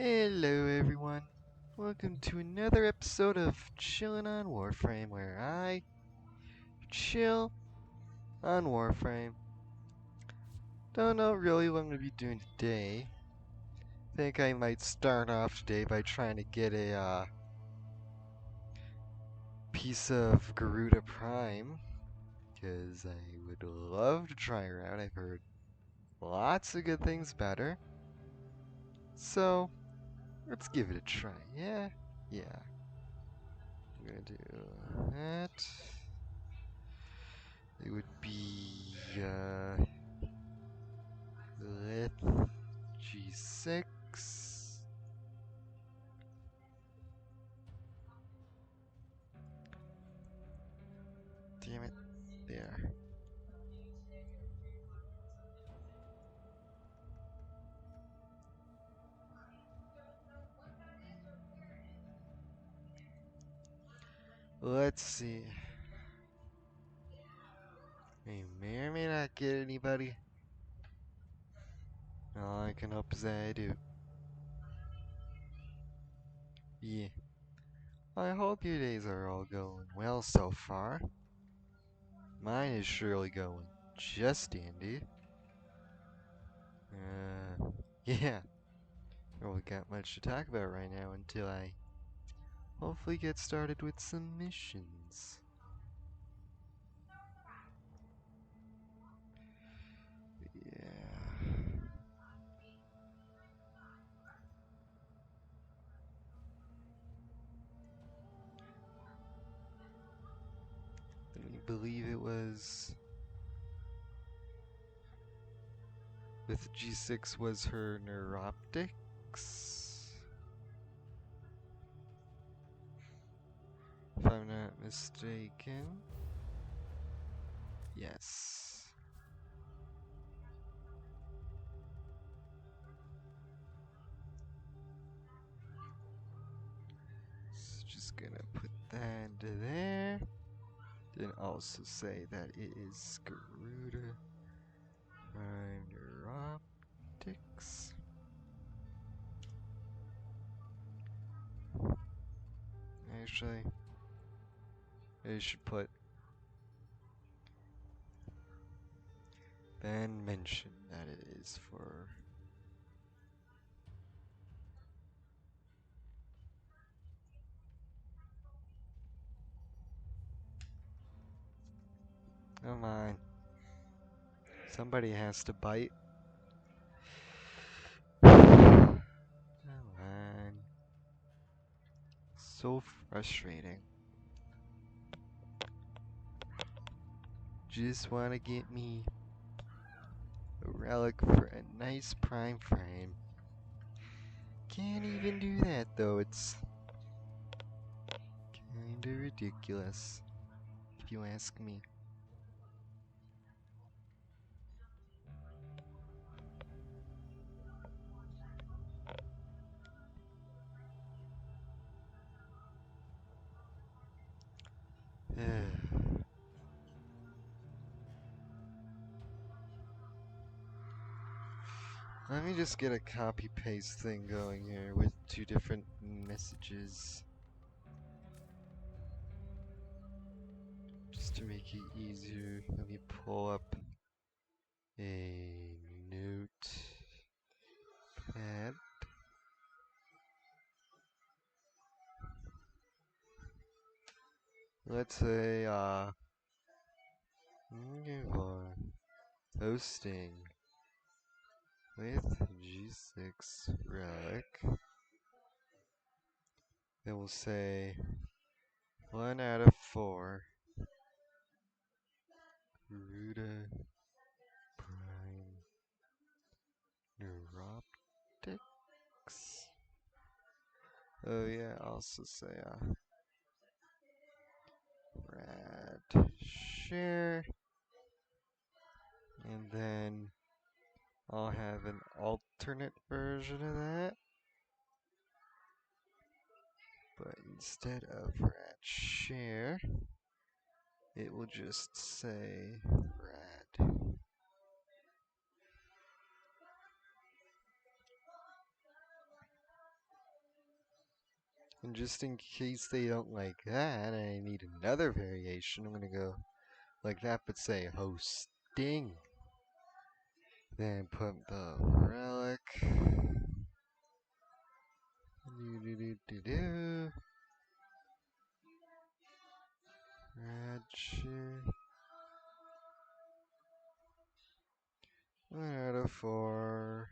Hello everyone, welcome to another episode of Chillin' on Warframe, where I chill on Warframe. Don't know really what I'm going to be doing today. Think I might start off today by trying to get a piece of Garuda Prime, because I would love to try her out. I've heard lots of good things about her. So, let's give it a try. Yeah. I'm gonna do that. It would be Lith G6. Damn it. There. Let's see. I may or may not get anybody. All I can hope is that I do. Yeah. I hope your days are all going well so far. Mine is surely going just dandy. Yeah. Don't really got much to talk about right now until I hopefully get started with some missions. Yeah. I believe it was with G6 was her neuroptics, if I'm not mistaken. Yes. So just gonna put that into there. Then also say that it is Garuda Prime Neuroptics. Actually, I should put then mention that it is for come on. Somebody has to bite. Come on. So frustrating. Just want to get me a relic for a nice prime frame. Can't even do that though. It's kinda ridiculous, if you ask me. Let me just get a copy paste thing going here with two different messages. Just to make it easier, let me pull up a notepad. Let's say, I'm looking for hosting with G6 relic. Then we'll say 1 out of 4 Garuda Prime Neuroptics. Oh yeah, also say rad share, and then I'll have an alternate version of that, but instead of rad share, it will just say rad. And just in case they don't like that, and I need another variation, I'm gonna go like that, but say hosting. Then put the relic. Ratchet. 1 out of 4.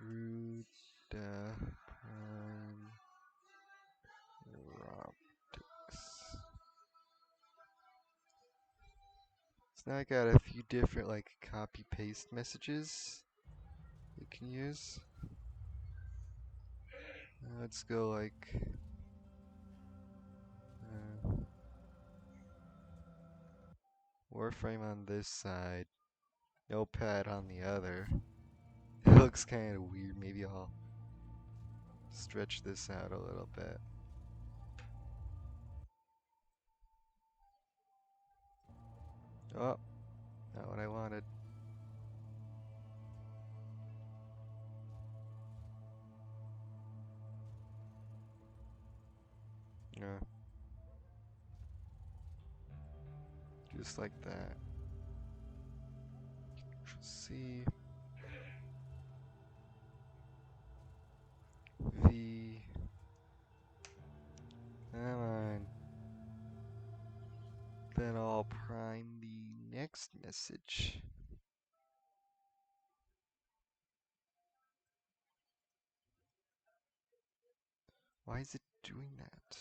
Root prime optics. So now I got a few different like copy paste messages you can use. Let's go like Warframe on this side, Notepad on the other. It looks kind of weird. Maybe I'll stretch this out a little bit. Oh, not what I wanted. Yeah. Just like that. C V. Come on. Then I'll prime the next message. Why is it doing that?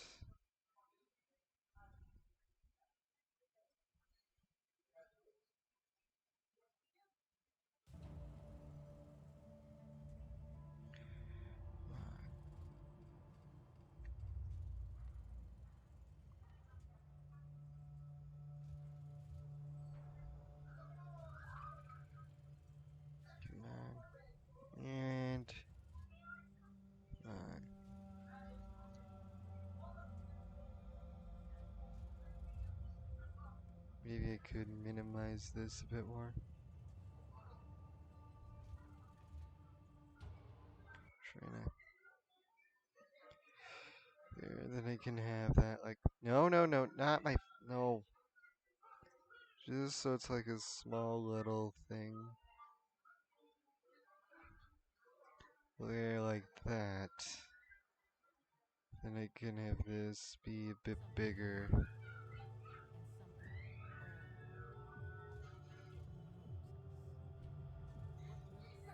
Come on. And on. Maybe I could minimize this a bit more. Trying to. There, then I can have that like. No, no, no, not my. No. Just so it's like a small little thing. There, like that. Then I can have this be a bit bigger.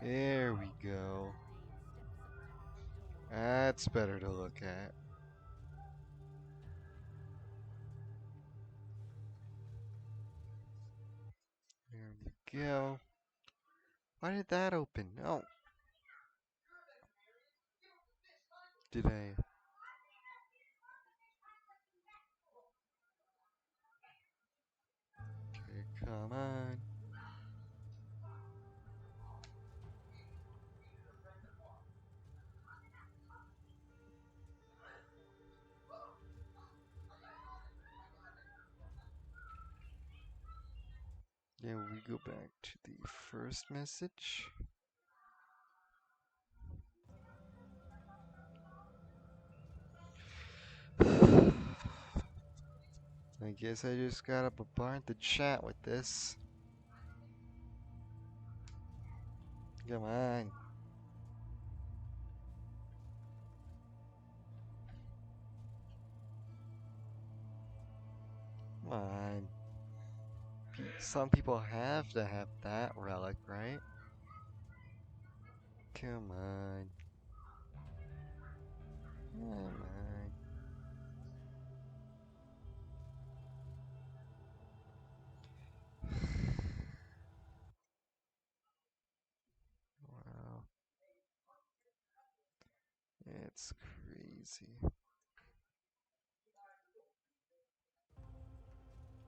There we go. That's better to look at. There we go. Why did that open? No. Did I? Okay, come on. Yeah, we go back to the first message. I guess I just gotta bombard the chat with this. Come on. Come on. Some people have to have that relic, right? Come on. Come on. Wow. It's crazy.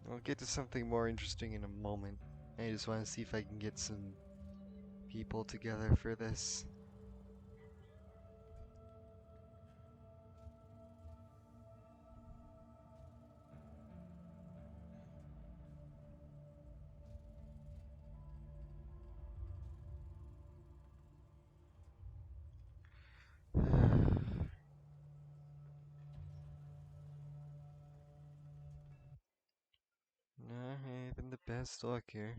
I'll get to something more interesting in a moment. I just want to see if I can get some people together for this. best luck here.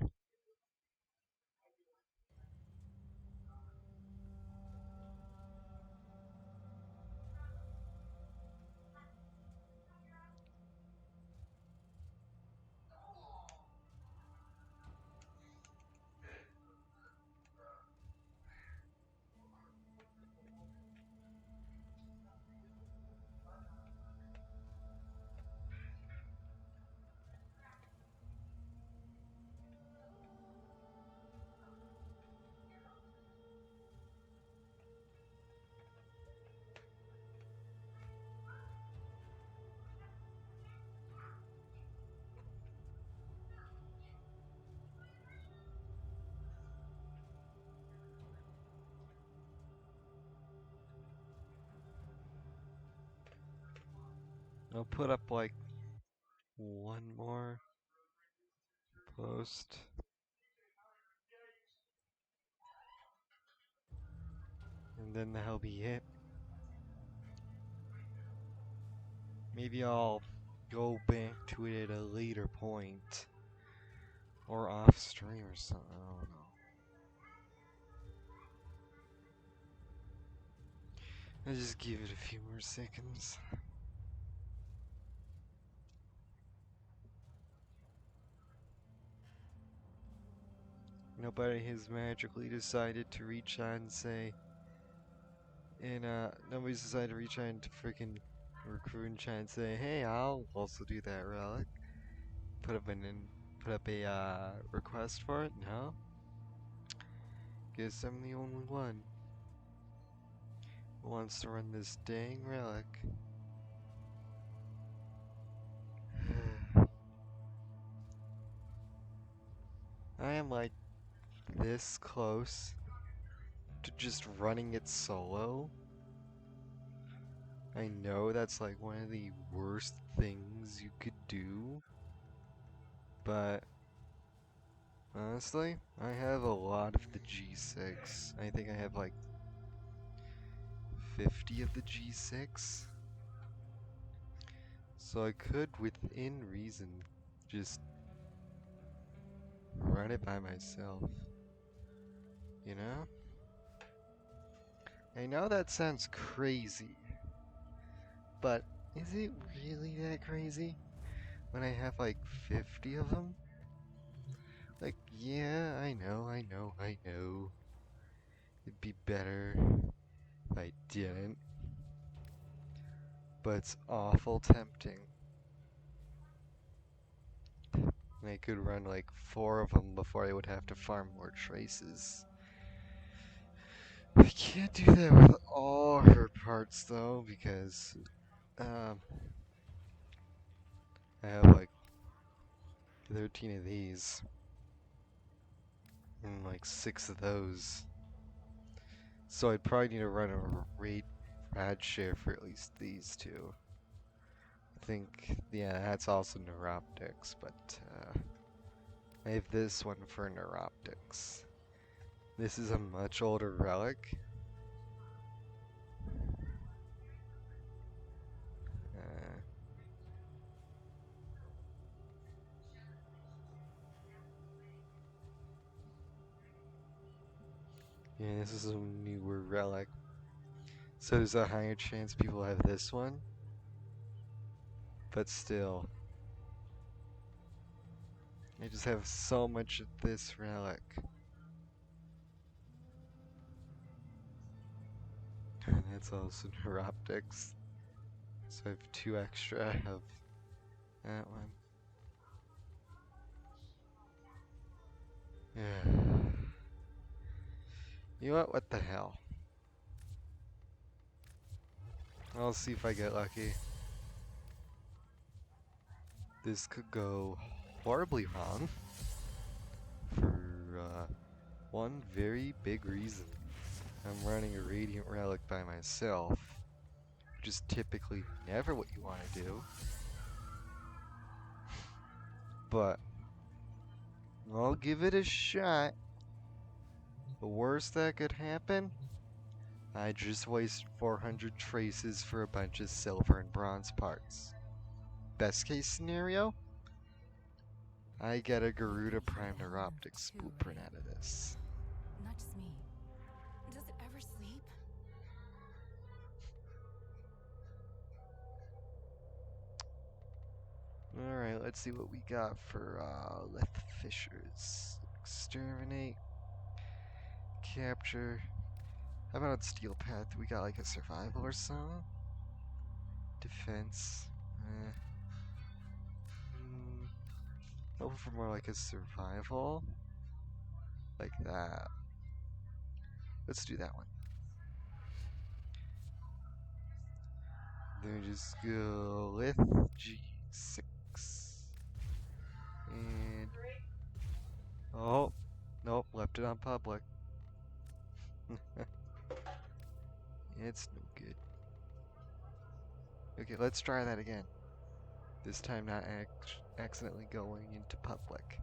I'll put up like one more post. And then that'll be it. Maybe I'll go back to it at a later point. Or off stream or something, I don't know. I'll just give it a few more seconds. Nobody has magically decided to reach out and say, nobody's decided to reach out and freaking recruit and try and say, hey, I'll also do that relic. Put up a request for it? No? Guess I'm the only one who wants to run this dang relic. I am like this close to just running it solo. I know that's like one of the worst things you could do, but honestly, I have a lot of the G6. I think I have like 50 of the G6. So I could, within reason, just run it by myself. You know? I know that sounds crazy, but is it really that crazy when I have like 50 of them? Like, yeah, I know. It'd be better if I didn't, but it's awful tempting. And I could run like 4 of them before I would have to farm more traces. I can't do that with all her parts though, because I have like 13 of these and like 6 of those. So I'd probably need to run a rad share for at least these two. I think, yeah, that's also neuroptics, but I have this one for neuroptics. This is a much older relic. Yeah, this is a newer relic. So there's a higher chance people have this one. But still. I just have so much of this relic. And that's also neuroptics. So I have 2 extra of that one. Yeah. You know what? What the hell? I'll see if I get lucky. This could go horribly wrong. For one very big reason. I'm running a Radiant Relic by myself. Which is typically never what you want to do. But I'll give it a shot. The worst that could happen, I just wasted 400 traces for a bunch of silver and bronze parts. Best case scenario, I get a Garuda Prime Neuroptics blueprint out of this. Not just me. Does it ever sleep? Alright, let's see what we got for Lith Fissures. Exterminate. Capture. How about Steel Path? We got like a survival or something? Defense. Hoping for more like a survival. Like that. Let's do that one. Then just go with G6. And. Oh! Nope, left it on public. It's no good. Okay, let's try that again. This time not accidentally going into public.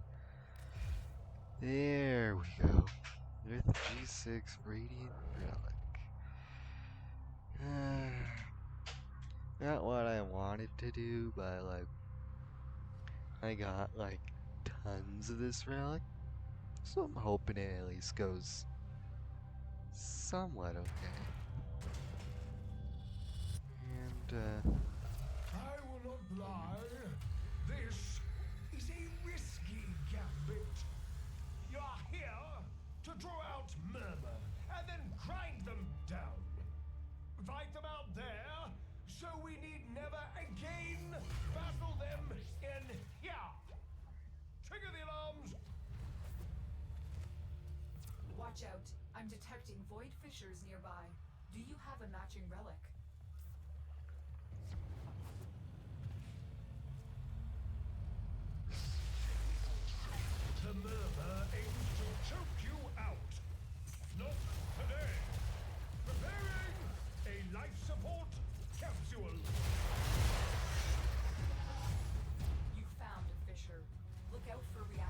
There we go. There's the G6 Radiant Relic. Not what I wanted to do, but like I got like tons of this relic. So I'm hoping it at least goes somewhat okay. And I will not lie. This is a risky gambit. You are here to draw out murmur and then grind them down. Fight them out there, so we need never again battle them in here. Trigger the alarms. Watch out. I'm detecting void fissures nearby. Do you have a matching relic? The murmur aims to choke you out. Not today. Preparing a life support capsule. You found a fissure. Look out for reactant.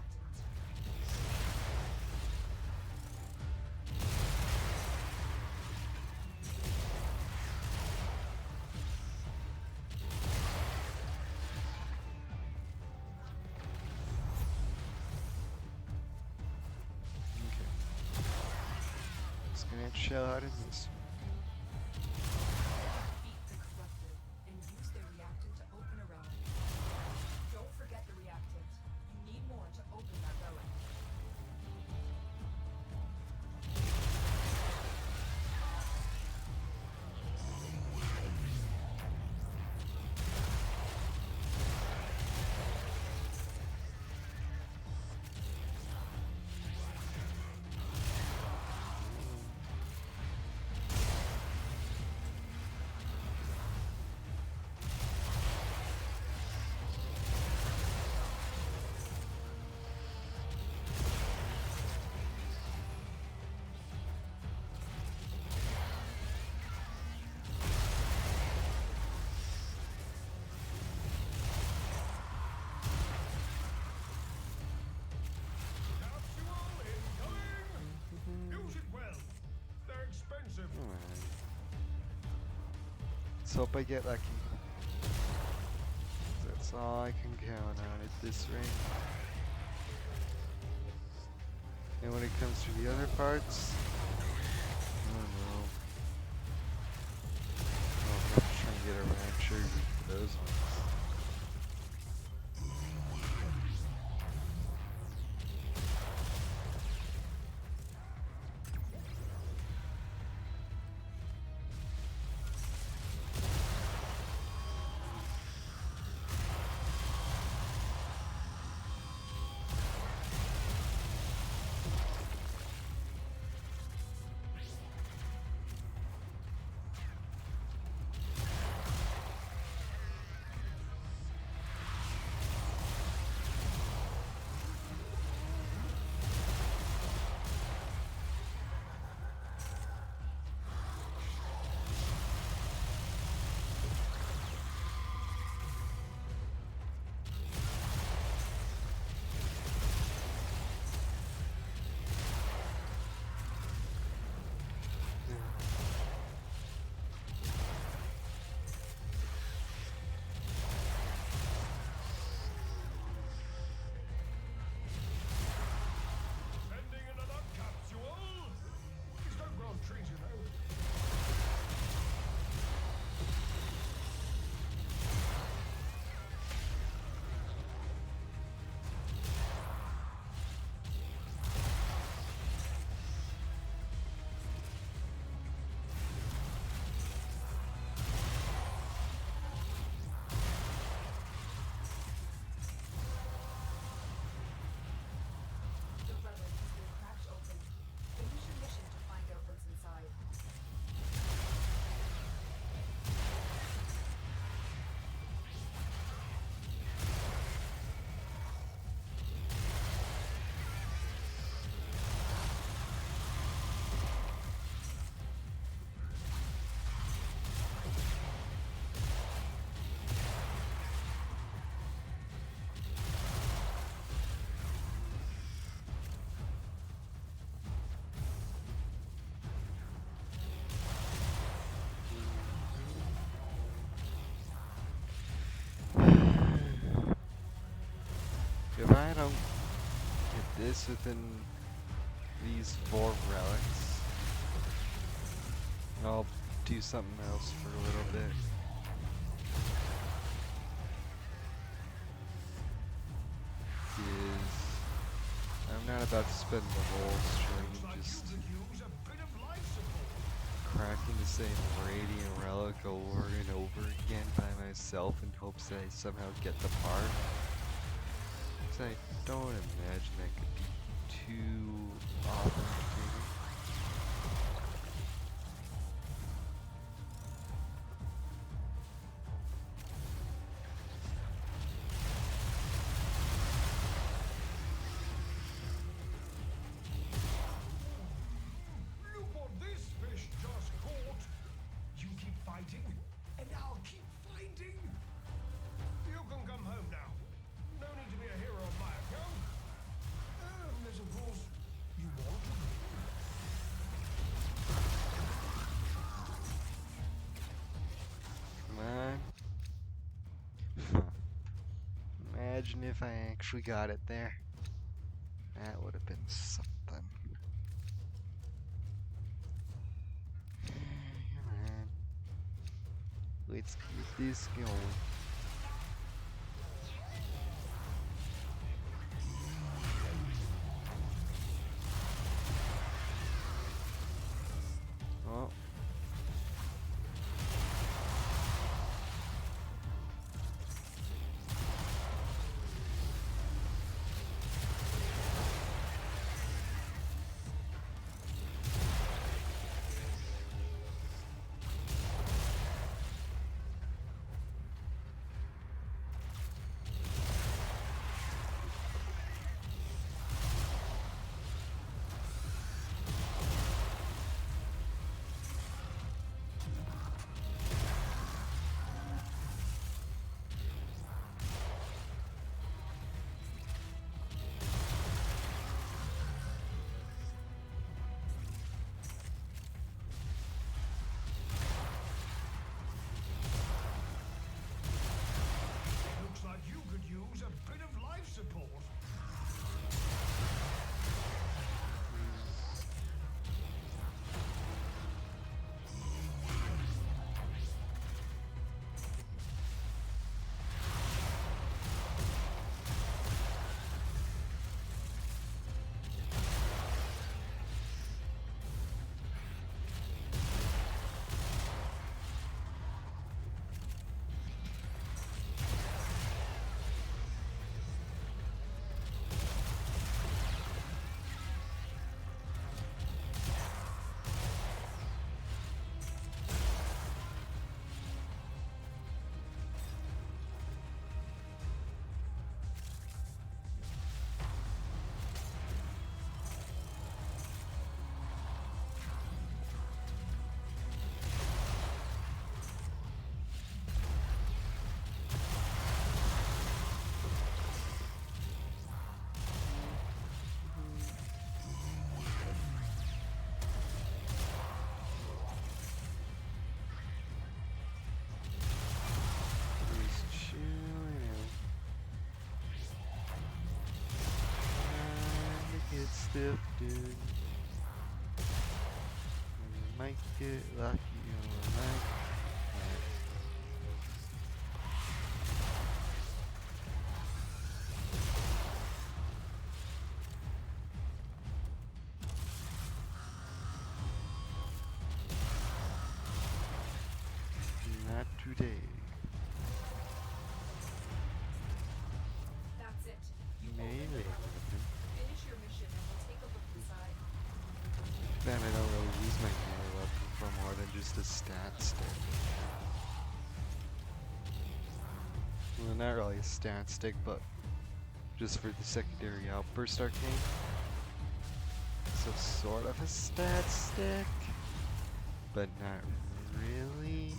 chill out in this. Beat the corrupted and use their reactant to open a relic. Don't forget the reactant. You need more to open that relic. Capsule incoming! Use it well. They're expensive. Let's hope I get lucky. That's all I can count on at this rate. And when it comes to the other parts, I don't know. I'll have to try and get a rancher for those ones. don't get this within these 4 relics, I'll do something else for a little bit. I'm not about to spend the whole stream just cracking the same Radiant Relic over and over again by myself in hopes that I somehow get the part. Because I don't imagine that could be too often entertaining. Look what this fish just caught. You keep fighting, and I'll keep finding. You can come home now. No need to be a hero on my account. Unless, of course, you want to be. Come on. Imagine if I actually got it there. That would have been something. Come on. Let's get this going. Oh. Looks like you could use a bit of life support. Just chilling out. Trying to get stuff done. I might get lucky, or I might not. Not today. That's it. You Maybe. opened the door. Finish your mission and we'll take a look inside. Then I don't really use my melee weapon for more than just a stat stick. Well, not really a stat stick, but just for the secondary outburst arcane. So sort of a stat stick, but not really.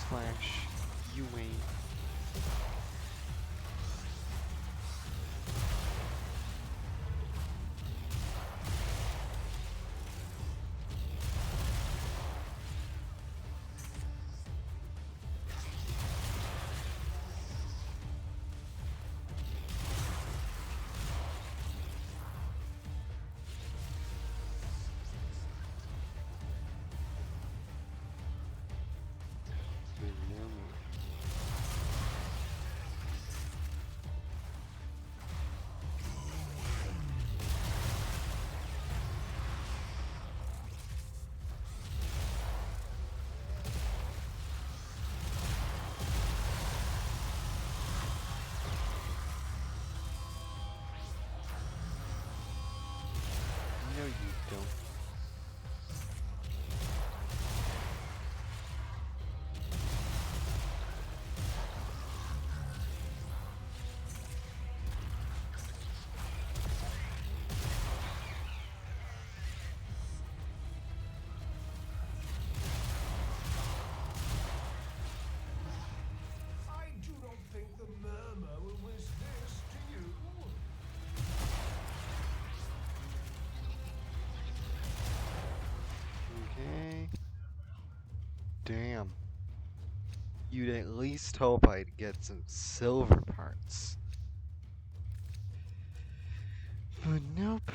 Flash, you ain't. No, you don't. I do not think the murmur will wish this to you. Okay. Damn. You'd at least hope I'd get some silver parts. But nope.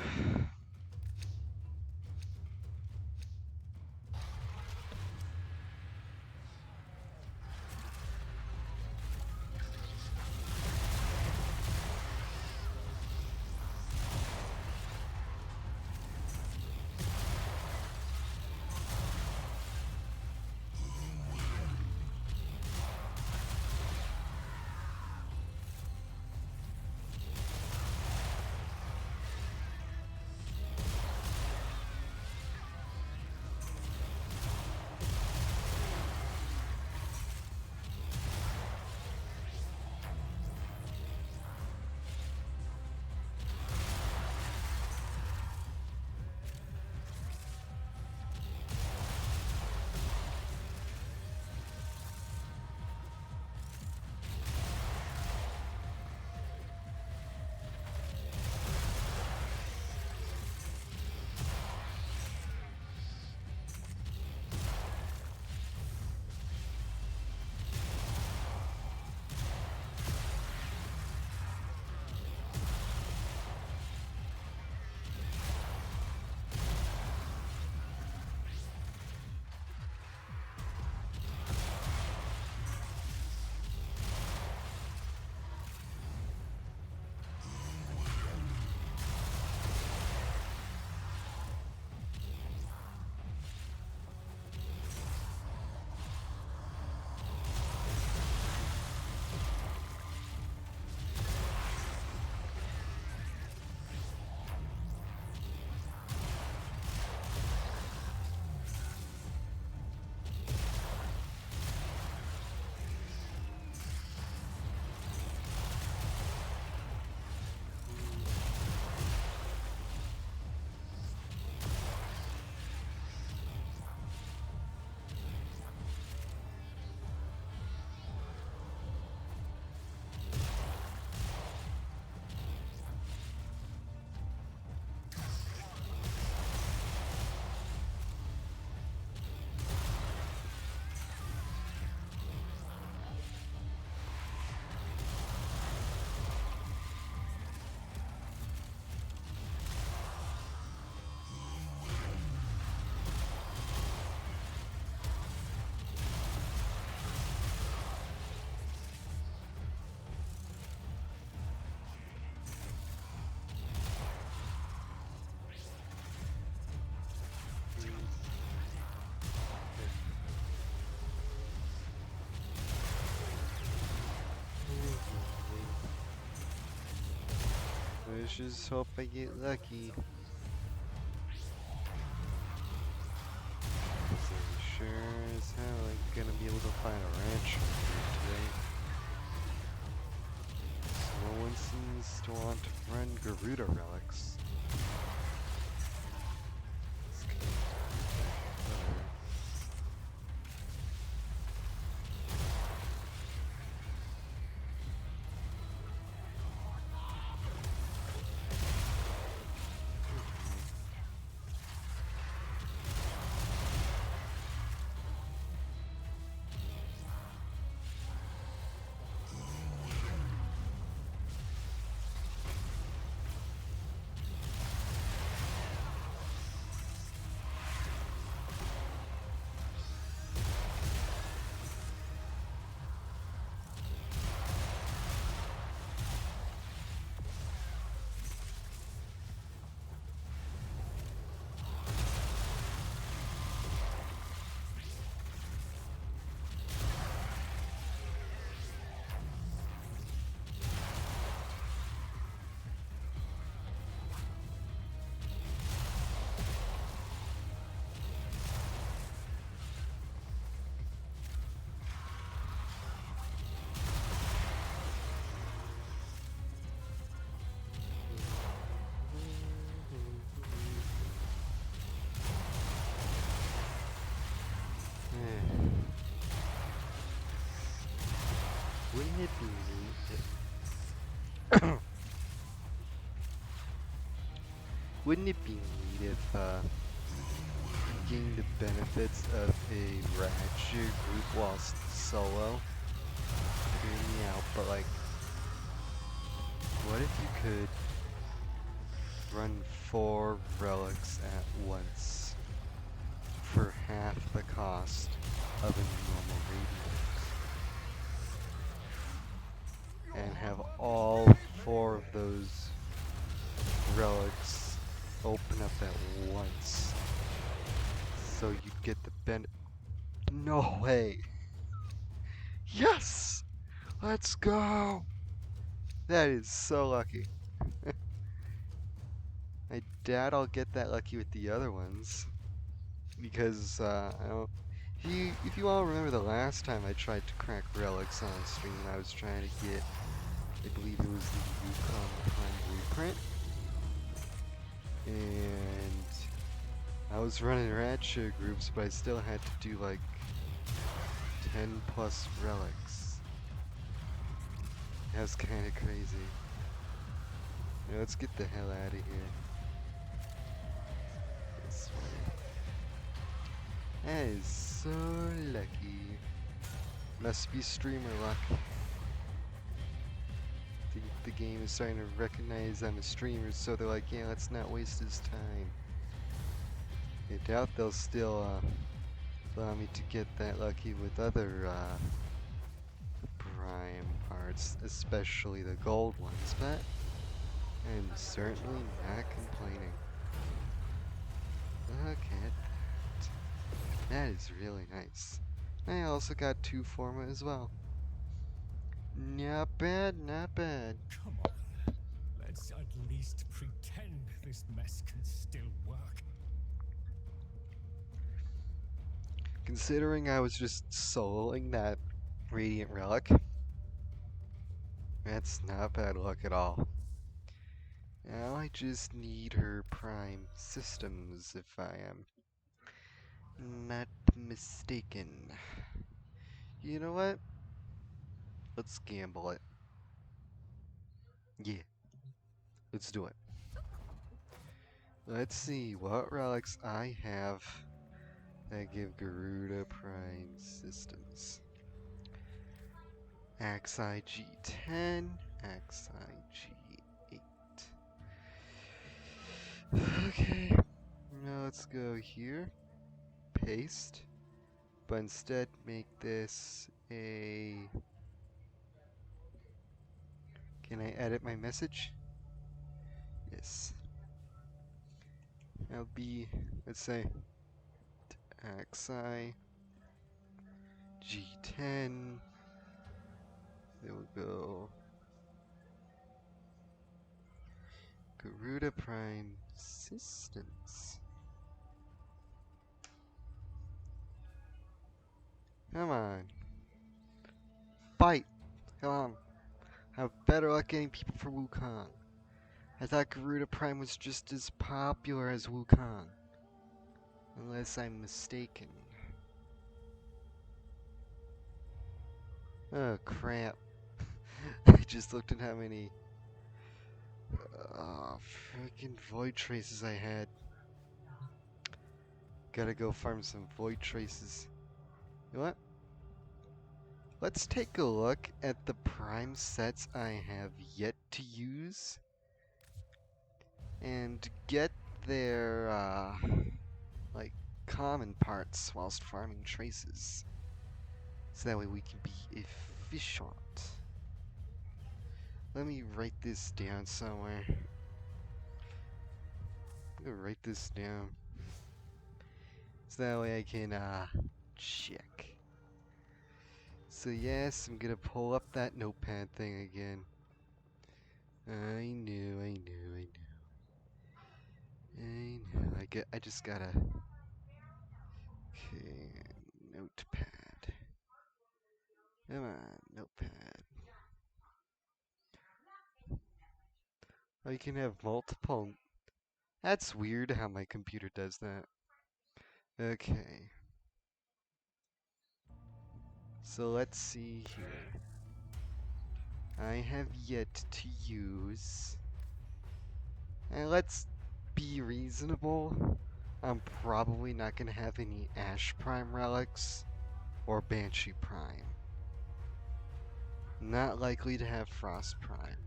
Let's just hope I get lucky. 'Cause I sure as hell ain't gonna be able to find a ranch today. No one seems to want to run Garuda relics. It's kind of better. Wouldn't it be neat if wouldn't it be neat if you gained the benefits of a Ratchet group whilst solo? Hear me out, but like, what if you could run 4 relics at once for half the cost of a normal radiant, and have all 4 of those relics open up at once, so you get the No way! Yes! Let's go! That is so lucky. I doubt I'll get that lucky with the other ones, because I don't. If you all remember the last time I tried to crack relics on stream, I was trying to get, I believe it was the Yukon Prime Blueprint, and I was running Ratchet groups, but I still had to do like 10 plus relics. That was kind of crazy. Now let's get the hell out of here. This way. That is so lucky. Must be streamer luck. The game is starting to recognize I'm a streamer, so they're like, yeah, let's not waste his time. I doubt they'll still allow me to get that lucky with other Prime parts, especially the gold ones, but I'm certainly not complaining. Look at that. That is really nice. I also got 2 Forma as well. Not bad, not bad. Come on. Let's at least pretend this mess can still work. Considering I was just soloing that Radiant Relic, that's not bad luck at all. Now I just need her Prime systems if I am not mistaken. You know what? Let's gamble it. Yeah, let's do it. Let's see what relics I have that give Garuda Prime systems. Axi G10, Axi G8. Okay, now let's go here, paste, but instead make this a... Can I edit my message? Yes. That'll be, let's say, Axi G10. There we go. Garuda Prime Systems. Come on. Fight! Come on. Have better luck getting people for Wukong. I thought Garuda Prime was just as popular as Wukong. Unless I'm mistaken. Oh crap. I just looked at how many freaking void traces I had. Gotta go farm some void traces. You know what? Let's take a look at the prime sets I have yet to use and get their like common parts whilst farming traces. So that way we can be efficient. Let me write this down somewhere. I'm gonna write this down. So that way I can check. So yes, I'm gonna pull up that notepad thing again. I knew. I just gotta. Okay, notepad. Come on, notepad. Oh, you can have multiple. That's weird how my computer does that. Okay. So let's see here. I have yet to use. And let's be reasonable. I'm probably not going to have any Ash Prime relics or Banshee Prime. Not likely to have Frost Prime.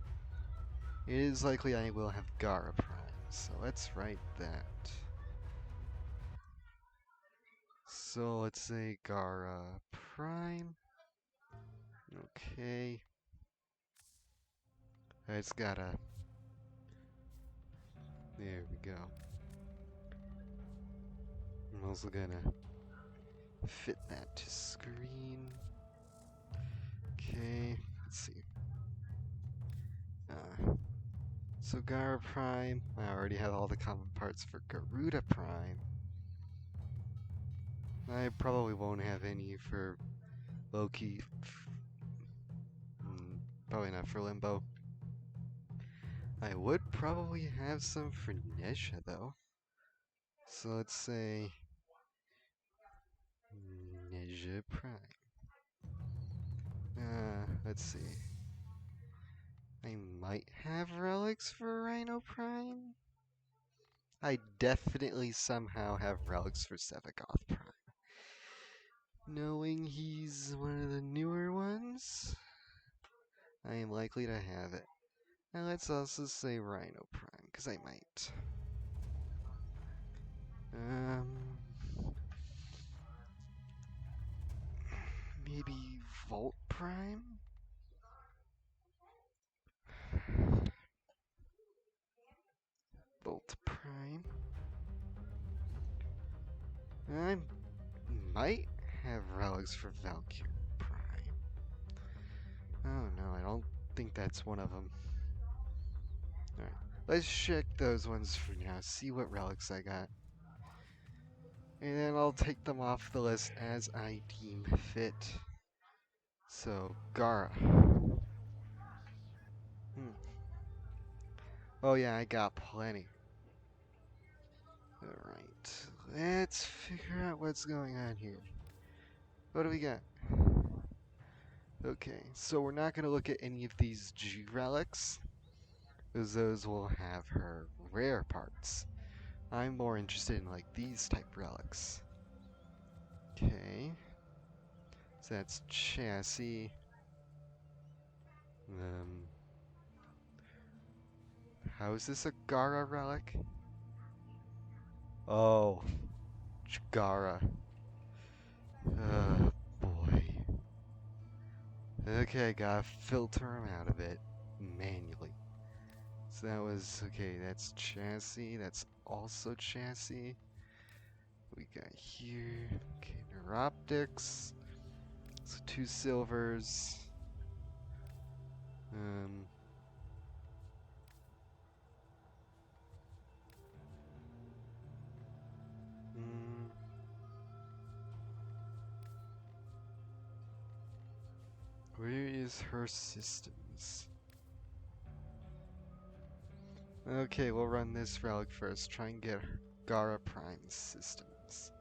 It is likely I will have Gara Prime, so let's write that. So let's say Gara Prime. Okay. It's gotta. There we go. I'm also gonna fit that to screen. Okay, let's see. So Gara Prime, I already have all the common parts for Garuda Prime. I probably won't have any for Loki. Probably not for Limbo. I would probably have some for Nisha though. So let's say Nisha Prime. Let's see. I might have relics for Rhino Prime. I definitely somehow have relics for Sevagoth Prime. Knowing he's one of the newer ones, I am likely to have it. And let's also say Rhino Prime, because I might. Maybe Volt Prime? Volt Prime. I might have relics for Valkyrie Prime. Oh no, I don't think that's one of them. Alright, let's check those ones for now, see what relics I got. And then I'll take them off the list as I deem fit. So, Gara. Oh yeah, I got plenty. Alright, let's figure out what's going on here. What do we got? Okay, so we're not going to look at any of these G relics, because those will have her rare parts. I'm more interested in like these type relics. Okay, so that's chassis. How is this a Gara relic? Oh, Gara. Oh boy. Okay, gotta filter him out of it manually. So that was, okay, that's chassis, that's also chassis. We got here, okay, neuroptics. So 2 silvers. Um, mm, where is her systems? Okay, we'll run this relic first. Try and get Gara Prime systems.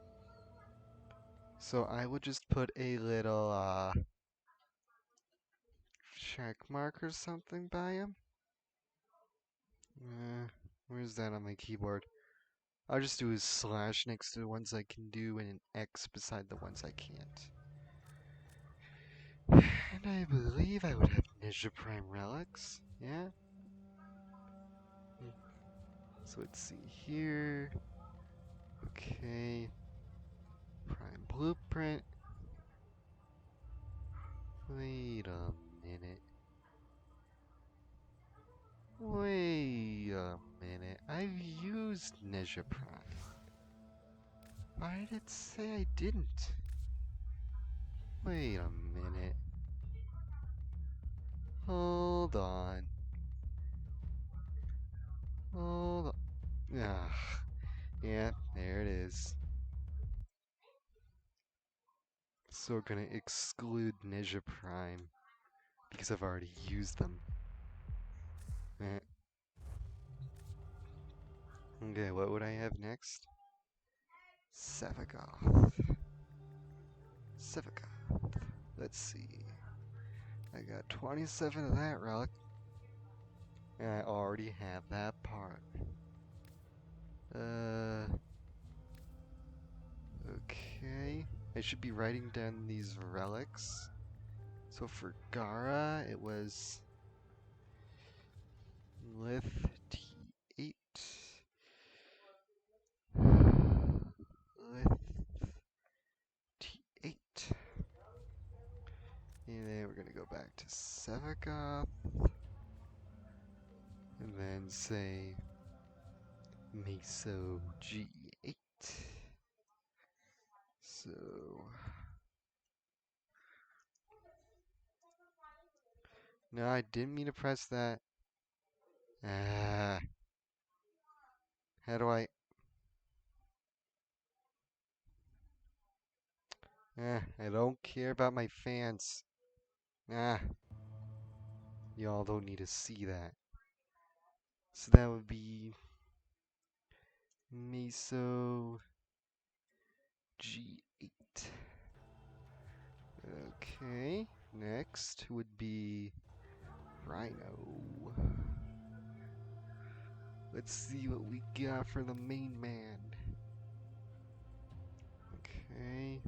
So I would just put a little check mark or something by him. Where's that on my keyboard? I'll just do a slash next to the ones I can do and an X beside the ones I can't. And I believe I would have Ninja Prime relics. Yeah? So let's see here. Okay. Prime blueprint. Wait a minute. Wait a minute. I've used Ninja Prime. Why did it say I didn't? Wait a minute. Hold on. Hold on. Ugh. Yeah, there it is. So we're gonna exclude Ninja Prime because I've already used them. Eh. Okay, what would I have next? Sevagoth. Sevagoth. Let's see. I got 27 of that relic. And I already have that part. Okay. I should be writing down these relics. So for Gara, it was Lith T8. Lith T8. And then we're gonna go back to Sevagoth. And then say Meso G8. So no, I didn't mean to press that. Ah, how do I? I don't care about my fans. Ah, y'all don't need to see that. So that would be Meso G8. Okay, next would be Rhino. Let's see what we got for the main man. Okay.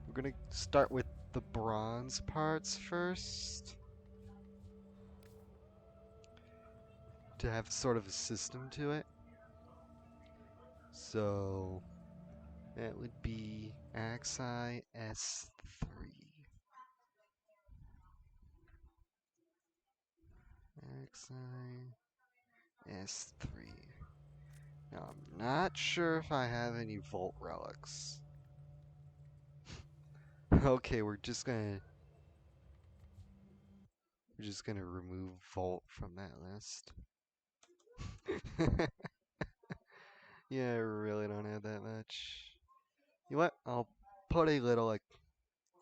We're gonna start with the bronze parts first. To have sort of a system to it. So that would be Axi S3. Axi S3. Now I'm not sure if I have any Volt relics. Okay, we're just gonna remove Volt from that list. Yeah, I really don't have that much. You know what? I'll put a little, like,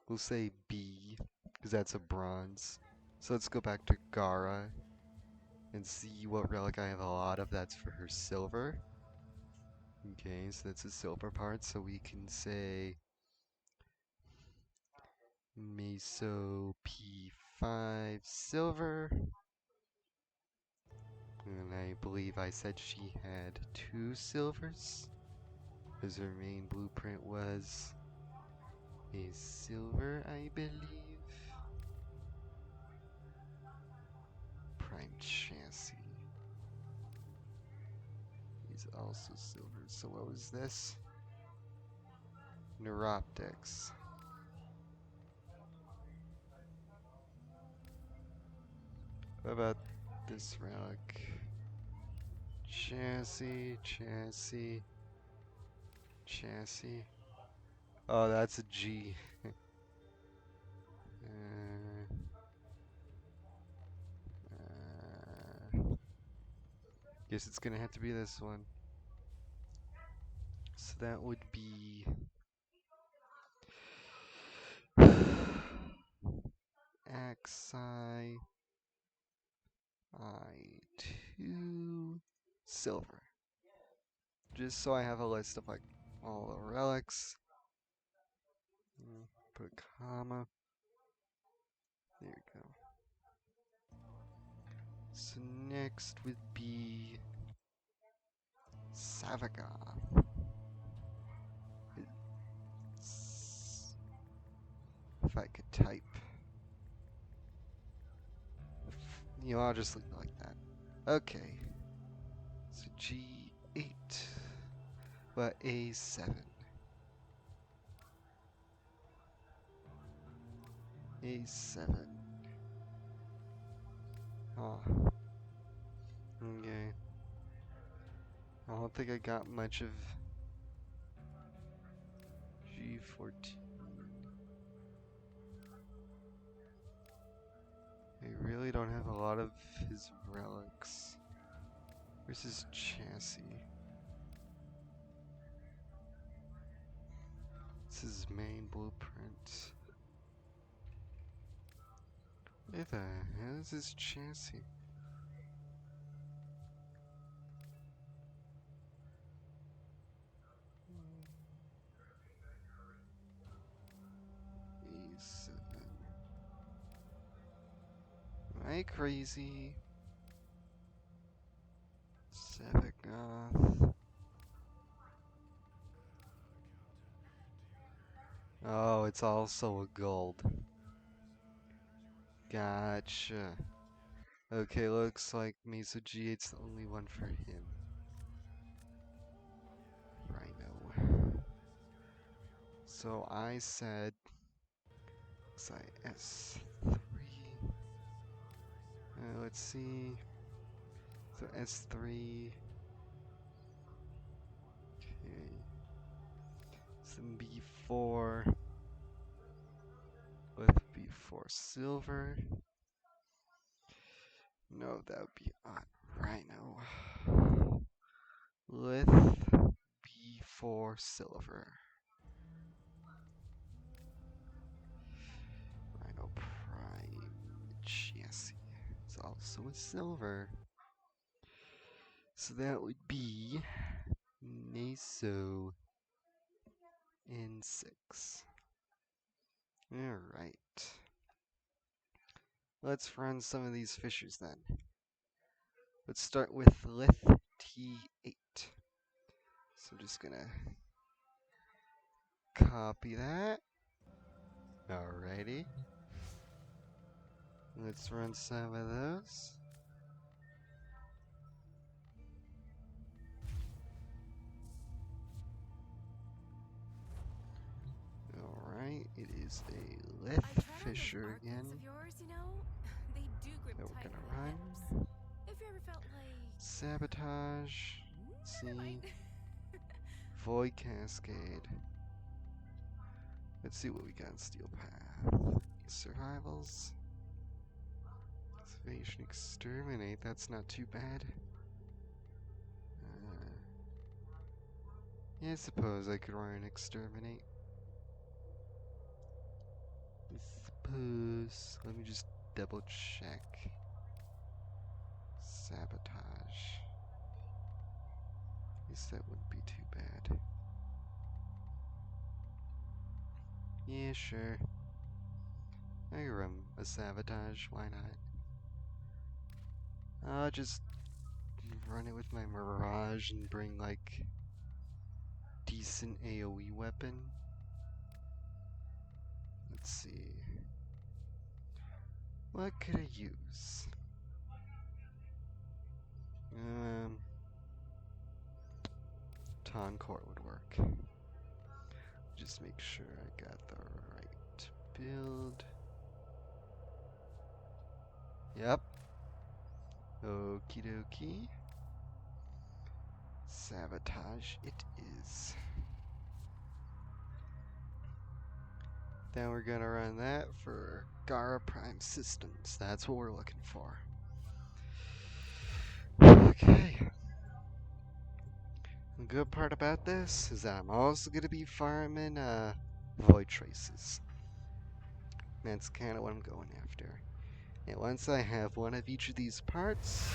we'll say B, because that's a bronze. So let's go back to Gara and see what relic I have a lot of. That's for her silver. Okay, so that's a silver part. So we can say Meso P5 silver. And I believe I said she had 2 silvers. Because her main blueprint was a silver, I believe. Prime chassis is also silver. So what was this? Neuroptics. What about this relic? Chassis, chassis, chassis. Oh, that's a G. Guess it's gonna have to be this one. So that would be Axi I2 silver. Just so I have a list of like all the relics. Put a comma. There you go. So next would be Savagoth. If I could type. You know, I'll just leave it like that. Okay. So G8. But A7. A7. Oh. Okay. I don't think I got much of G14. I really don't have a lot of his relics. Where's his chassis? This is his main blueprint. Where the hell is his chassis? A7. Right, crazy. Sevagoth. Oh, it's also a gold. Gotcha. Okay, looks like Mesa G8's the only one for him. Rhino. So I said, looks like S3. Let's see. So S3. Okay. Some B4 with B4 silver. No, that would be on Rhino. With B4 silver. Rhino Prime chassis. It's also a silver. So that would be Naso N6. Alright. Let's run some of these fissures then. Let's start with Lith T8. So I'm just gonna copy that. Alrighty. Let's run some of those. Alright, it is a Lith fissure again. Of yours, you know, they do grip That we're tight gonna on the run. hips. If you ever felt like Sabotage. Let's never see. mind. Void Cascade. Let's see what we got in Steel Path. Survivals. Excavation Exterminate. That's not too bad. Yeah, I suppose I could run an Exterminate. I suppose. Let me just double check. Sabotage. Guess that wouldn't be too bad. Yeah, sure. I can run a Sabotage. Why not? I'll just run it with my Mirage and bring like decent AoE weapon. Let's see. What could I use? Toncore would work. Just make sure I got the right build. Yep. Okie dokie. Sabotage it is. Then we're gonna run that for Gara Prime Systems. That's what we're looking for. Okay. The good part about this is that I'm also gonna be farming Void Traces. That's kind of what I'm going after. And once I have one of each of these parts,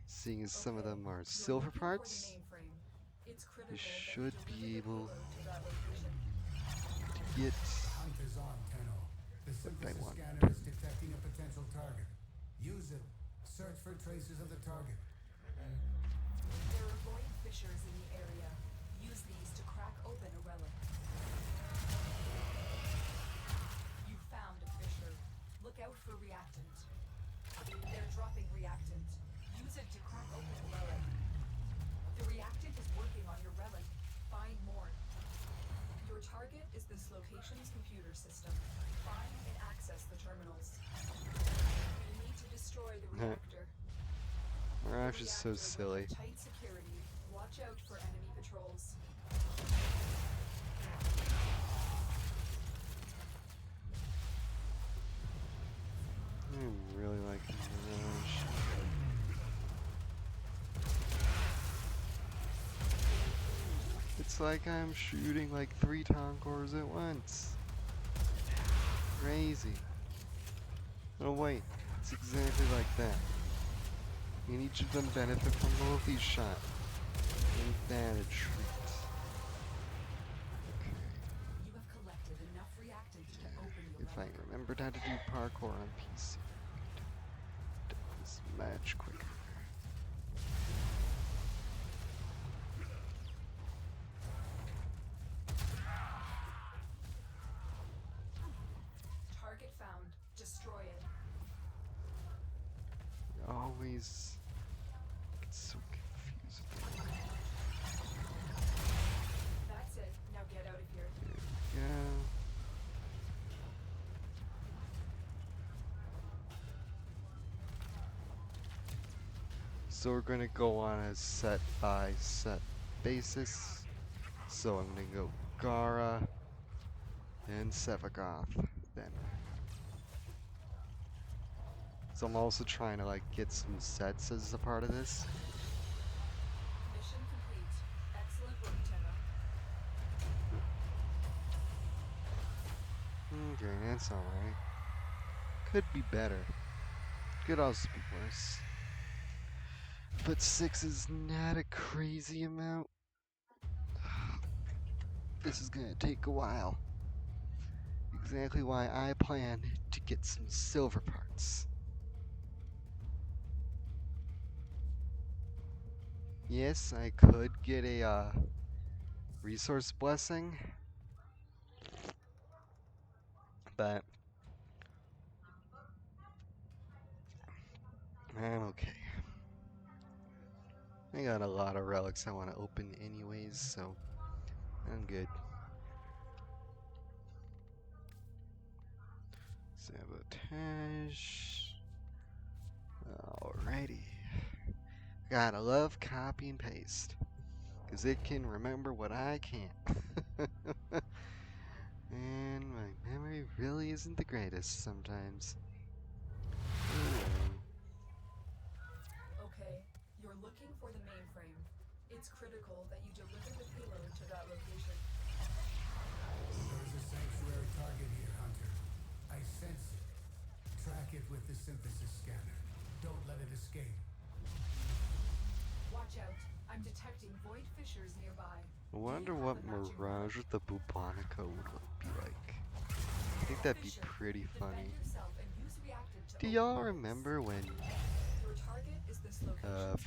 seeing as some of them are silver parts, It's I critical that should you be deliver the able payload to that location. to get Hunt is on, Tenno. The what I synthesis want. scanner is detecting a potential target. Use it. Search for traces of the target. There are void fissures in the area. Use these to crack open a relic. You found a fissure. Look out for reactant. They're dropping reactant. Use it to crack open a relic. The reactant is working on your relic. Find more. Your target is this location's computer system. Find and access the terminals. You need to destroy the reactor. Mirage is so silly. Tight security. Watch out for enemy patrols. I'm really liking Mirage. It's like I'm shooting like 3 Tonkors at once. Crazy. Oh wait, it's exactly like that. And each of them benefit from both these shots. Ain't that a treat? Okay. You have collected enough reactant to open your If I relic. remembered how to do parkour on PC. much quicker. Target found. Destroy it. Always get so confused with that. That's it. Now get out of here. Yeah. So we're gonna go on a set by set basis. So I'm gonna go Gara and Sevagoth then. So I'm also trying to like get some sets as a part of this. Mission complete. Excellent work, Tenno. Okay, that's alright. Could be better. Could also be worse. But 6 is not a crazy amount. This is gonna take a while. Exactly why I plan to get some silver parts. Yes, I could get a resource blessing, but I'm okay. I got a lot of relics I want to open anyways, so I'm good. Sabotage. Alrighty. Gotta love copy and paste, because it can remember what I can't. And my memory really isn't the greatest sometimes. Okay, you're looking for the mainframe. It's critical that you deliver the payload to that location. There's a sanctuary target here, Hunter. I sense it. Track it with the synthesis scanner. Don't let it escape. Watch out. I'm detecting void fissures nearby. I wonder what Mirage with the Bubonico would be like. I think that'd be pretty funny. Do y'all remember when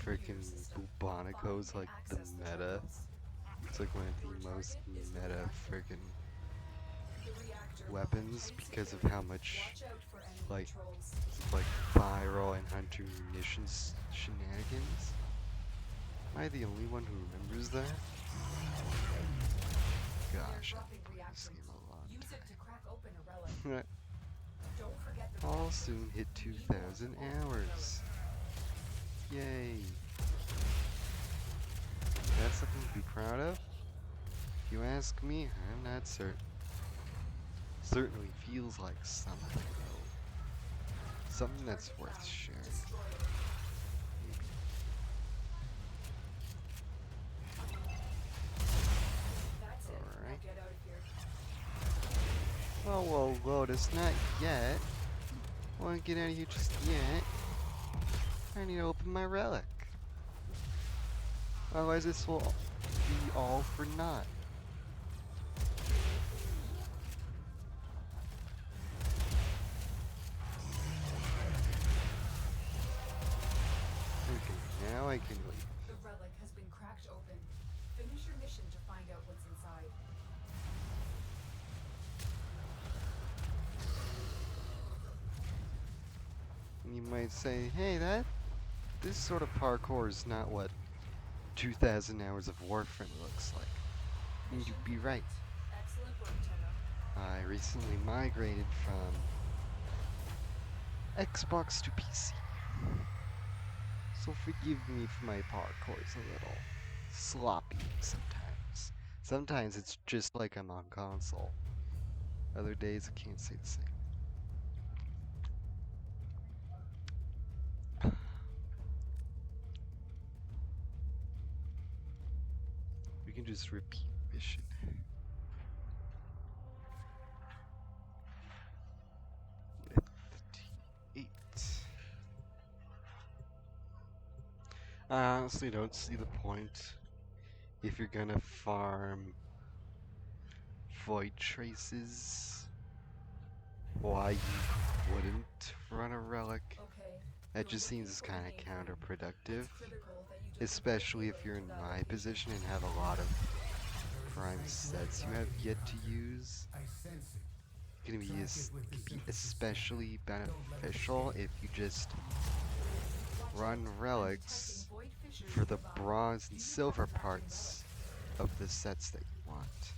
freaking Bubonico's like the meta? It's like one of the most meta freaking weapons because of how much like viral and hunter munitions shenanigans. Am I the only one who remembers that? Gosh, I've played this game a long time. I'll soon hit 2,000 hours. Yay. That's something to be proud of? If you ask me, I'm not certain. Certainly feels like something, though. Something that's worth sharing. Maybe. Alright. Whoa, whoa, Lotus, not yet. I want to get out of here just yet. I need to open my relic. Otherwise this will be all for naught. Okay, now I can leave. The relic has been cracked open. Finish your mission to find out what's inside. You might say, hey, this sort of parkour is not what 2,000 hours of Warframe looks like. And you'd be right. Excellent work, Tenno. I recently migrated from Xbox to PC. So forgive me for my parkour's a little sloppy sometimes. Sometimes it's just like I'm on console. Other days I can't say the same. We can just repeat mission. With T8. I honestly don't see the point if you're gonna farm void traces. Why you wouldn't run a relic? Okay, That You're just looking seems for the kind of main room. counterproductive, It's critical that you deliver the especially if payload you're to in the my position and have a lot of prime sets you have yet to use. I sense it. Gonna be Track it with the could be synthesis scanner. especially Don't let it beneficial escape. if you just Watch run out. I'm detecting relics void fissures for the nearby. bronze Do and you have silver a matching relic? parts of the sets that you want.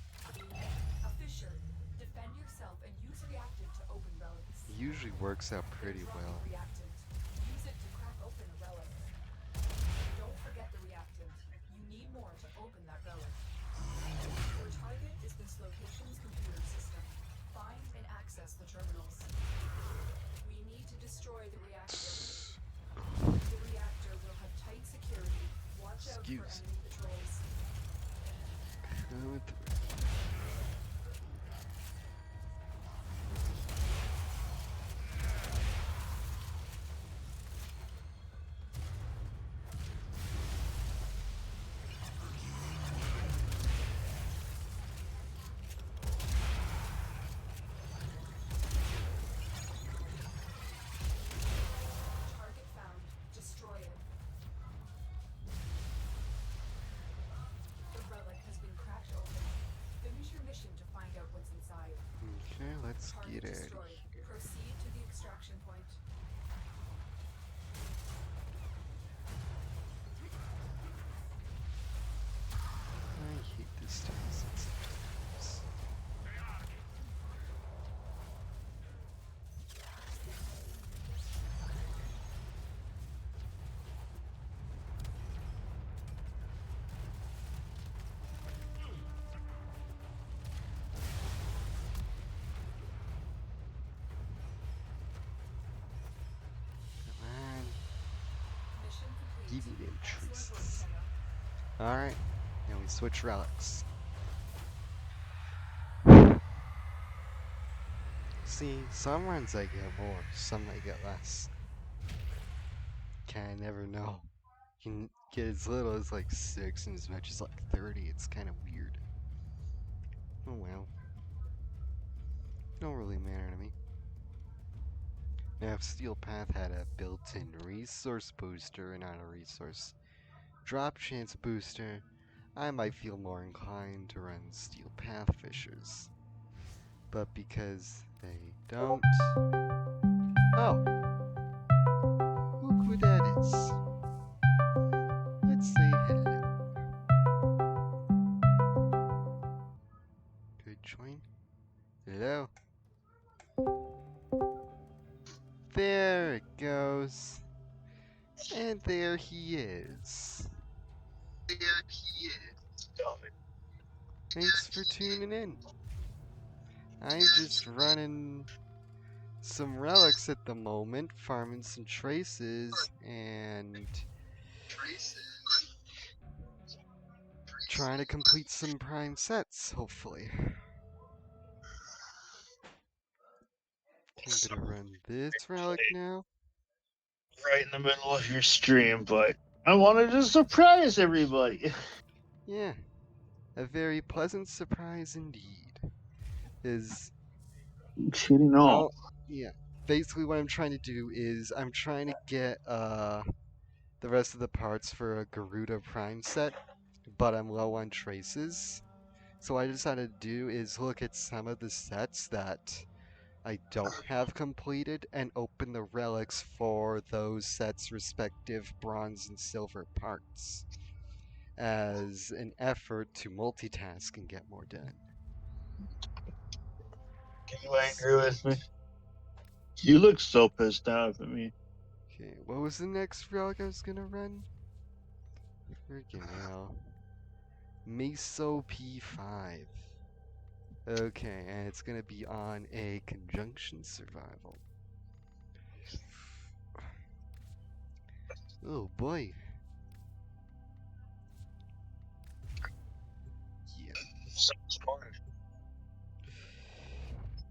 A fissure. Defend yourself and use reactive to open relics. It usually works out They're pretty dropping well. reactant. Use it to crack open a relic. Don't forget the reactant. You need more to open that relic. Your target is this location's computer system. Find and access the terminals. We need to destroy the reactor. The reactor will have tight security. Watch out for Excuse enemy patrols. me. Target found. Destroy it. The relic has been cracked open. Finish your mission to find out what's inside. Okay, let's Target get out of destroyed. here. Proceed to the extraction point. I hate this time sometimes. Come on, Mission complete. give me them Excellent work, traces. Shadow. Alright, now we switch relics. See, some runs I get more, some I get less. Kinda never know. You can get as little as like 6 and as much as like 30. It's kind of weird. Oh well. Don't really matter to me. Now, if Steel Path had a built-in resource booster and not a resource drop chance booster, I might feel more inclined to run Steel Path Fishers. But because they don't... Oh! Look who that is. Let's say hello. Could join? Hello? There it goes. And there he is. Thanks for tuning in. I'm just running some relics at the moment, farming some traces, and trying to complete some prime sets, hopefully. I'm gonna run this relic now. Right in the middle of your stream, but I wanted to surprise everybody. Yeah, a very pleasant surprise indeed. Is Kidding all. yeah. Basically, what I'm trying to do is I'm trying to get the rest of the parts for a Garuda Prime set, but I'm low on traces. So what I decided to do is look at some of the sets that I don't have completed and open the relics for those sets' respective bronze and silver parts as an effort to multitask and get more done. Are you angry with me? You look so pissed off at me. Okay, what was the next relic I was gonna run? Freaking hell. Meso P5. Okay, and it's gonna be on a conjunction survival. Oh boy. Yeah. Sounds fun.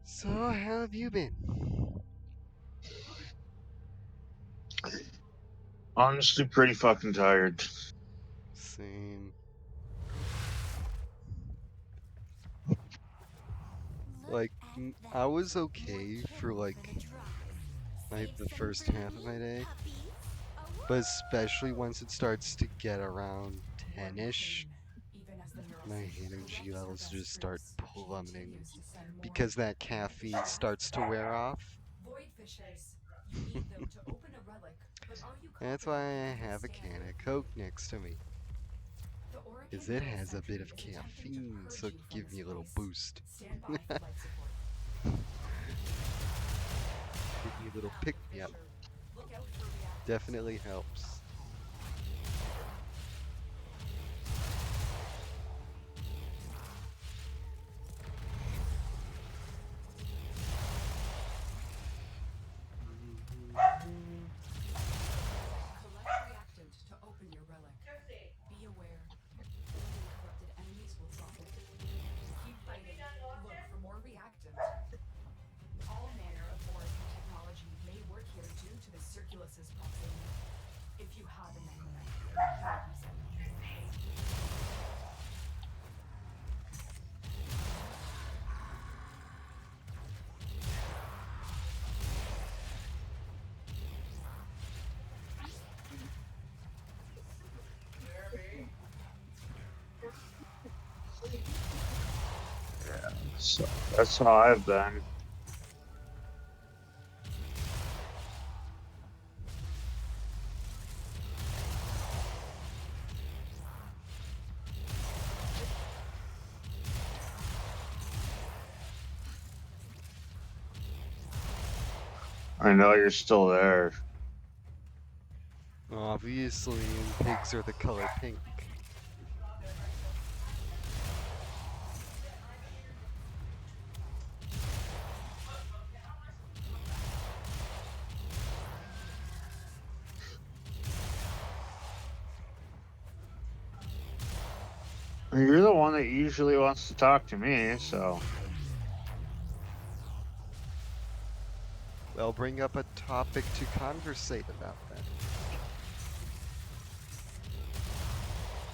So, how have you been? Honestly, pretty fucking tired. Same. Look Like, at I that. was More okay for chillin like for the drive. save the some first for half of me, my day, puppies? but especially once it starts to get around Warning 10ish, soon. Even as the my neurosis energy corrupts her levels best just start troops, she plummeting continues to send more. because that caffeine starts to wear off. Void fissures. You need them to open a relic, but are you That's confident why I they can have a withstand can their of Coke fury? next to me, The because Orokin it Middle has a bit Sentry of is attempting to caffeine, purge so you from give this me a little place. boost. Stand by for life support. Give me a You little found pick a me up. fissure. Look out for reactants. Definitely helps. Collect reactant to open your relic. Be aware. Only corrupted enemies will drop it. Keep fighting. Look for more reactant. All manner of Warframe technology may work here due to the Circulus's proximity. If you have an enemy, you'll use it. So that's how I've been. I know you're still there. Obviously, and pigs are the color pink. You're the one that usually wants to talk to me, so. Well, bring up a topic to conversate about then.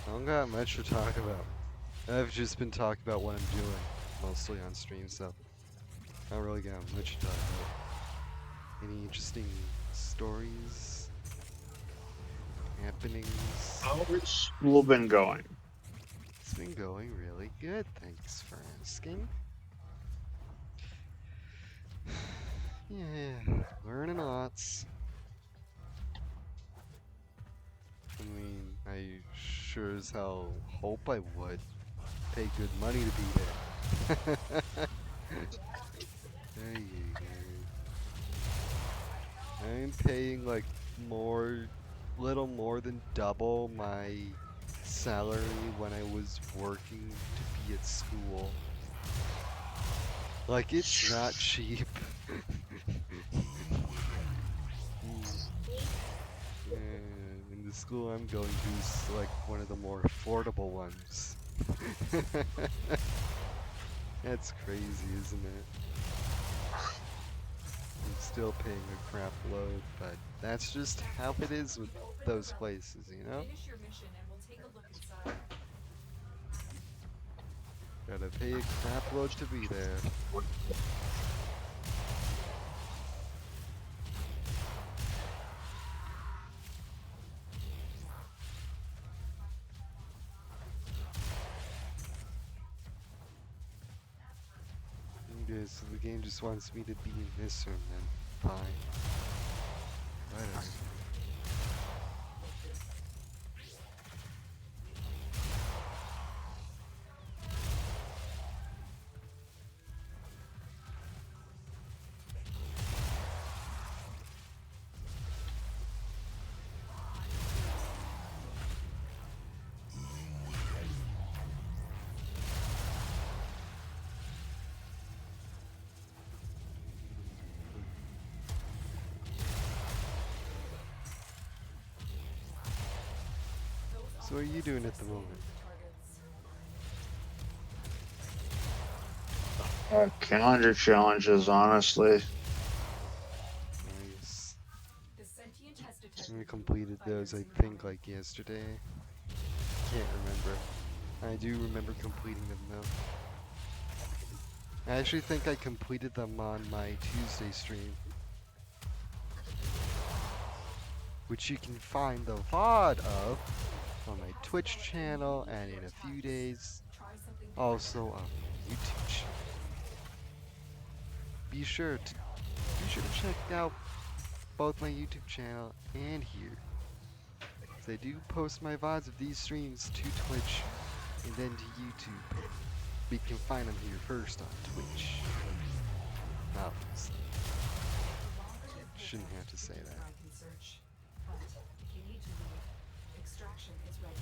I don't got much to talk about. I've just been talking about what I'm doing, mostly on stream, so I don't really got much to talk about. Any interesting stories? Happenings? How's school been going? It's been going really good, thanks for asking. Yeah, learning lots. I mean, I sure as hell hope I would pay good money to be there. There you go. I'm paying like little more than double my salary when I was working to be at school. Like, it's not cheap. And the school I'm going to is like one of the more affordable ones. That's crazy, isn't it? I'm still paying a crap load, but that's just how it is with those places, you know? Finish your mission and we'll take a look inside. Gotta pay a crap load to be there. Okay, so the game just wants me to be in this room then. Fine. Whatever. So what are you doing at the moment? Calendar challenges, honestly. Nice. The sentient has detected I you. completed those, I Fighters think, incoming. like yesterday. Can't remember. I do remember completing them though. I actually think I completed them on my Tuesday stream. which you can find the VOD of on my Twitch channel and in a few days also on my YouTube channel. Be sure to check out both my YouTube channel and here. I do post my VODs of these streams to Twitch and then to YouTube. But you can find them here first on Twitch. Obviously. Shouldn't have to say that. Extraction is ready.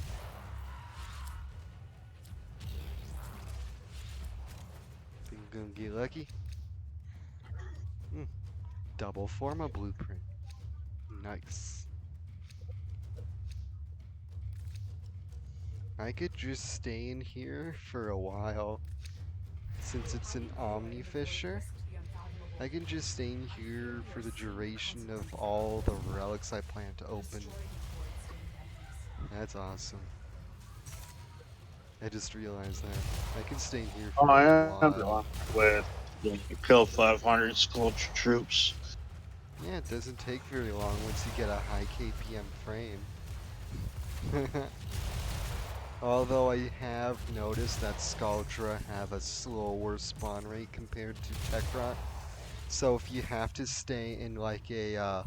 Think I'm gonna get lucky? Double forma blueprint. Nice. I could just stay in here for a while. Since it's an Omni Fisher, I can just stay in here for the duration of all the relics I plan to open. That's awesome. I just realized that. I can stay in here for Oh, a I while. am with kill 500 sculpture troops. Yeah, it doesn't take very long once you get a high KPM frame. Although I have noticed that Scaldra have a slower spawn rate compared to Tekrot. So if you have to stay in like a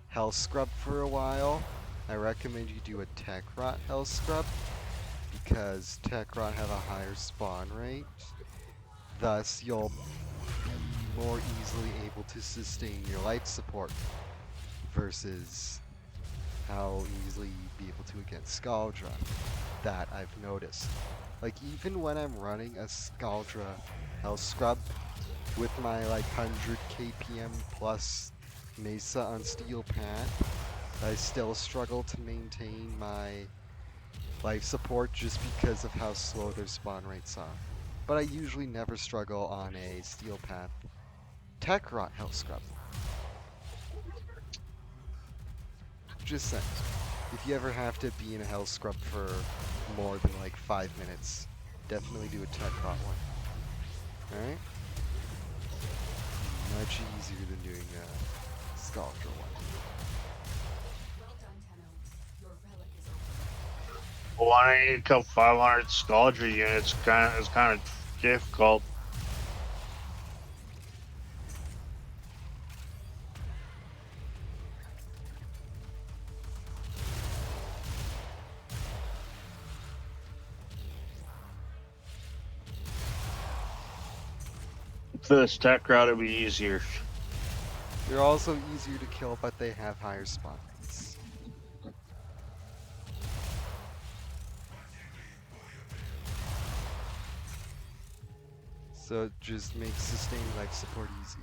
Hell Scrub for a while, I recommend you do a Tekrot Hell Scrub, because Tekrot have a higher spawn rate. Thus, you'll be more easily able to sustain your life support versus how easily you'd be able to against Scaldra. That I've noticed. Like even when I'm running a Scaldra Hell Scrub with my like 100 KPM plus Mesa on Steel Path, I still struggle to maintain my life support just because of how slow their spawn rates are. But I usually never struggle on a Steel Path Tekrot Hell Scrub. Just saying. If you ever have to be in a Hell Scrub for more than like 5 minutes, definitely do a Tekrot one. Alright? Much easier than doing a Scaldra one. Well done, Tenno. Your relic is open. Well, I need a couple 500 Scaldra units. It's kind of difficult. For this tech route, it'd be easier. They're also easier to kill, but they have higher spawn rates. So it just makes sustained life support easier.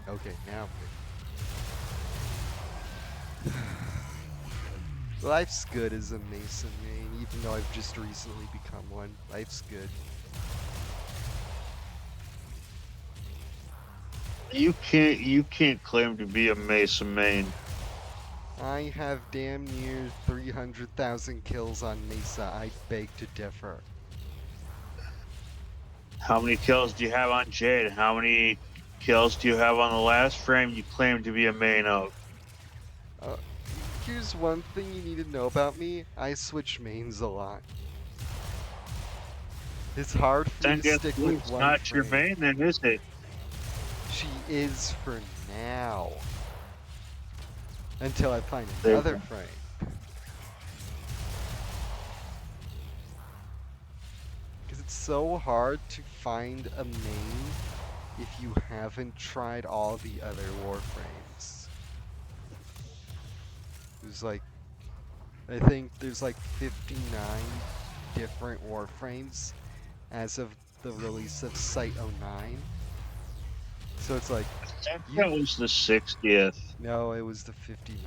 Okay, now good. Life's good as a Mason main, even though I've just recently become one. Life's good. You can't claim to be a Mesa main. I have damn near 300,000 kills on Mesa. I beg to differ. How many kills do you have on Jade? How many kills do you have on the last frame you claim to be a main of? Here's one thing you need to know about me. I switch mains a lot. It's hard for me Then to guess stick what? with It's one not your frame. main, then is it? She is for now. Until I find There you another go. frame. Because it's so hard to find a main if you haven't tried all the other Warframes. There's like, I think there's like 59 different Warframes as of the release of Site 09. So it's like, I think that was the 60th. no, it was the 59th.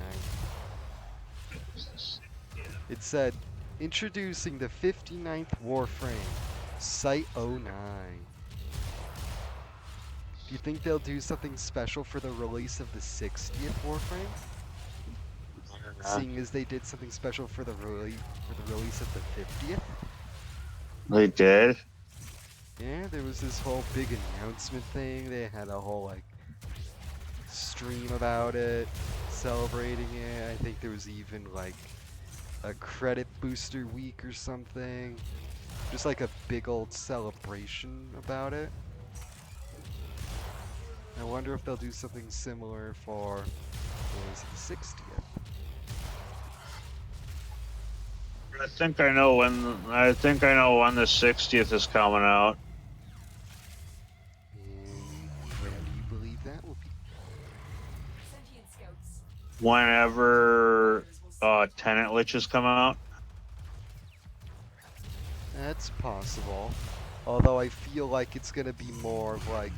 It said, introducing the 59th Warframe, Site 09. Do you think they'll do something special for the release of the 60th Warframe? Seeing as they did something special for the release of the 50th? They did? Yeah, there was this whole big announcement thing. They had a whole like stream about it, celebrating it. I think there was even like a credit booster week or something. Just like a big old celebration about it. I wonder if they'll do something similar for, what was it, the 60th? I think I know when the 60th is coming out. And when do you believe that will be? Sentient scouts. Whenever Fighters will see Tenant Liches come out. That's possible. Although I feel like it's gonna be more of like,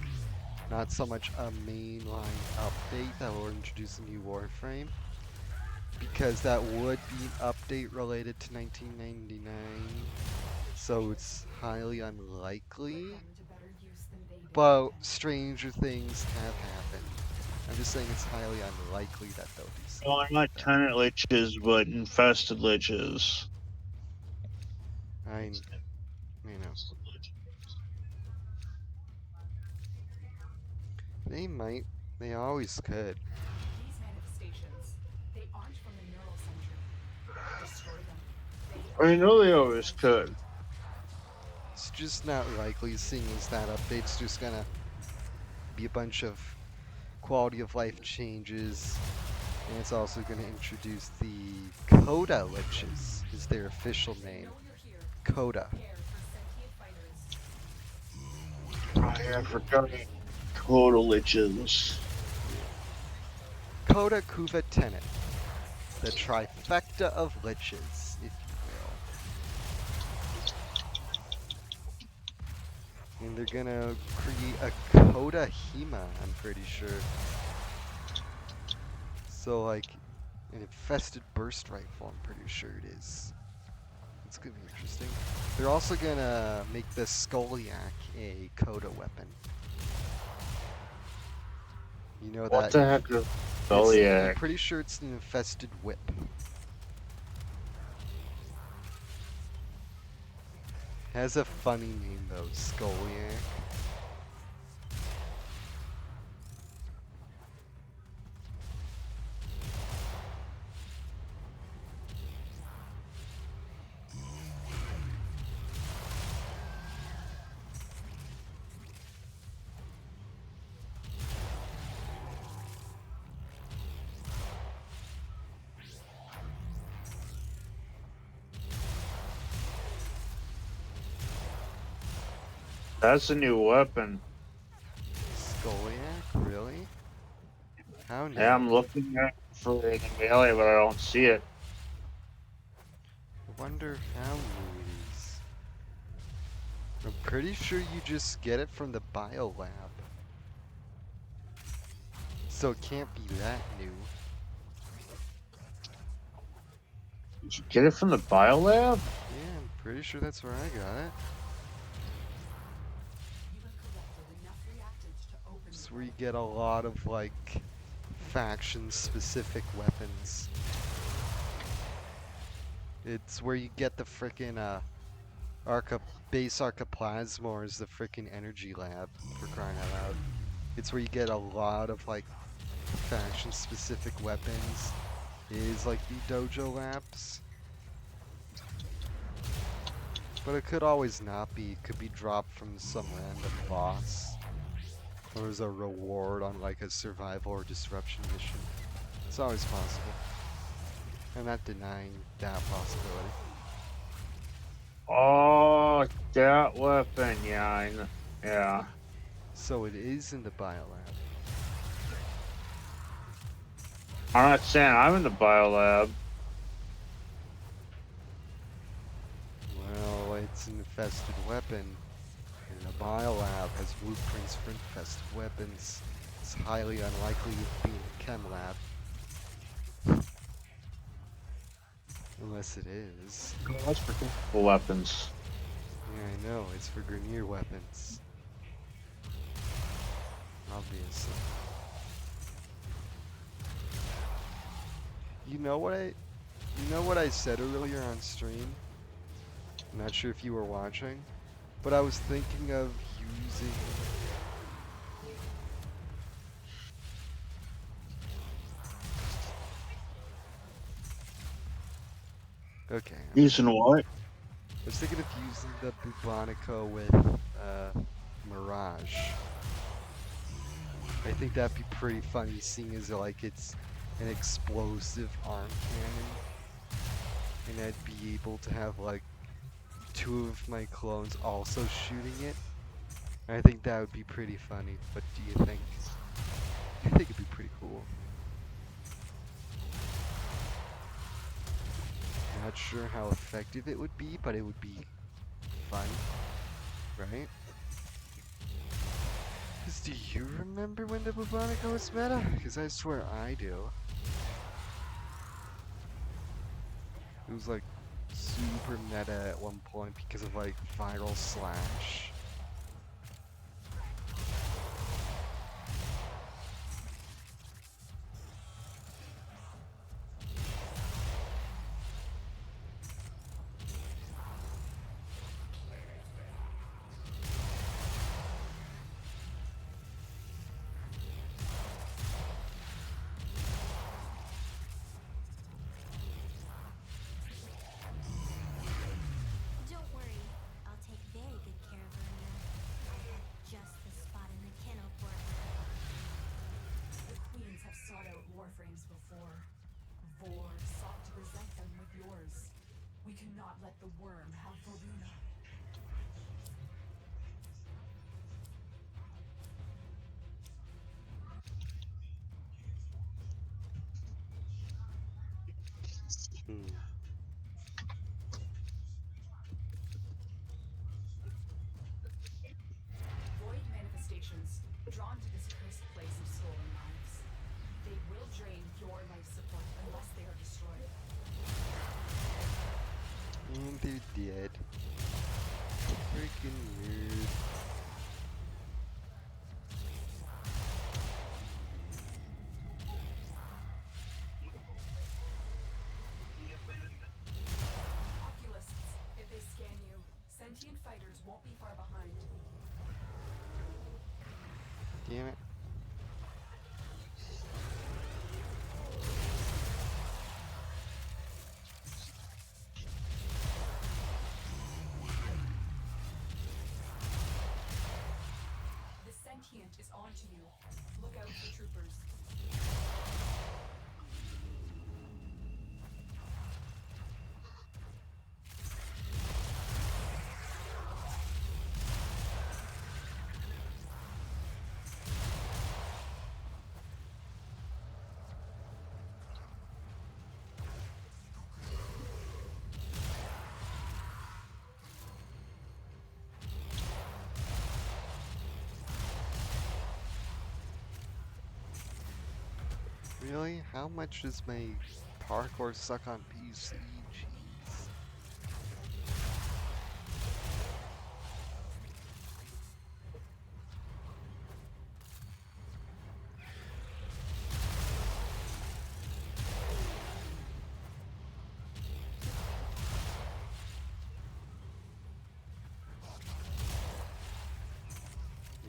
not so much a mainline update that will introduce a new Warframe, because that would be an update related to 1999, so it's highly unlikely. them to better use than they did. But stranger things have happened. I'm just saying it's highly unlikely that they'll do something No, like not that. Tenant Liches, but Infested Liches. You know, they might. They always could. These manifestations, they aren't from the neural center. Destroy them. I know they always could. It's just not likely, seeing as that update's just gonna be a bunch of quality of life changes, and it's also gonna introduce the Coda Liches, is their official name. Know you're here. Coda. Prepare for sentient fighters. I forgot Total Liches. Coda Kuva Tenet. The trifecta of liches, if you will. And they're gonna create a Coda Hema, I'm pretty sure. So like an infested burst rifle, I'm pretty sure it is. It's gonna be interesting. They're also gonna make the Skoliak a Coda weapon. You know What that? the heck is I'm Goliath? pretty sure it's an infested whip. Has a funny name though, Skoliak. That's a new weapon. Skoliak? Really? How new? Yeah, I'm looking at for the melee, but I don't see it. I wonder how new it is. I'm pretty sure you just get it from the biolab. So it can't be that new. Did you get it from the biolab? Yeah, I'm pretty sure that's where I got it. You have collected enough reactants to open It's where you get a lot of like faction specific weapons. It's where you get the frickin' base Archiplasmor is the frickin' energy lab, for crying out loud. It's where you get a lot of like faction specific weapons. Is like the dojo labs. But it could always not be. It could be dropped from some random boss. Or as a reward on like a survival or disruption mission. It's always possible. I'm not denying that possibility. Oh, that weapon, yeah, I know. Yeah. So it is in the biolab. I'm not saying I'm in the biolab. Well, it's an infested weapon. And the biolab has blueprints for infested weapons. It's highly unlikely to be in a chem lab. Unless it is. That's for chemical weapons. Yeah, I know, it's for Grineer weapons. Obviously. You know what I said earlier on stream? I'm not sure if you were watching, but I was thinking of using. Okay, Using what? I was thinking of using the Bubonico with Mirage. I think that'd be pretty funny, seeing as like it's an explosive arm cannon, and I'd be able to have like 2 of my clones also shooting it. I think that would be pretty funny. What do you think? I think it'd be pretty cool. Not sure how effective it would be, but it would be fun, right? Because do you remember when the Bubonico was meta? Because I swear I do. It was like super meta at one point because of like viral slash. Don't worry, I'll take very good care of her now. I have just the spot in the kennel for her. The queens have sought out warframes before. Vor sought to present them with yours. We cannot let the worm have Voruna. Hmm. Void manifestations, drawn to this cursed place of stolen lives. They will drain your life support unless they are destroyed. And they're dead. Freaking weird. Oculists, if they scan you, sentient fighters won't be far behind. Damn it. The sentient is onto you. Look out for troopers. Really? How much does my parkour suck on PC? Jeez.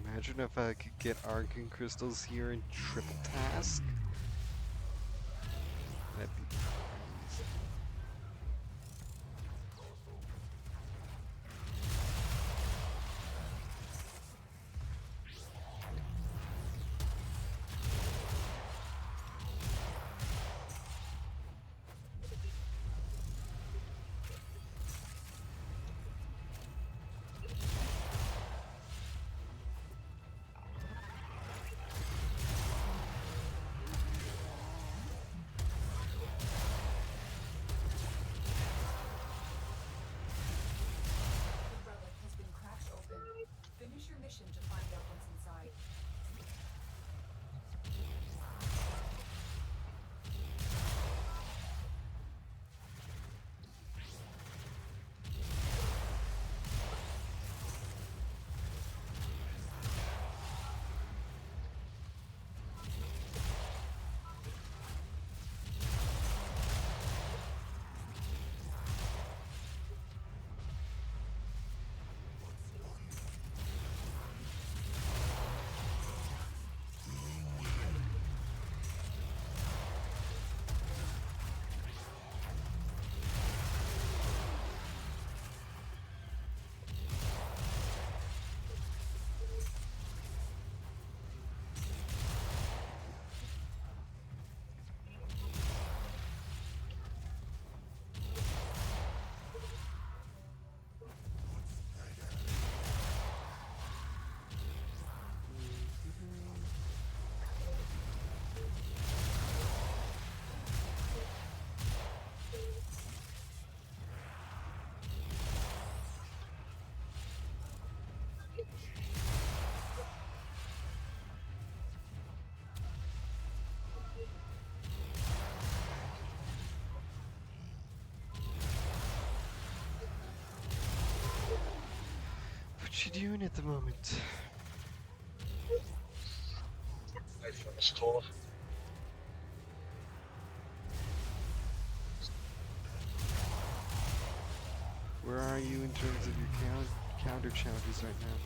Imagine if I could get Arcane Crystals here in triple task. That'd be crazy. What you doing at the moment? Where are you in terms of your counter challenges right now?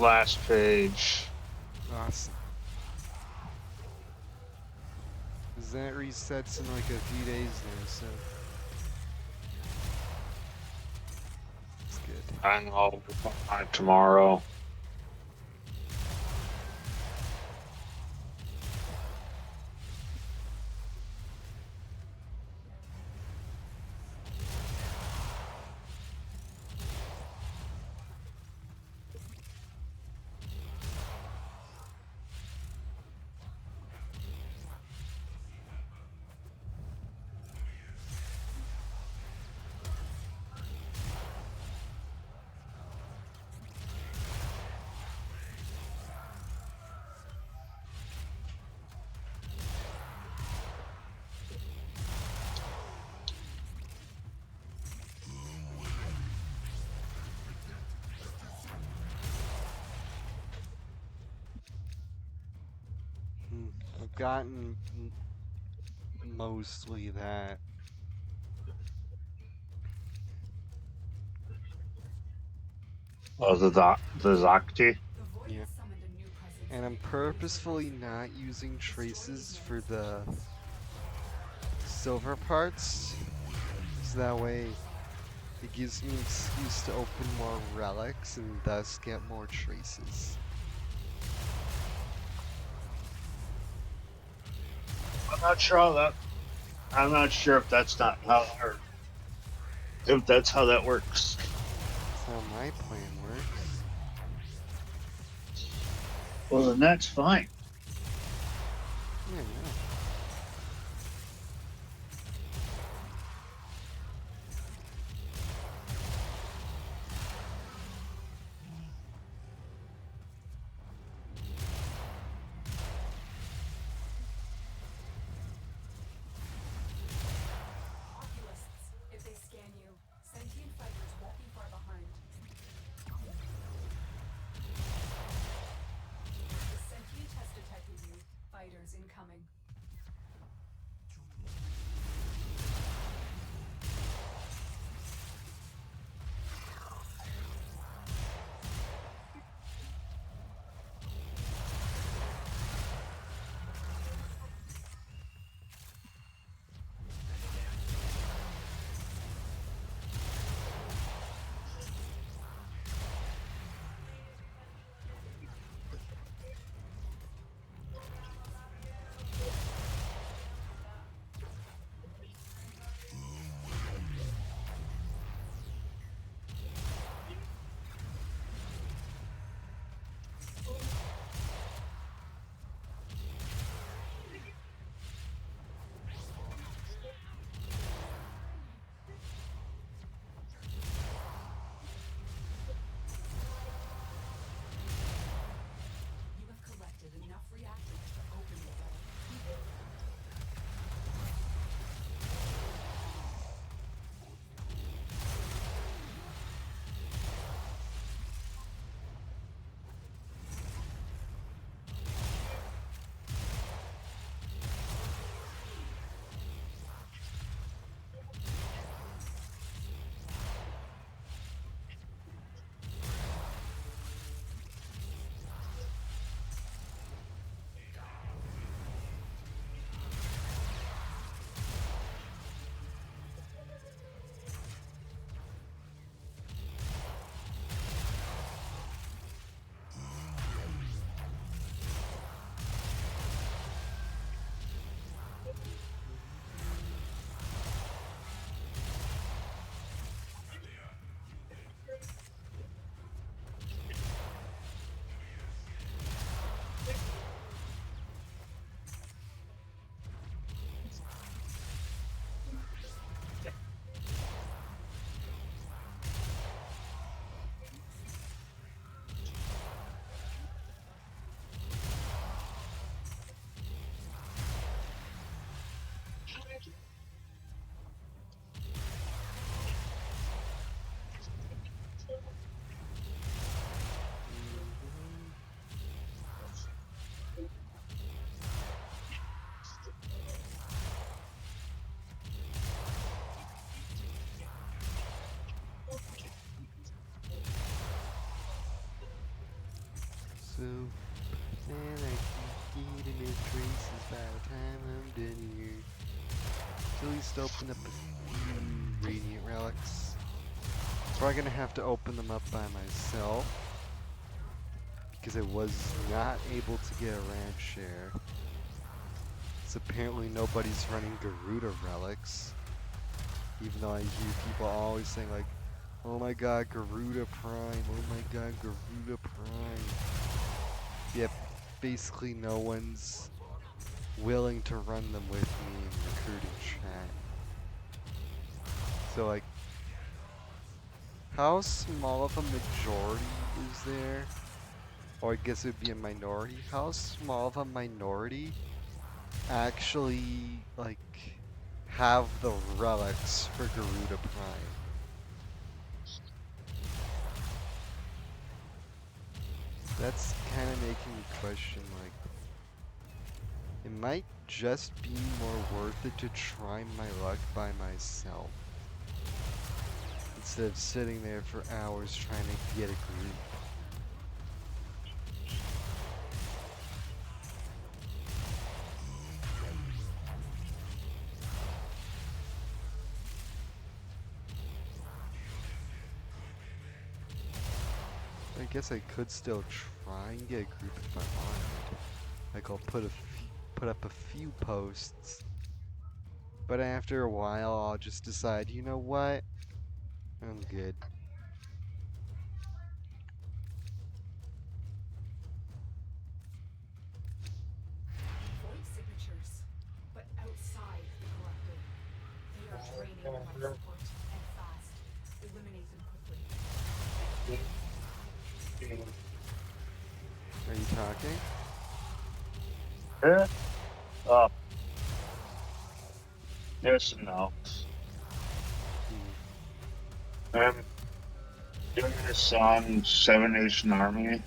Last page. Awesome. Cause that resets in like a few days now, so it's good. I know. Tomorrow. I've gotten mostly that. Oh, the Zakti. The void Yeah. has summoned a new presence. And I'm in the purposefully universe. not using Destroy traces these for nodes. the silver parts, so that way it gives me an excuse to open more relics and thus get more traces. I'm not sure if that's not how, or if that's how that works. That's how my plan works. Well, then that's fine. Yeah, no. Oculists, if they scan you, sentient fighters won't be far behind. The sentient has detected you. Fighters incoming. boop. And I can get in the traces by the time I'm done here. So at least open up a few radiant relics. Probably gonna have to open them up by myself. Because I was not able to get a ranch share. So apparently nobody's running Garuda relics. Even though I hear people always saying like, oh my god, Garuda Prime, oh my god, Garuda Prime. Yet basically no one's willing to run them with me in recruiting chat. So like, how small of a majority is there? Or I guess it would be a minority. How small of a minority actually like have the relics for Garuda Prime? That's kind of making me question, like, it might just be more worth it to try my luck by myself instead of sitting there for hours trying to get a group. I guess I could still try and get a group if I wanted. Like I'll put up a few posts, but after a while I'll just decide, you know what? I'm good. Void signatures, but outside the collective. They are draining life support and fast. Eliminate them quickly. Are you talking? Yeah. Yes and no. I'm doing this on 7 Nation Army. Okay.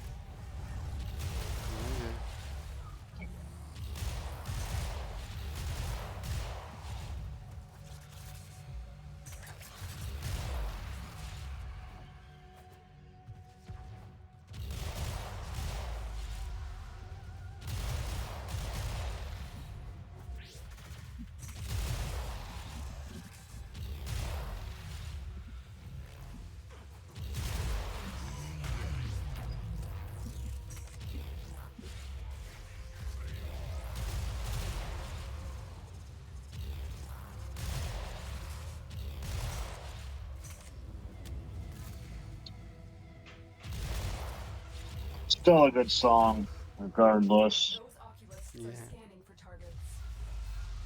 Still a good song, regardless. Those oculists Yeah. are scanning for targets.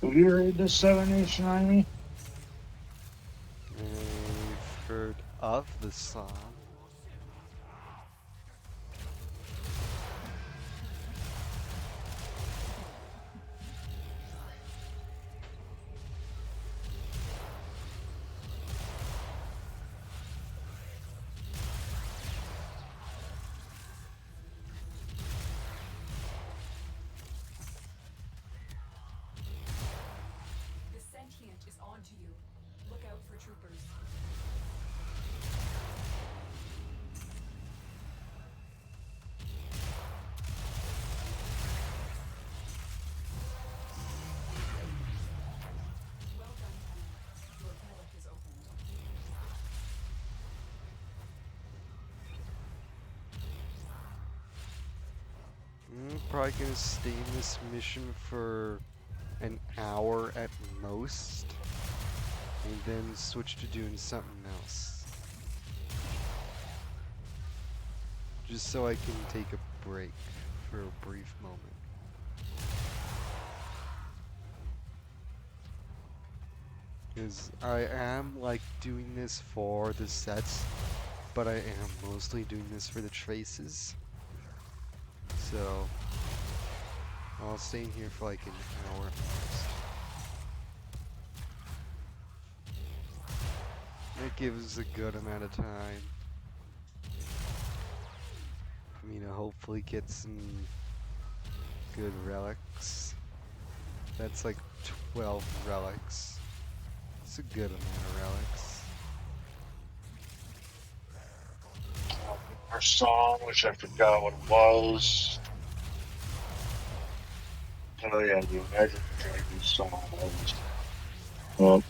Have you read the 7 Nation Army? I've heard of the song. The sentient is onto you. Look out for troopers. Well done, Tenant. Your relic is opened. I'm probably gonna stay in this mission for an hour at most, and then switch to doing something else. Just so I can take a break for a brief moment. Because I am like doing this for the sets, but I am mostly doing this for the traces. So I'll stay in here for like an hour at most. That gives a good amount of time for me to hopefully get some good relics. That's like 12 relics. It's a good amount of relics. Our song, which I forgot what it was. Oh yeah, the Imagine Dragons song was. Oh,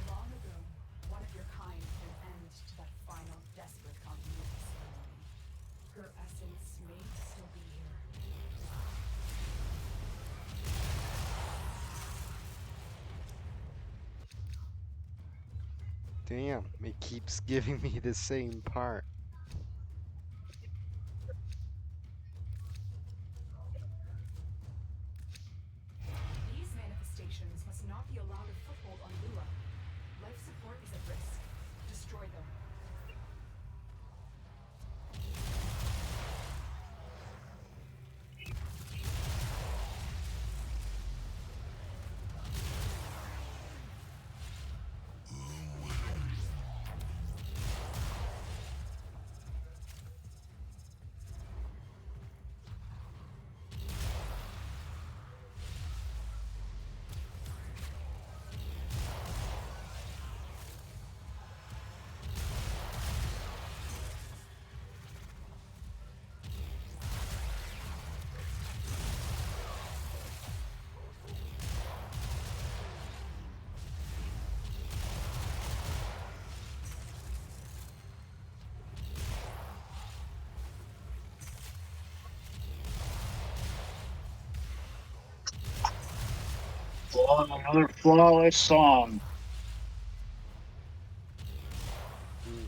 Long ago, one of your kind put an end to that final desperate continuity ceremony. Her essence may still be here. Damn, it keeps giving me the same part. These manifestations must not be allowed a foothold on Lua. Life support is at risk. Destroy them. another flawless song. Mm.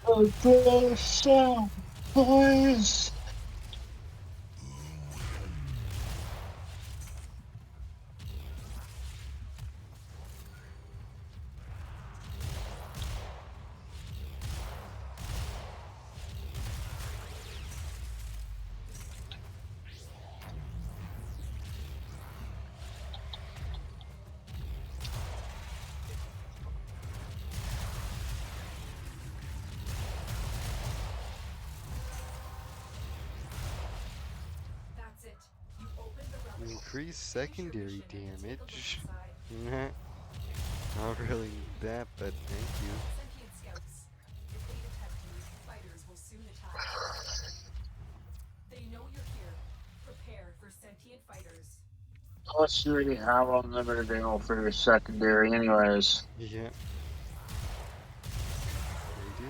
A flawless song, boys. That's it. You opened the relic. Increase Finish your secondary mission and take a look damage. inside. Not really need that, but thank you. Sentient scouts. If they detect you, fighters will soon attack. They know you're here. Prepare for sentient fighters. Plus, you already have unlimited ammo for your secondary, anyways. Yeah. They do.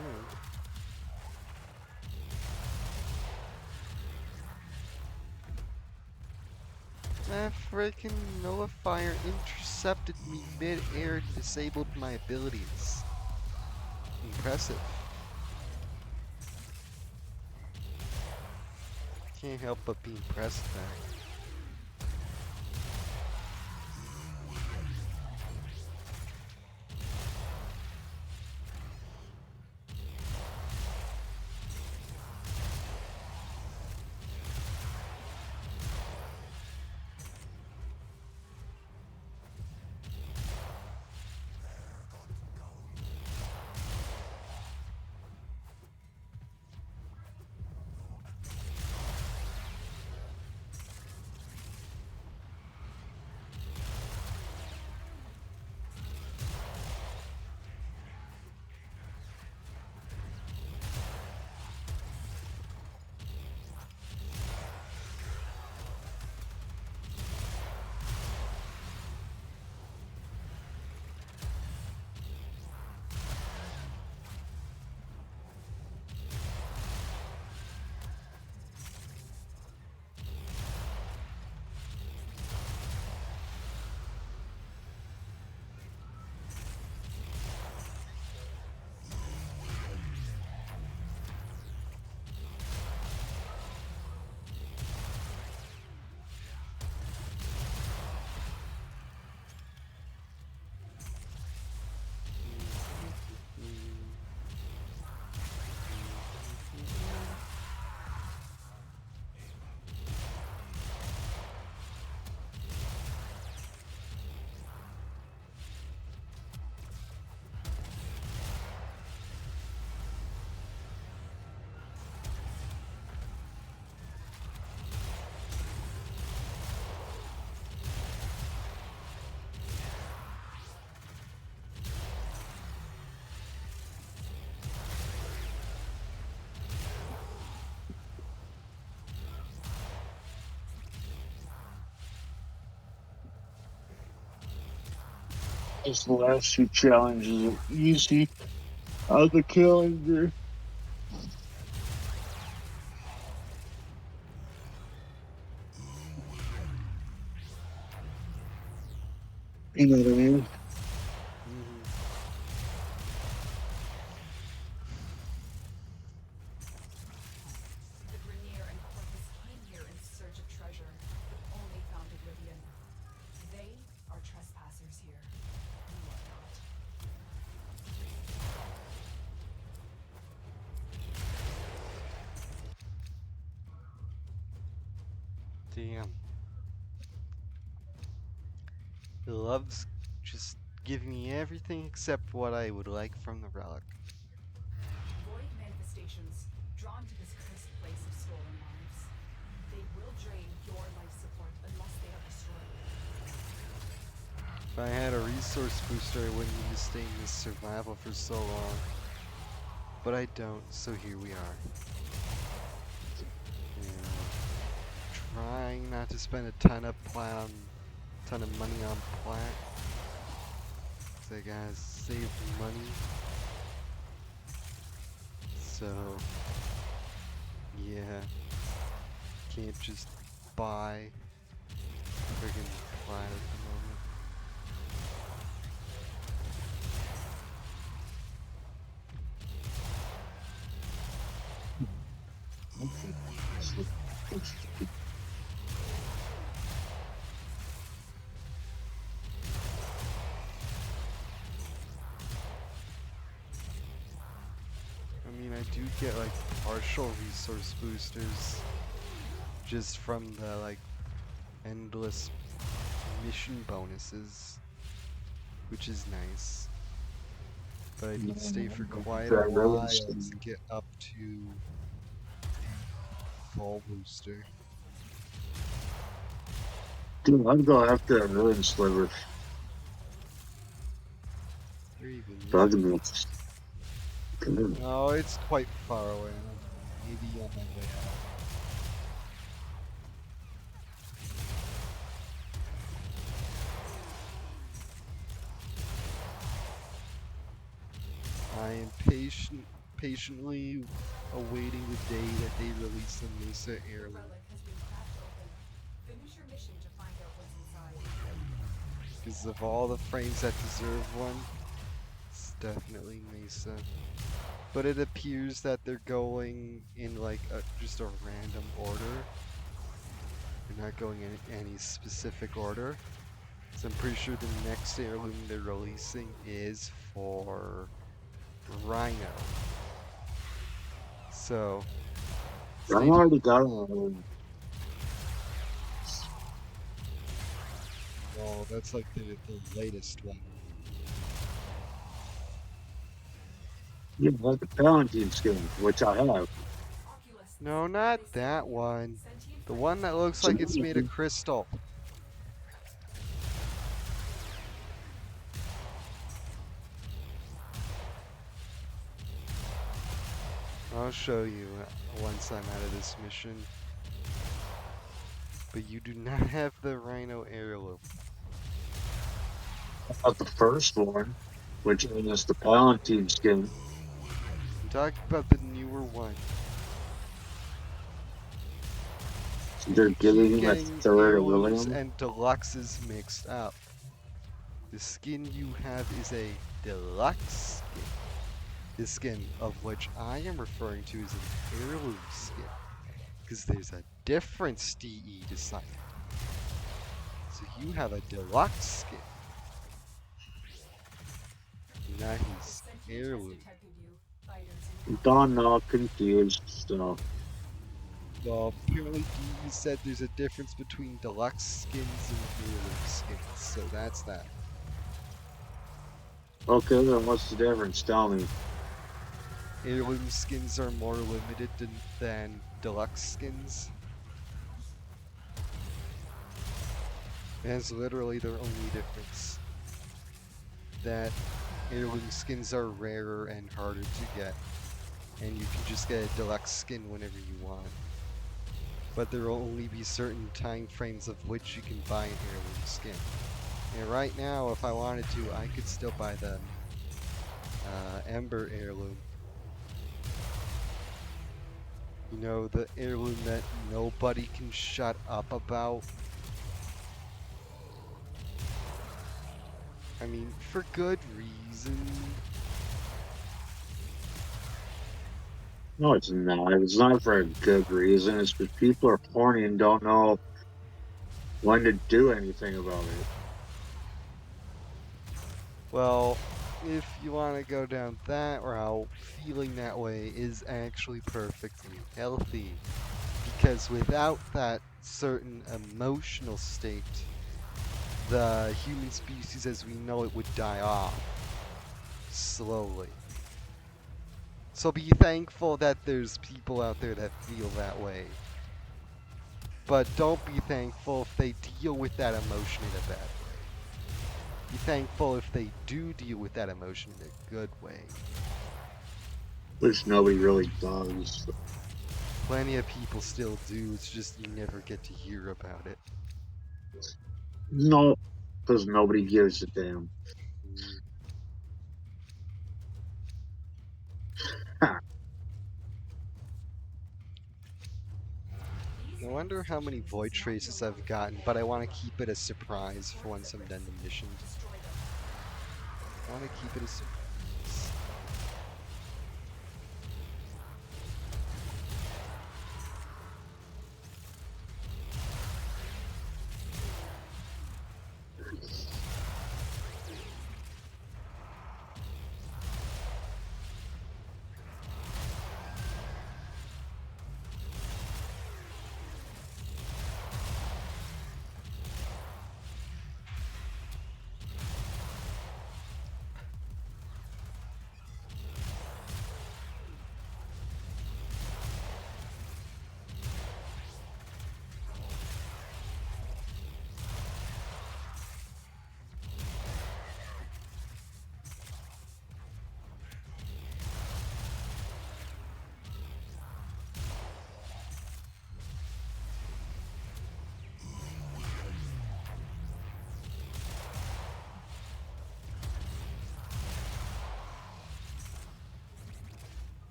That freaking nullifier intercepted me mid-air and disabled my abilities. Impressive. Can't help but be impressed there. These last two challenges are easy on the calendar. You know what I mean? The Grenier and Corpus came here in search of treasure, but only found oblivion. They are trespassers here. You are not. Damn. It loves just giving me everything except what I would like from the relic. Void manifestations, drawn to this cursed place of stolen lives. They will drain your life support unless they are destroyed. If I had a resource booster, I wouldn't need to stay in this survival for so long. But I don't, so here we are. And trying not to spend a ton of money on plat. So I gotta save money. So yeah, can't just buy friggin' plat at the moment. I mean, I do get like partial resource boosters just from the like endless mission bonuses, which is nice. But I need to stay for quite a while to get up to full booster. Dude, I'm going after a ruin sliver. Where even is Bug it? me. Oh, it's quite far away. Maybe on my way out. I am patiently awaiting the day that they release the Mesa The heirloom. relic has been cracked open. Finish your mission to find out what's inside. Because of all the frames that deserve one, it's definitely Mesa. but it appears that they're going in like just a random order. They're not going in any specific order. So I'm pretty sure the next heirloom they're releasing is for Rhino. So I stay tuned. already got one. Well, that's like the latest one. You have the Palatine skin, which I have. Oculus, No, they not say that one. sentient The one that looks So like it's made of crystal. I'll show you once I'm out of this mission. But you do not have the Rhino heirloom. of the first one, which is the Palatine skin. I'm talking about the newer one. So they're You keep giving him a getting third heirlooms aluminum. and deluxes mixed up. The skin you have is a deluxe skin. The skin of which I am referring to as an heirloom skin. Because there's a difference DE decided. So you have a deluxe skin. Not his sentient has heirloom. detected you. Fighters Don not confused, so Well, apparently DE said there's a difference between deluxe skins and heirloom skins. So that's that. okay, then what's the difference? Tell me. Heirloom skins are more limited than deluxe skins. That's literally their only difference. That heirloom skins are rarer and harder to get, and you can just get a deluxe skin whenever you want. But there will only be certain time frames of which you can buy an heirloom skin. And right now, if I wanted to, I could still buy the Ember heirloom. You know, the heirloom that nobody can shut up about. I mean, for good reason. No, it's not. It's not for a good reason. It's because people are horny and don't know when to do anything about it. Well, if you want to go down that route, feeling that way is actually perfectly healthy. Because without that certain emotional state, the human species as we know it would die off slowly. So be thankful that there's people out there that feel that way. But don't be thankful if they deal with that emotion in a bad way. Be thankful if they do deal with that emotion in a good way. Which nobody really does. Plenty of people still do, it's just you never get to hear about it. No, because nobody gives a damn. Mm. Ha. I wonder how many void traces I've gotten, but I want to keep it a surprise for once I'm done the mission. I want to keep it a surprise.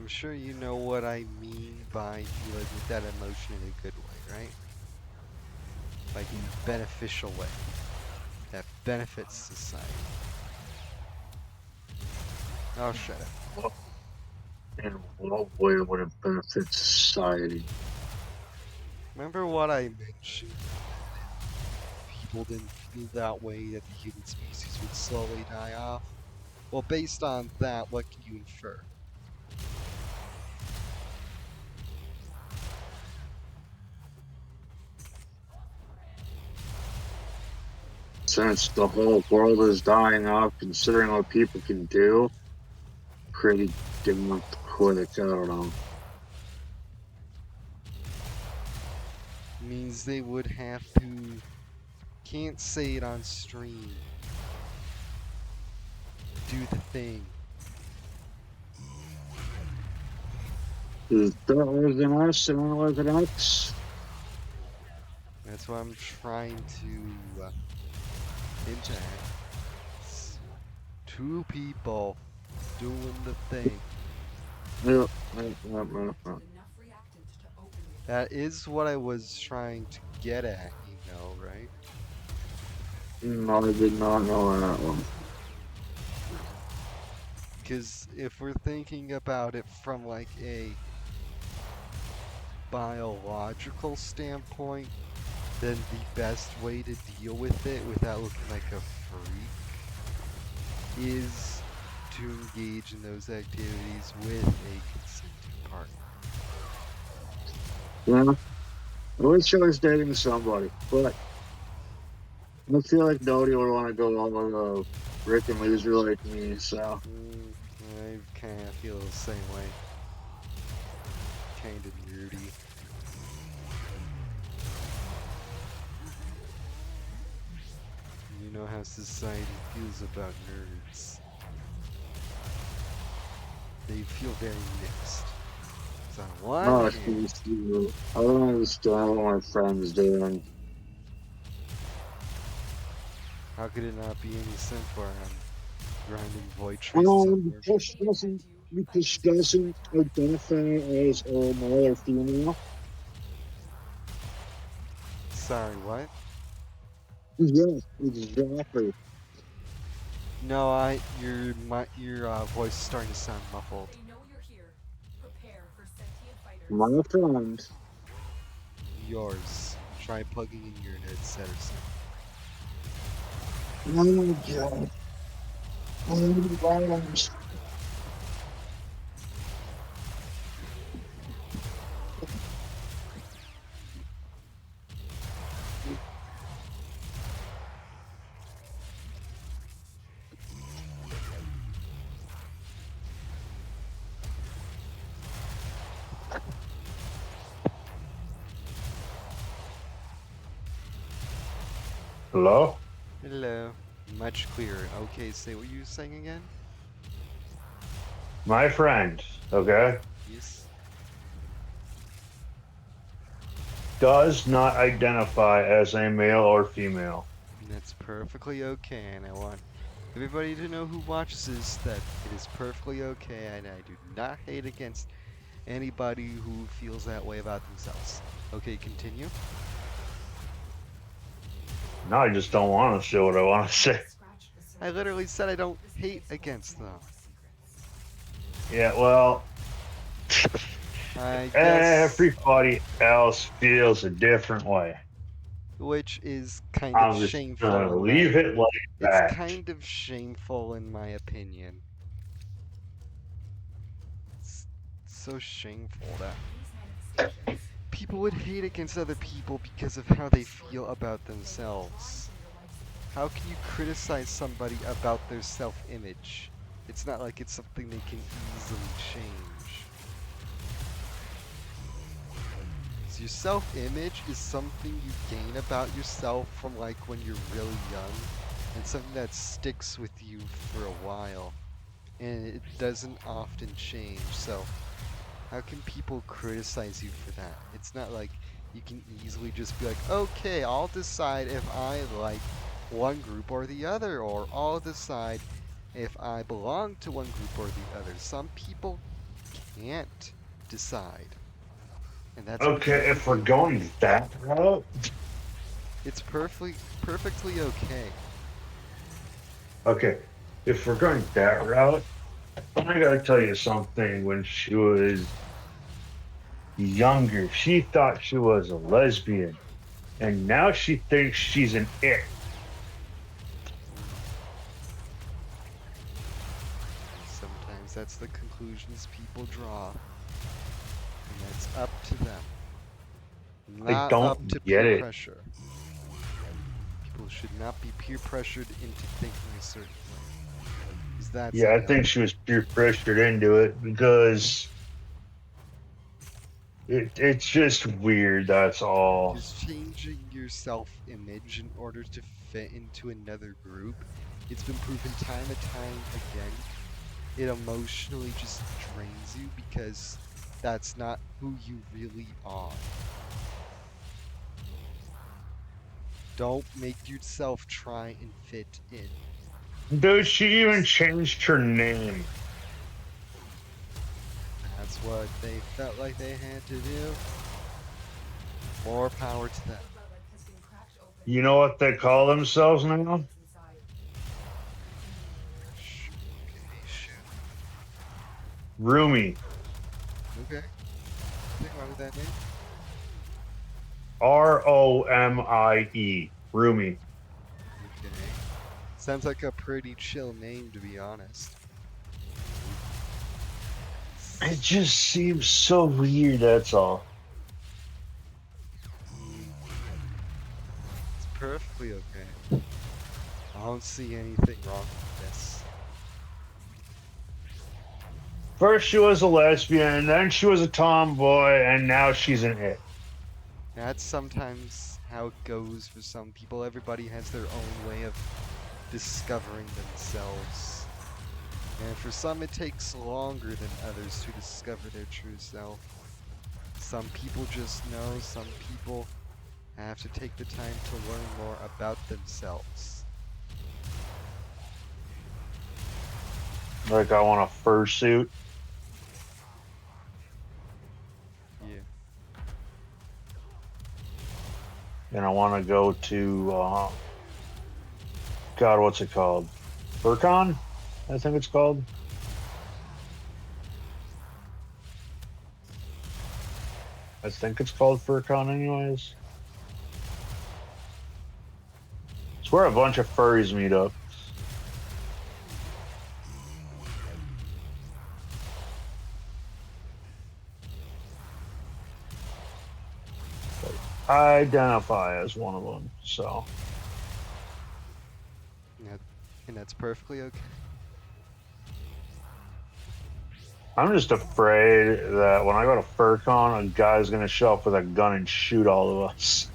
I'm sure you know what I mean by dealing with that emotion in a good way, right? Like in a beneficial way that benefits society. Oh, shut up. In what way would it benefit society? Remember what I mentioned? People didn't feel that way, that the human species would slowly die off. Well, based on that, what can you infer? Since the whole world is dying off, considering what people can do, pretty damn quick. I don't know. Means they would have to. Can't say it on stream. Do the thing. That was an S and that was an X. That's what I'm trying to interact. It's two people doing the thing. Yep. Enough reactant to open the That is what I was trying to get at, right? No, I did not know that one. Because if we're thinking about it from like a biological standpoint, then the best way to deal with it without looking like a freak is to engage in those activities with a consenting partner. Yeah. I wish I was dating somebody, but I feel like nobody would want to go on a Rick and loser like me, so. I kind of feel the same way. Kind of nerdy. You know how society feels about nerds. They feel very mixed. So on one No, hand, I don't understand what my friend's doing. how could it not be any simpler? I'm grinding void traces on Um, Warframe. this doesn't, this doesn't identify as a male or female. Sorry, what? Yeah, exactly. No, your voice is starting to sound muffled. They know you're here. Prepare for sentient fighters. My friend. Yours. Try plugging in your headset or something. Oh, God. Oh, Hello? Hello. Much clearer. Okay, say what you were saying again? My friend, okay, Yes. does not identify as a male or female. That's perfectly okay, and I want everybody to know who watches this that it is perfectly okay, and I do not hate against anybody who feels that way about themselves. Okay, continue. No, I just don't want to say what I want to say. Scratch the surface. I literally said I don't This hate place holds against many them. more secrets. Yeah, well, I guess, everybody else feels a different way. which is kind of I'm just shameful gonna in my, leave it like it's that. kind of shameful in my opinion. It's so shameful that These manifestations people would hate against other people because of how they feel about themselves. How can you criticize somebody about their self-image? It's not like it's something they can easily change. So your self-image is something you gain about yourself from like when you're really young, and something that sticks with you for a while, and it doesn't often change. So how can people criticize you for that? It's not like you can easily just be like, okay, I'll decide if I like one group or the other, or I'll decide if I belong to one group or the other. Some people can't decide. And that's Okay, if we're perfectly going that route, it's perfectly okay. okay, if we're going that route, I gotta tell you something. When she was younger, she thought she was a lesbian, and now she thinks she's an it. Sometimes that's the conclusions people draw, and that's up to them, I not up don't to get peer it. pressure. People should not be peer pressured into thinking a certain way, because that's Yeah, I think unhealthy. she was peer pressured into it because it's just weird. That's all. Because changing your self-image in order to fit into another group, it's been proven time and time again, it emotionally just drains you because that's not who you really are. Don't make yourself try and fit in. Dude, she even changed her name. That's what they felt like they had to do. More power to them. The relic has been cracked open. You know what they call themselves now? What's inside? Okay, shoot. Rumi. Okay. Nothing wrong with that name. Romie. Rumi. Okay. Sounds like a pretty chill name, to be honest. It just seems so weird, that's all. It's perfectly okay. I don't see anything wrong with this. First she was a lesbian, then she was a tomboy, and now she's an it. That's sometimes how it goes for some people. Everybody has their own way of discovering themselves. And for some, it takes longer than others to discover their true self. Some people just know, some people have to take the time to learn more about themselves. Like I want a fursuit. Yeah. And I want to go to God, what's it called? Furcon, I think it's called. I think it's called Furcon, anyways. It's where a bunch of furries meet up. I identify as one of them, so And that's perfectly okay. I'm just afraid that when I go to Furcon, a guy's gonna show up with a gun and shoot all of us.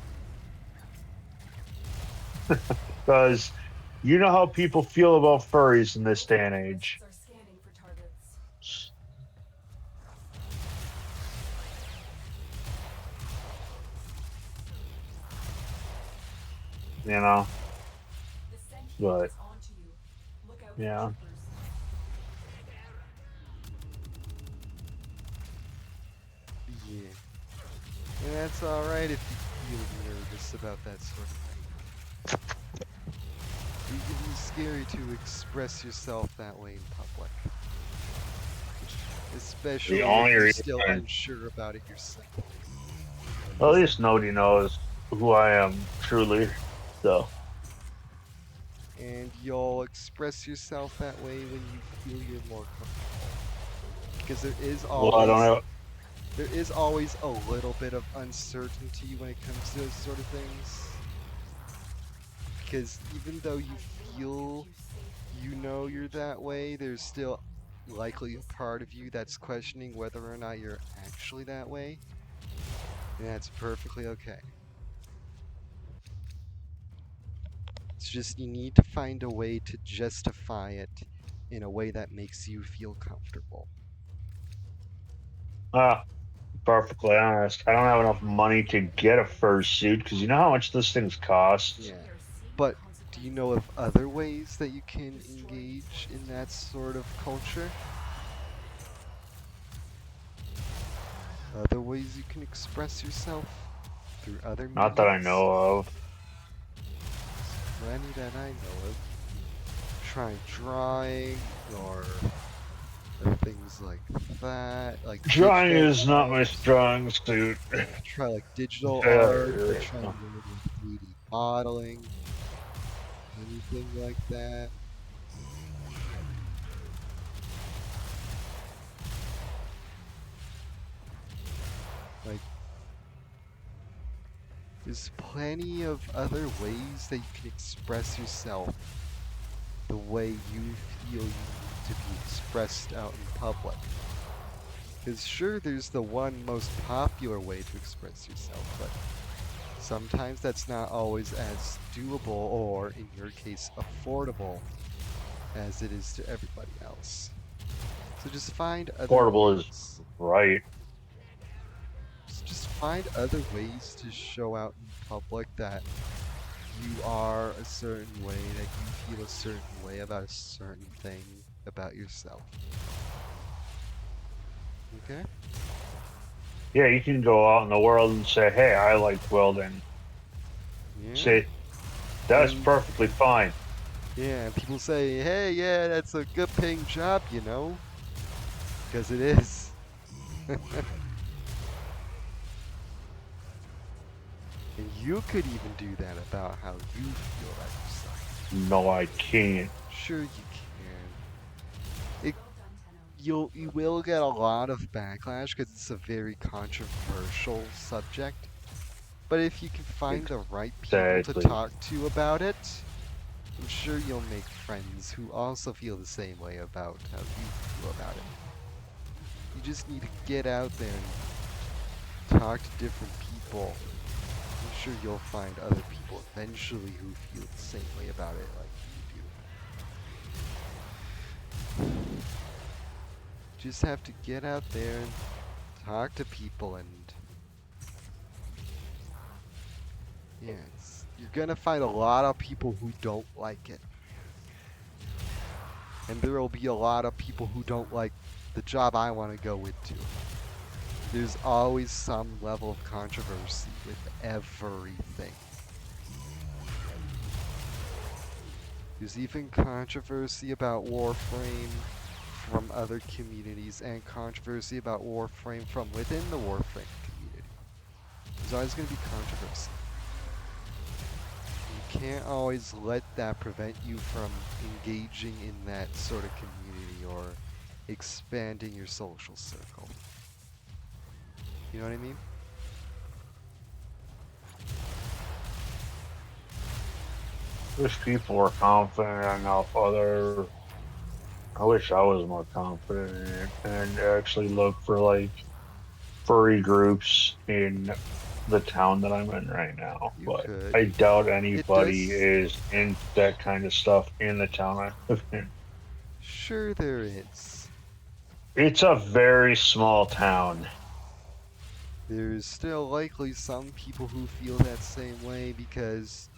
Because you know how people feel about furries in this day and age. Terrorists are scanning for targets. You know, The sentient but is onto you. Look out yeah. for troopers. Yeah. And that's alright if you feel nervous about that sort of thing. It can be scary to express yourself that way in public. The Especially if only you're reason, still unsure about it yourself. well, at least nobody knows who I am truly. So And you'll express yourself that way when you feel you're more comfortable. Because well, I don't know. there is always a little bit of uncertainty when it comes to those sort of things. Because even though you feel you know you're that way, there's still likely a part of you that's questioning whether or not you're actually that way. And that's perfectly okay. It's just you need to find a way to justify it in a way that makes you feel comfortable. Ah, perfectly honest. I don't have enough money to get a fursuit because you know how much those things cost. Yeah. We are seeing the But do you know consequences. of other ways that you can engage in that sort of culture? Other ways you can express yourself through other Not that I mediums? know of. Plenty that I know of. Try drawing or things like that, like Drawing digital is not my art. strong suit. Try like digital art, or Very. try and learn like 3D modeling, anything like that. Like, there's plenty of other ways that you can express yourself the way you feel you need to be expressed out in public. Because sure, there's the one most popular way to express yourself, but sometimes that's not always as doable, or in your case, affordable, as it is to everybody else. So just find other Portable is ways. right. Just find other ways to show out in public that you are a certain way, that you feel a certain way about a certain thing about yourself. Okay? Yeah, you can go out in the world and say, "Hey, I like welding." Yeah. Say that's And perfectly fine. yeah, and people say, hey, yeah, that's a good paying job, you know? Because it is. And you could even do that about how you feel about yourself. No, I can't. Sure you can. Well done, Tenno. You will get a lot of backlash because it's a very controversial subject. But if you can find the right people to Exactly. talk to about it, I'm sure you'll make friends who also feel the same way about how you feel about it. You just need to get out there and talk to different people. I'm sure you'll find other people eventually who feel the same way about it like you do. Just have to get out there and talk to people, and yes, you're gonna find a lot of people who don't like it. And there will be a lot of people who don't like the job I want to go into. There's always some level of controversy with everything. There's even controversy about Warframe from other communities, and controversy about Warframe from within the Warframe community. There's always going to be controversy. You can't always let that prevent you from engaging in that sort of community or expanding your social circle. You know what I mean? Wish people were confident enough. I wish I was more confident and actually look for like furry groups in the town that I'm in right now. You But could. I doubt It anybody does. is in that kind of stuff in the town I live in. Sure, there is. It's a very small town. There's still likely some people who feel that same way because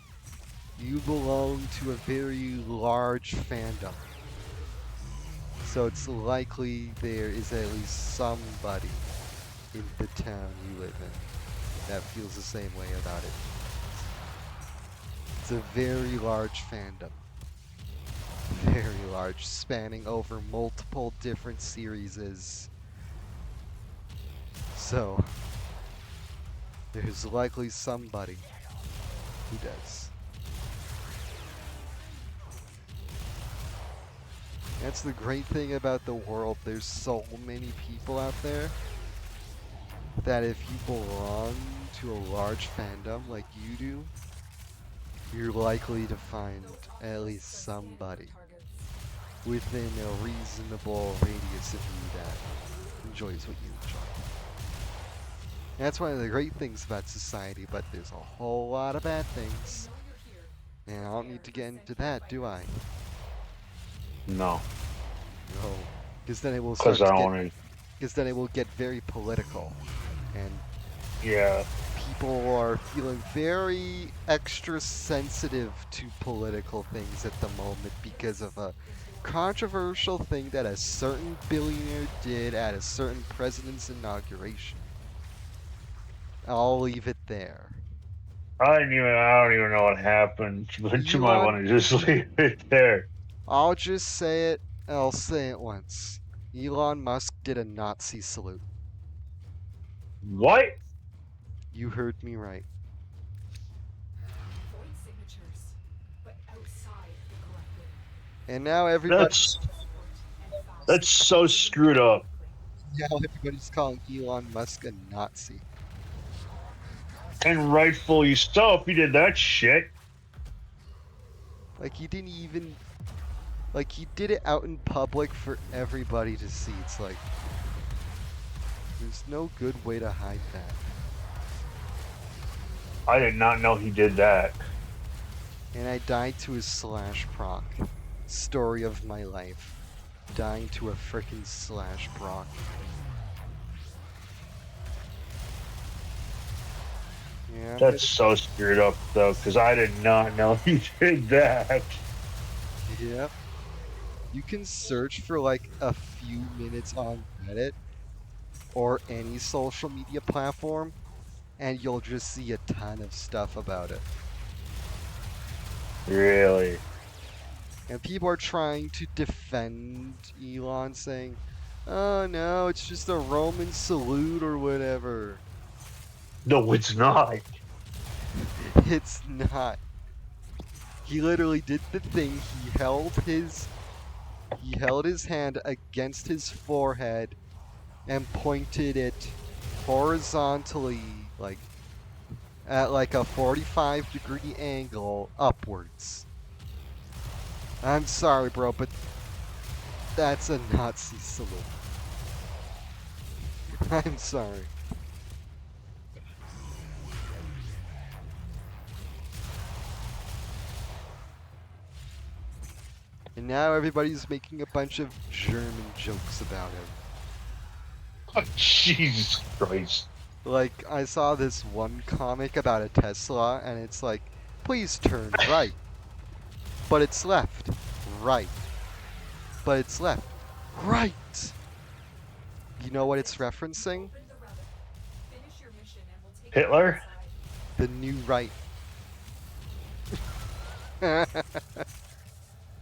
you belong to a very large fandom. So it's likely there is at least somebody in the town you live in that feels the same way about it. It's a very large fandom. Very large, spanning over multiple different series. So, there's likely somebody who does. That's the great thing about the world. There's so many people out there that if you belong to a large fandom like you do, you're likely to find at least somebody within a reasonable radius of you that enjoys what you enjoy. And that's one of the great things about society, but there's a whole lot of bad things. And I don't need to get into that, do I? No, No. Because then it will because start I to get, want to. because then it will get very political. And Yeah, people are feeling very extra sensitive to political things at the moment because of a controversial thing that a certain billionaire did at a certain president's inauguration. I'll leave it there. I don't even know what happened, but you You might want? want to just leave it there. I'll just say it. I'll say it once. Elon Musk did a Nazi salute. What? You heard me right. Void signatures, but outside the corrective. And now That's everybody's And fast. that's so screwed up. calling Elon Musk a Nazi. And rightfully so if he did that shit. Like he didn't even like he did it out in public for everybody to see. It's like there's no good way to hide that. I did not know he did that. And I died to his slash proc. Story of my life. Dying to a frickin' slash proc. Yeah, That's so screwed up though, because I did not know he did that. Yep. You can search for like a few minutes on Reddit or any social media platform, and you'll just see a ton of stuff about it. Really? And people are trying to defend Elon, saying, oh no, it's just a Roman salute or whatever. No, it's not. It's not. He literally did the thing. He held his hand against his forehead and pointed it horizontally, like at like a 45-degree angle upwards. I'm sorry, bro, but that's a Nazi salute. I'm sorry. And now everybody's making a bunch of German jokes about him. Oh, Jesus Christ. Like, I saw this one comic about a Tesla, and it's like, please turn right. But it's left. Right. But it's left. Right! You know what it's referencing? Open the relic. Finish your mission and we'll take Hitler? you inside. The new right.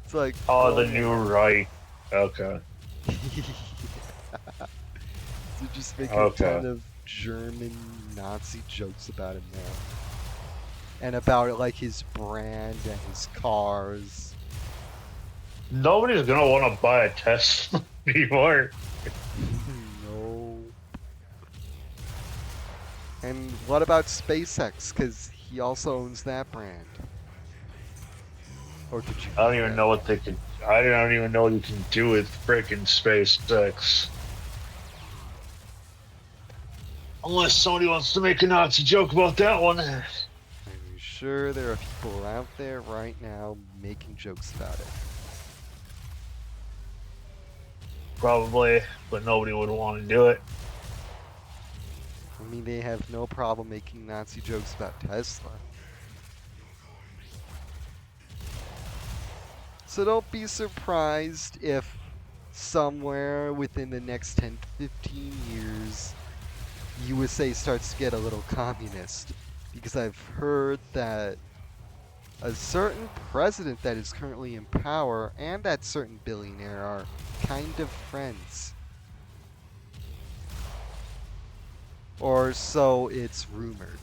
It's like, Oh, the new right. Okay. So just making Okay. a ton of German Nazi jokes about him now. And about like his brand and his cars. Nobody's gonna want to buy a Tesla anymore. No. And what about SpaceX? Because he also owns that brand. Or did you? I don't even know what they can. I don't even know what you can do with frickin' SpaceX. Unless somebody wants to make a Nazi joke about that one. I'm sure there are people out there right now making jokes about it. Probably, but nobody would want to do it. I mean, they have no problem making Nazi jokes about Tesla. So don't be surprised if somewhere within the next 10 to 15 years, USA starts to get a little communist. Because I've heard that a certain president that is currently in power and that certain billionaire are kind of friends. Or so it's rumored.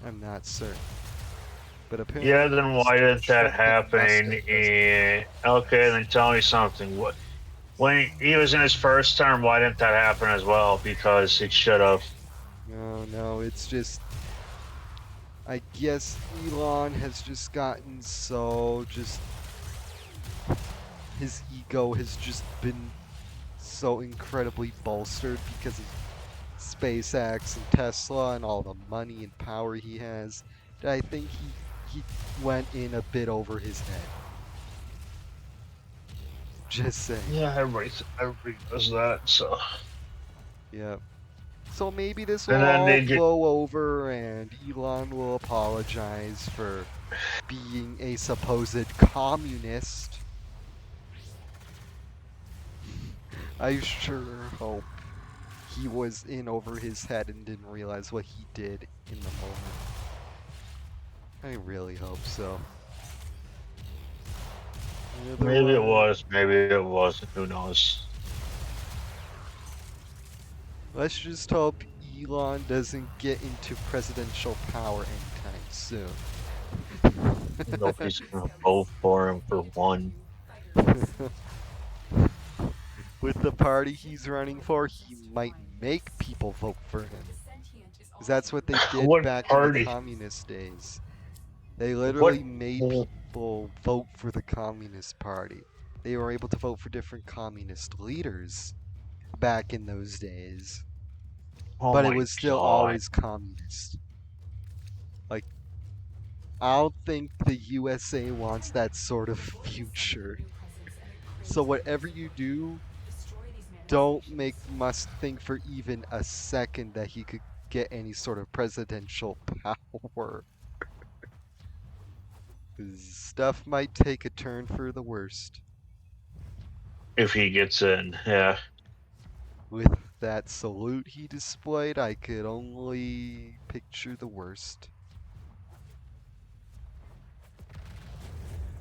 I'm not certain. But apparently, Yeah, then why didn't that happen? Okay, then tell me something. What? When he was in his first term, why didn't that happen as well? Because it should have. No, it's just. I guess Elon has just gotten so just. His ego has just been so incredibly bolstered because of SpaceX and Tesla and all the money and power he has that I think he went in a bit over his head. Just saying. Yeah, everybody does that. So. Yeah. So maybe this will And then all they get. blow over and Elon will apologize for being a supposed communist. I sure hope he was in over his head and didn't realize what he did in the moment. I really hope so. Maybe it was, maybe it wasn't. Who knows? Let's just hope Elon doesn't get into presidential power anytime soon. Nobody's gonna vote for him for one. With the party he's running for, he might make people vote for him. Because that's what they did What back in the party? communist days. They What? literally made people vote for the Communist Party. They were able to vote for different communist leaders back in those days. Oh But it my was still god! always communist. Like, I don't think the USA wants that sort of future. So whatever you do, don't make Musk think for even a second that he could get any sort of presidential power. 'Cause stuff might take a turn for the worst. If he gets in, yeah. With that salute he displayed, I could only picture the worst.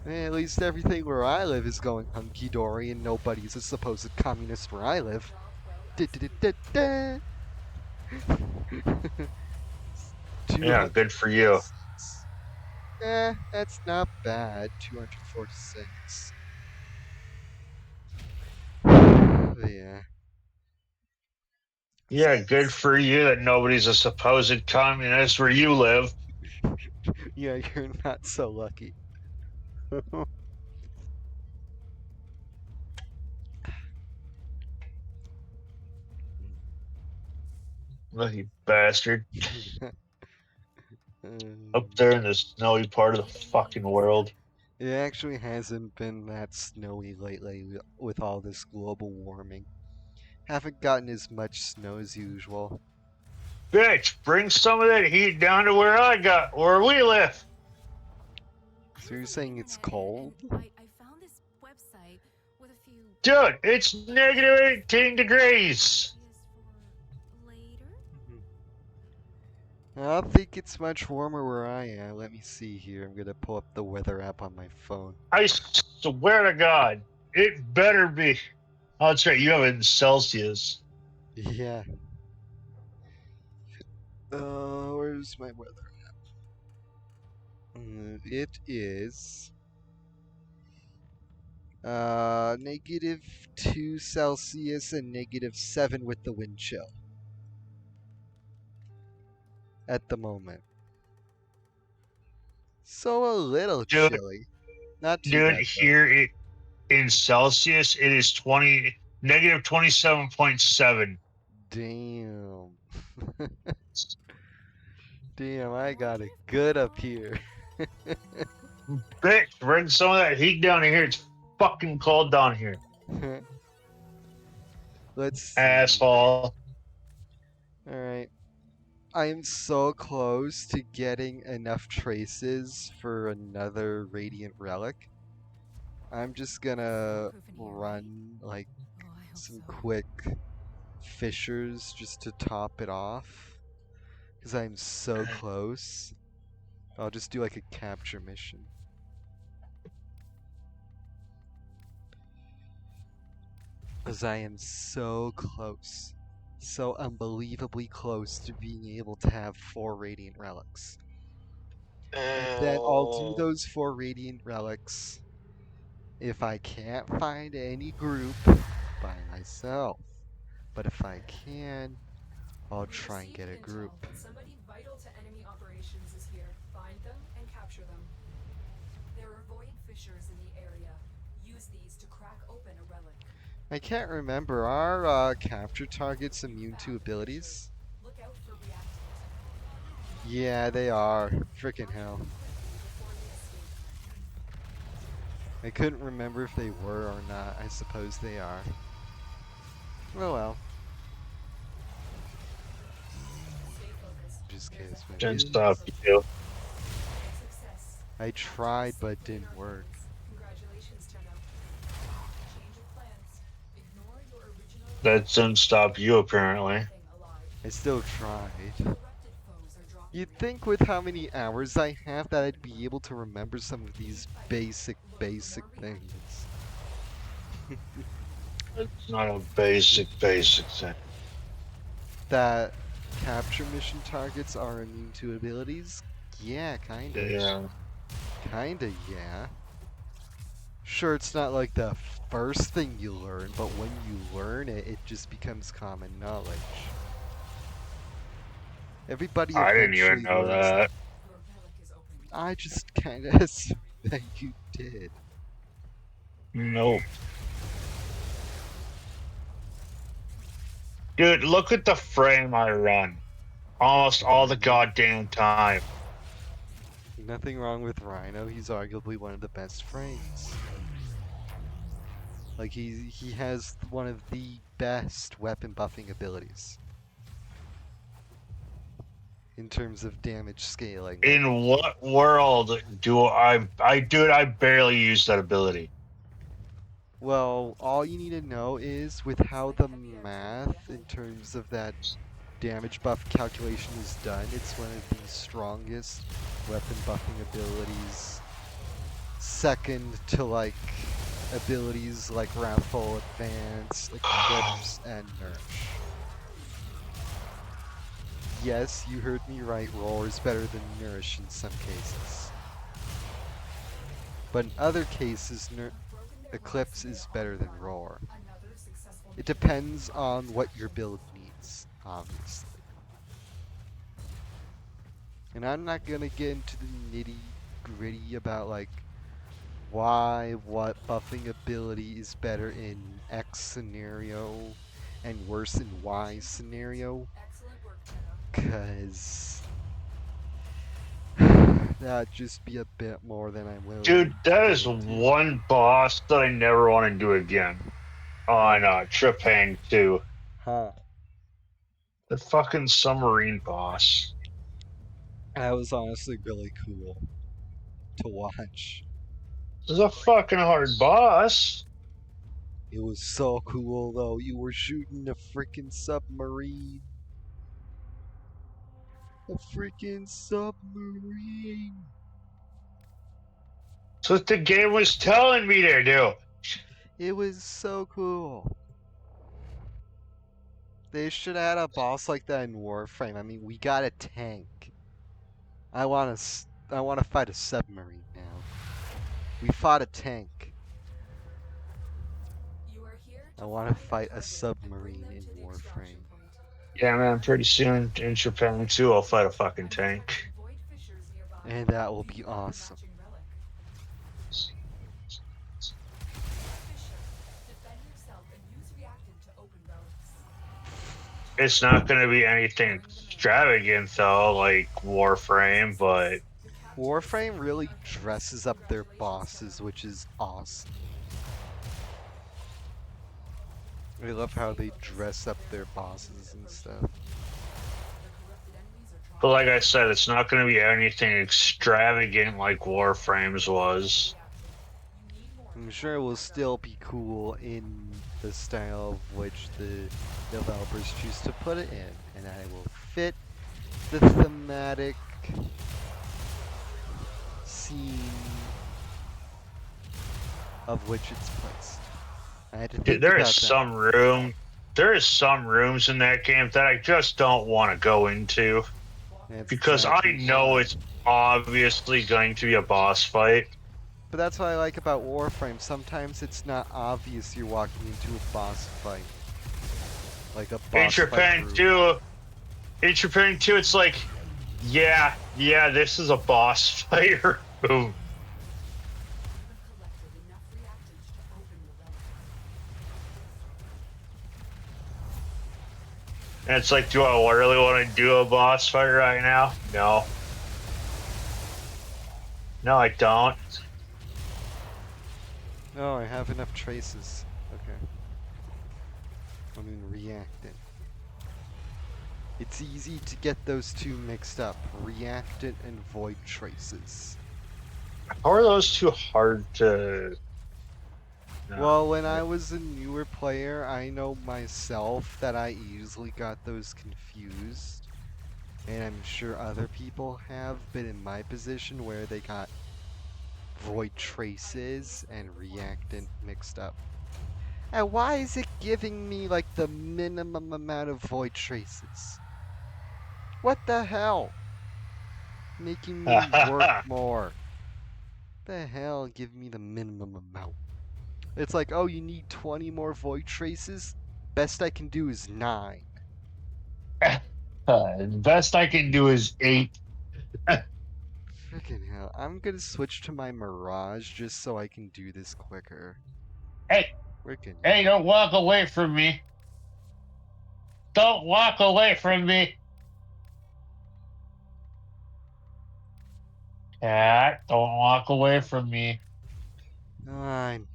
At least everything where I live is going hunky dory and nobody's a supposed communist where I live. Da-da-da-da-da. Yeah, good for you. 246. That's not bad. 246. Yeah. Yeah, good for you that nobody's a supposed communist where you live. Yeah, you're not so lucky. Lucky bastard. Up Um, there in the snowy part of the fucking world. it actually hasn't been that snowy lately with all this global warming. Haven't gotten as much snow as usual. Bitch, bring some of that heat down to where we live. So you're saying it's cold? I found this website with a few Dude, it's negative 18 degrees. ideas for later. I don't think it's much warmer where I am. Let me see here. I'm gonna pull up the weather app on my phone. I swear to God, it better be. Oh, that's right, you have it in Celsius. Yeah. Where's my weather? It is -2 Celsius and -7 with the wind chill at the moment. So a little Dude, chilly. Not too dude, bad though. here in Celsius, it is negative 27.7. Damn. Damn, I got it good up here. Bitch, bring some of that heat down here. It's fucking cold down here. Let's see. Asshole. Alright. I am so close to getting enough traces for another Radiant Relic. I'm just gonna run like Oh, I hope some so. quick fissures just to top it off. Because I'm so close. I'll just do like a capture mission. Because I am so close. So unbelievably close to being able to have 4 Radiant Relics. And then I'll do those 4 Radiant Relics if I can't find any group by myself. But if I can, I'll We try and received get a intel group. that somebody vital to enemy operations is here. Find them and capture them. There are void fissures in the area. Use these to crack open a relic. I can't remember, are capture targets immune to abilities? Look out for reactant. Yeah, they are. Frickin' hell. Before they escape. I couldn't remember if they were or not. I suppose they are. Oh well. Stay focused. Just There's case a maybe Shouldn't it stop is. you. success. I tried but didn't Our work. plans. Congratulations, Tenno. Change of plans. Ignore your original That shouldn't stop you, apparently. thing alive. I still tried. Corrupted foes are dropping You'd think with how many hours I have that I'd be able to remember some of these basic things. It's not a basic thing. that capture mission targets are immune to abilities? Yeah, kinda. Yeah. Kinda, yeah. Sure, it's not like the first thing you learn, but when you learn it, it just becomes common knowledge. Everybody I didn't even eventually know learns that. that. Your relic is open. I just kinda assumed that you did. Nope. Dude, look at the frame I run. Almost all the goddamn time. Nothing wrong with Rhino, he's arguably one of the best frames. Like, he has one of the best weapon buffing abilities. In terms of damage scaling. Like, In what world do dude, I barely use that ability. well, all you need to know is with how the math in terms of that damage buff calculation is done, it's one of the strongest weapon buffing abilities. Second to like abilities like Wrathful Advance, Eclipse, and Nourish. Yes, you heard me right, Roar is better than Nourish in some cases. But in other cases, Eclipse is better than Roar. Another successful It depends on what your build needs, obviously. And I'm not gonna get into the nitty gritty about like why what buffing ability is better in X scenario and worse in Y scenario, excellent work, Tenno. cause that'd just be a bit more than I'm willing Dude, to that get is into. one boss that I never want to do again. On Tripang 2. Huh. The fucking submarine boss. That was honestly really cool to watch. This is a fucking hard boss. It was so cool though. You were shooting a freaking submarine. A freaking submarine. That's what the game was telling me to do. It was so cool. They should have had a boss like that in Warframe. I mean, we got a tank. I want to fight a submarine now. We fought a tank. You are here I to want to find the fight a target and submarine bring them in to the extraction Warframe. point. Yeah, man, pretty soon in Tripang 2, I'll fight a fucking tank. Identify the void fissures nearby. And that will You be will find a awesome. matching relic. Fissure. Defend yourself and use reactant to open relics. It's not going to be anything extravagant, though, like Warframe, but Your capture Warframe really dresses up their bosses, which is awesome. I love how they dress up their bosses and stuff. the corrupted enemies are but like I said, it's not going to be anything extravagant like Warframe's was. You need more. I'm sure it will still be cool in the style of which the developers choose to put it in, and I will fit the thematic scene of which it's placed. I had to Dude, think about that. there is some rooms in that game that I just don't want to go into That's because I exactly know why. it's obviously going to be a boss fight. But that's what I like about Warframe. Sometimes it's not obvious you're walking into a boss fight. Like a In boss fight Japan room. too, it's like, yeah, this is a boss fight room. You have collected enough reactants to open the relic. And it's like, do I really want to do a boss fight right now? No. No, I don't. Oh, I have enough traces. Okay. I mean, reactant. It's easy to get those two mixed up. Reactant and void traces. How are those too hard to... No. Well, when I was a newer player, I know myself that I easily got those confused. And I'm sure other people have been in my position where they got void traces and reactant mixed up. And why is it giving me like the minimum amount of void traces? What the hell? Making me work more. The hell, give me the minimum amount. It's like, oh, you need 20 more void traces? Best I can do is 9. The best I can do is 8. Freaking hell. I'm gonna switch to my Mirage just so I can do this quicker. Hey, Freaking hey, hell. don't walk away from me. Don't walk away from me. Cat, don't walk away from me. Nine.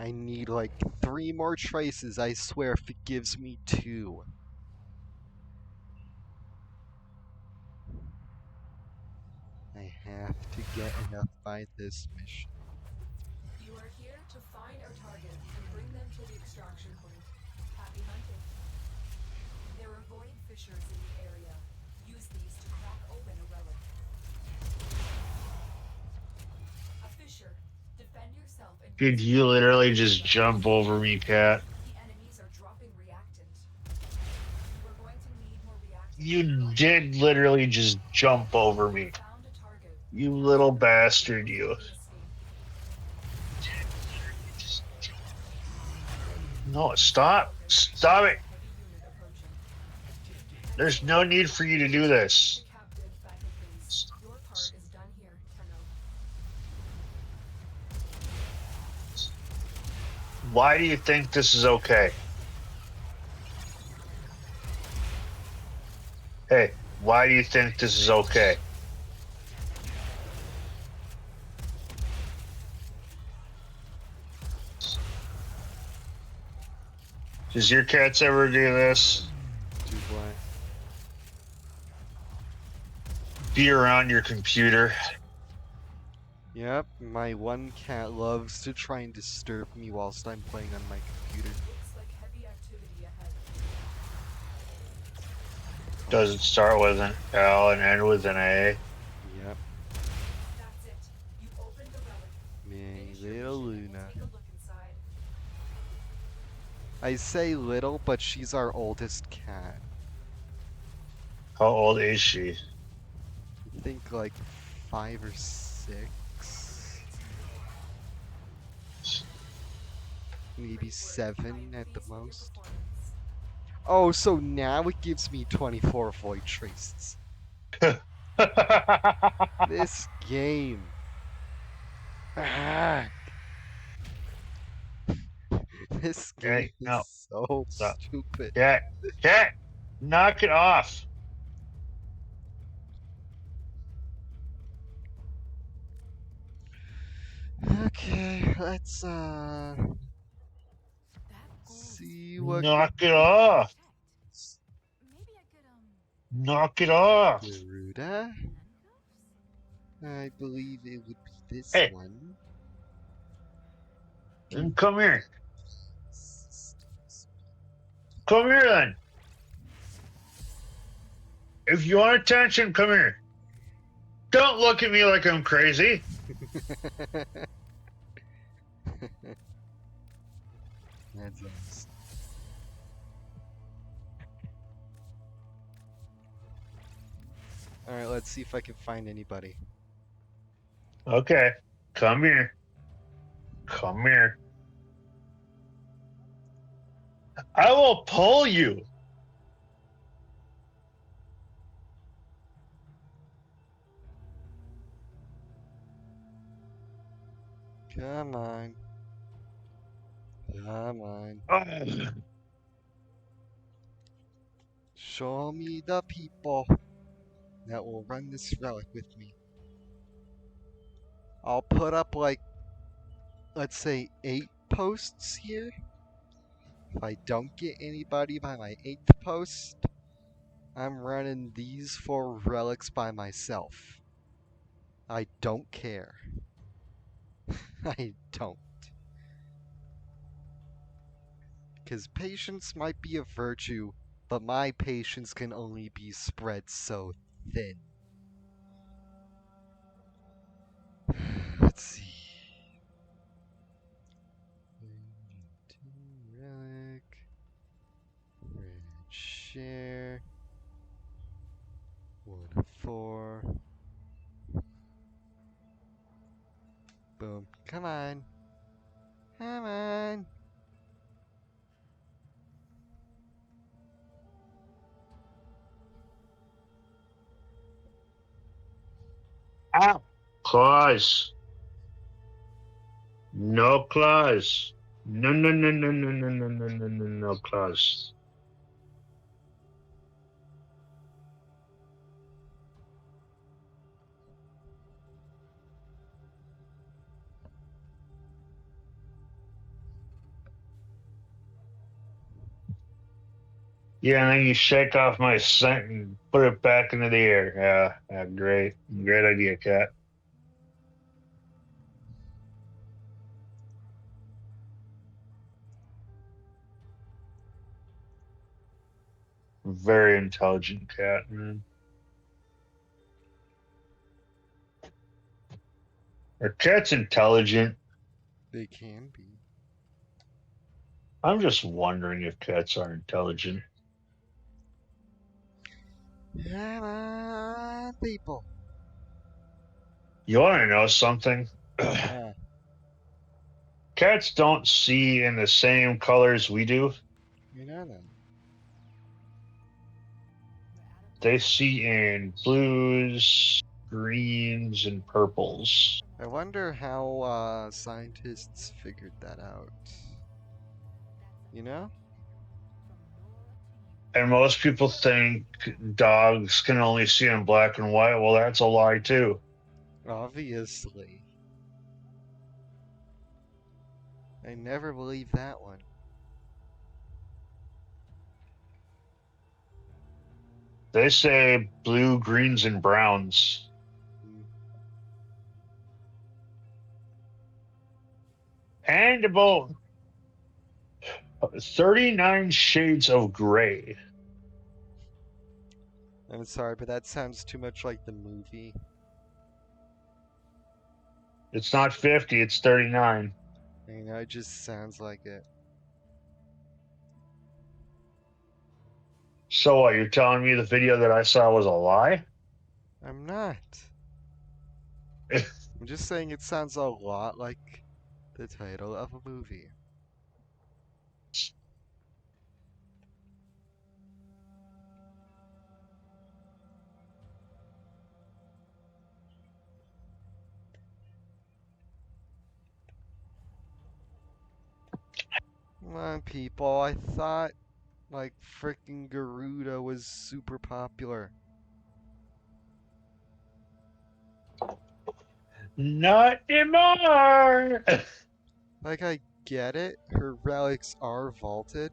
I need like 3 more traces, I swear, if it gives me 2. I have to get enough by this mission. You are here to find our target and bring them to the extraction point. Happy hunting. There are void fissures in the area. Use these to crack open a relic. A fissure. Defend yourself and Did use you literally just relic. jump over me, Cat? The enemies are dropping reactant. We're going to need more reactant. You did literally just jump over me. Found a target. You little bastard, you. Quickly escape. No, stop. Stop it. Heavy unit approaching. There's no need for you to do this. The captive back at base. Your part is done here, Tenno. Why do you think this is okay? Hey, why do you think this is okay? Does your cats ever do this? Do what? Be around your computer. Yep, my one cat loves to try and disturb me whilst I'm playing on my computer. Looks like heavy activity ahead. Does it start with an L and end with an A? Yep, That's it. You opened the relic. me Finish your little mission and Luna. take a look inside. I say little, but she's our oldest cat. How old is she? I think like 5 or 6. Maybe 7 at the Pleased with your most. performance. Oh, so now it gives me 24 void traces. This game. Ah. This game Okay, is no, so stop. stupid. Cat, knock it off. Okay, let's That gold see what Knock it off. checked. Maybe I could Knock it off. Garuda. handcuffs? I believe it would be this Hey. one. Then come here. Come here then. If you want attention, come here. Don't look at me like I'm crazy. That's nice. Alright, let's see if I can find anybody. Okay, come here. Come here. I will pull you. Come on. Come on. Ugh. Show me the people that will run this relic with me. I'll put up like, let's say 8 posts here. If I don't get anybody by my 8th post, I'm running these 4 relics by myself. I don't care. I don't. Because patience might be a virtue, but my patience can only be spread so thin. Let's see. share. 1 of 4. Boom. Come on. Come on. Ah, claws. No claws. No, no, no, no, no, no, no, no, no, no, no claws. Yeah, and then you shake off my scent and put it back into the air. Yeah, great. Great idea, Cat. Very intelligent cat, man. Are cats intelligent? They can be. I'm just wondering if cats are intelligent. Come on, people. You want to know something? Yeah. Cats don't see in the same colors we do. You know that. They see in blues, greens, and purples. I wonder how scientists figured that out. You know? And most people think dogs can only see in black and white. Well, that's a lie, too. Obviously. I never believed that one. They say blue, greens, and browns. Mm. And about 39 shades of gray. I'm sorry, but that sounds too much like the movie. It's not 50, it's 39. You know, it just sounds like it. So what, you're telling me the video that I saw was a lie? I'm not. I'm just saying it sounds a lot like the title of a movie. Come on, people. I thought, like, freaking Garuda was super popular. Not anymore! Like, I get it. Her relics are vaulted.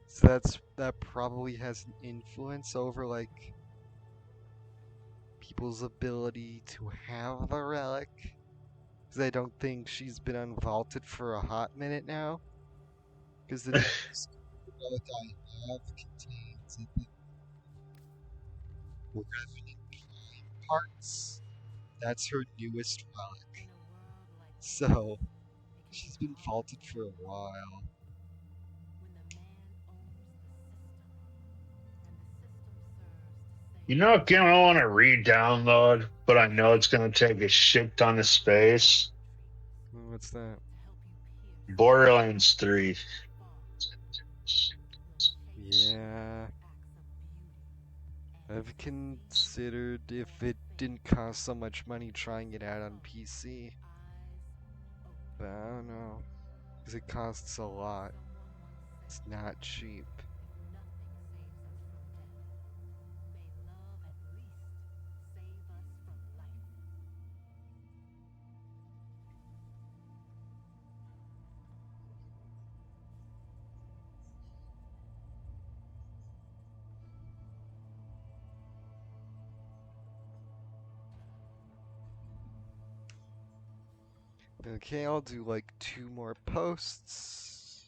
So that probably has an influence over, like, people's ability to have the relic. Because I don't think she's been unvaulted for a hot minute now. Because the newest relic I have contains the Revenant parts. That's her newest relic. So, she's been vaulted for a while. You know what game I want to re-download, but I know it's going to take a shit ton of space? What's that? Borderlands 3. Yeah. I've considered if it didn't cost so much money trying it out on PC. But I don't know. Because it costs a lot. It's not cheap. Okay, I'll do like 2 more posts.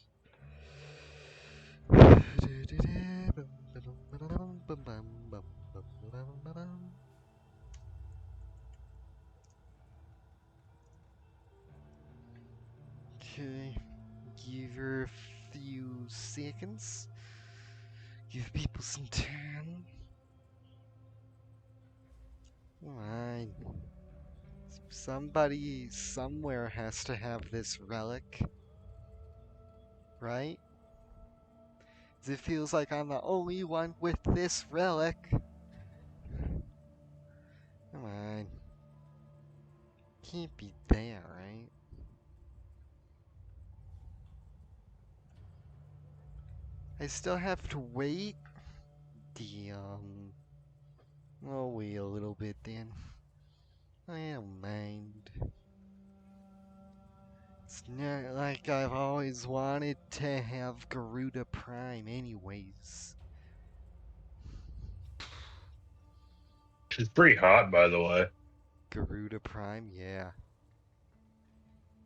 Okay, give her few seconds. Give people some time. Come on. Somebody somewhere has to have this relic, right? 'Cause it feels like I'm the only one with this relic. Come on. Can't be there, right? I still have to wait? Damn. I'll wait a little bit then. I don't mind. It's not like I've always wanted to have Garuda Prime anyways. She's pretty hot, by the way. Garuda Prime, yeah.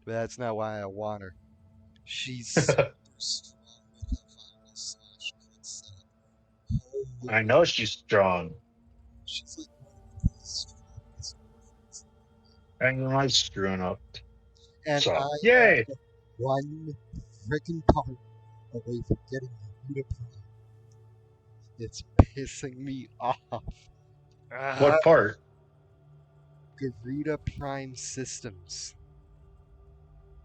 But that's not why I want her. She's super strong with a viral slash crit setup. I Holy, know she's strong. she's like one of the strongest orphans. And you're not screwing up. And So, I yay! am one freaking part away from getting Garuda Prime. It's pissing me off. Ah, What part? Garuda Prime Systems.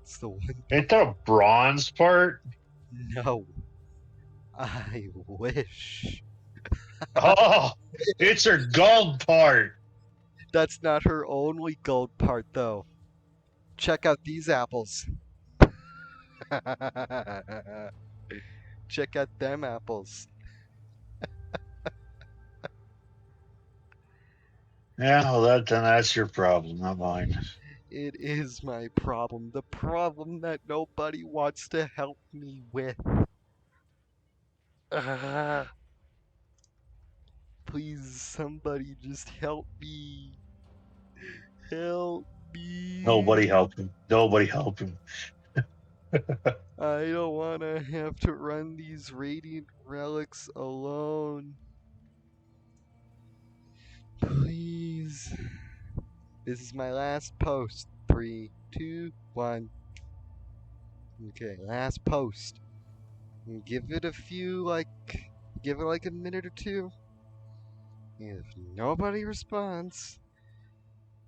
It's the one Ain't that a bronze part? No. I wish. Oh, it's her gold part. That's not her only gold part, though. Check out these apples. Check out them apples. Yeah, well, then that's your problem, not mine. It is my problem. The problem that nobody wants to help me with. Ah, please, somebody just help me. Help Nobody me. help him. Nobody help him. I don't want to have to run these radiant relics alone. Please. This is my last post. 3, 2, 1. Okay, last post. And give it a few, give it like a minute or two. If nobody responds,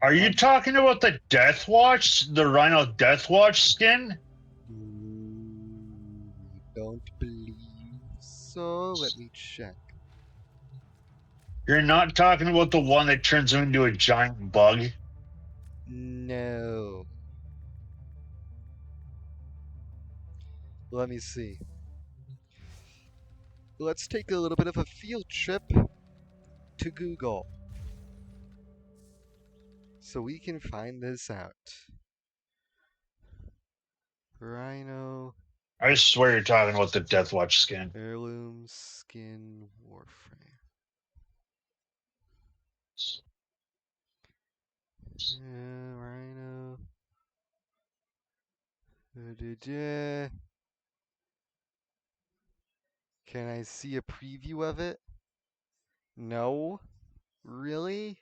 Are you I'm. talking about the Death Watch? The Rhino Death Watch skin? Don't believe so. Let me check. You're not talking about the one that turns him into a giant bug? No. Let me see. Let's take a little bit of a field trip to Google so we can find this out. Rhino I swear you're talking about the Death Watch skin. heirloom skin Warframe. Rhino. Da-da-da. Can I see a preview of it? No? Really?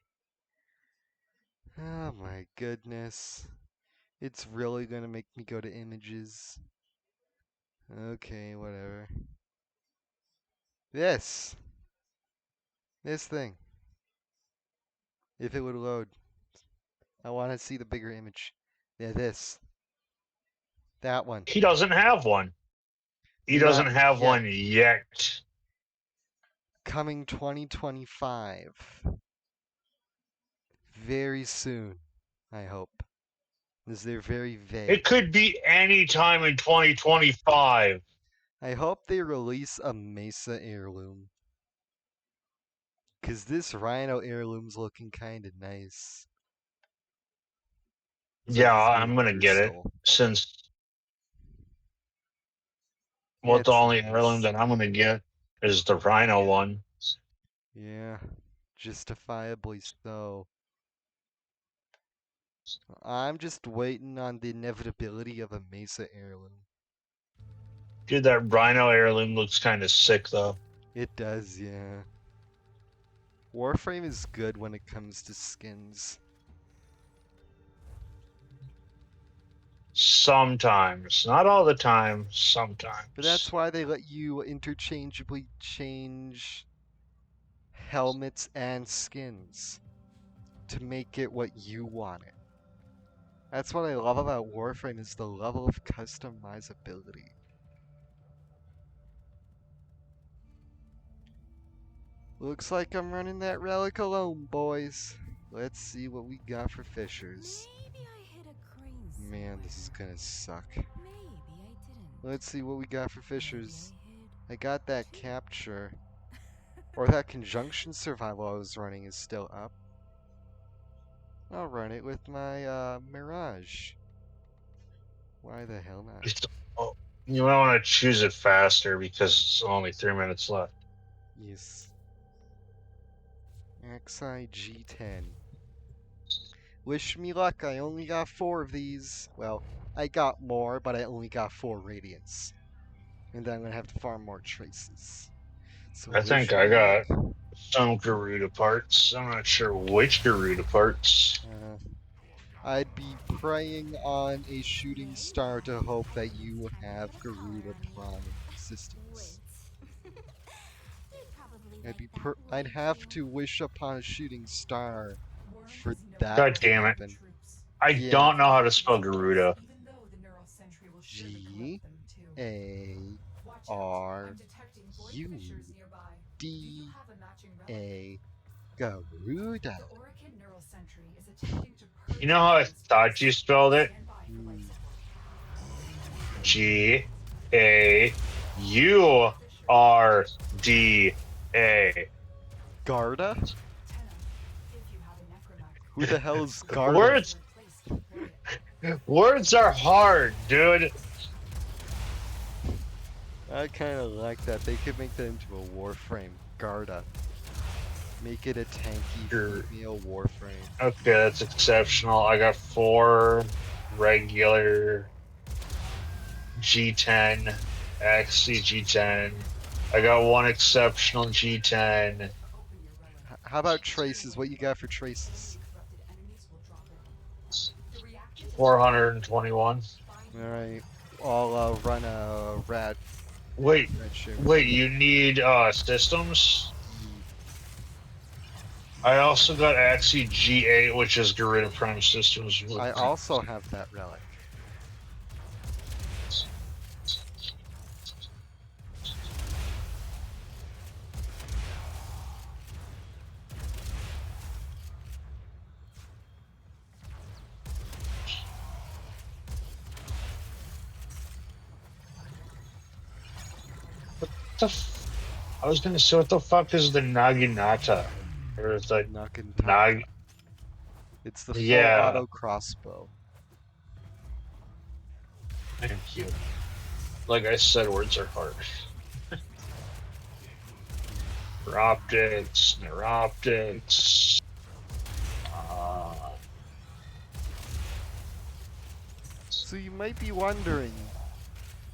Oh my goodness. It's really gonna make me go to images. Okay, whatever. This! This thing. If it would load. I want to see the bigger image. Yeah, this. That one. He doesn't have one. He Not doesn't have yet. one yet. Coming 2025. Very soon, I hope. Because they're very vague. It could be any time in 2025. I hope they release a Mesa heirloom. Because this Rhino heirloom's looking kind of nice. It's like Yeah, I'm gonna Xavier get it stole. since what the It's only heirloom nice. that I'm gonna get is the Rhino one. Yeah, justifiably so. I'm just waiting on the inevitability of a Mesa heirloom. Dude, that Rhino heirloom looks kind of sick though. It does, yeah. Warframe is good when it comes to skins. Sometimes. Not all the time. But that's Sometimes. why they let you interchangeably change helmets and skins to make it what you want it. That's what I love about Warframe is the level of customizability. Looks like I'm running that relic alone, boys. Let's see what we got for fishers. Maybe I hit a crane Man, somewhere. this is gonna suck. Maybe I didn't. Let's see what we got for Maybe fishers. I hit I got that two. capture. Or that conjunction survival I was running is still up. I'll run it with my Mirage. Why the hell not? Oh, you might want to choose it faster because it's only 3 minutes left. Yes. XIG10. Wish me luck, I only got 4 of these. Well, I got more, but I only got 4 Radiants. And then I'm gonna have to farm more traces. So I think wish I me luck. got some Garuda parts. I'm not sure which Garuda parts. I'd be preying on a shooting star to hope that you have Garuda Prime systems. Wait. You'd probably I'd like be that, I'd wouldn't have you? to wish upon a shooting star Worm for has no that God to idea damn it. of happen. troops. I Yeah. don't know how to spell Garuda. Even though the neural sentry will surely G collect them too. A Watch out. R I'm detecting void U fissures nearby. Do you D have a matching relic? A Garuda. The Orican neural sentry is attempting to purge You know how I human thought you space. spelled it? Stand by for life Hmm. support. Gaurda. Garda? Tenna, if you have a necromech, Who the hell's you can Garda? Words use your place to deploy it. words are hard, dude. I kind of like that. They could make that into a Warframe. Garda. Make it a tanky female Warframe. Okay, that's exceptional. I got 4 regular G10, XC G10. I got 1 exceptional G10. Open your relic. How about traces? What you got for traces? Corrupted enemies will drop it. The reactant is 421. find Alright. I'll run a rat Wait, share with wait, you. you need systems? Ye- I also got Axie G8, which is Garuda Prime Systems. I also have that relic. I was gonna say, what the fuck is the Naginata? Or is like Nakantaka. Nag? It's the full Yeah, auto crossbow. thank you. Like I said, words are hard. Neuroptics. So you might be wondering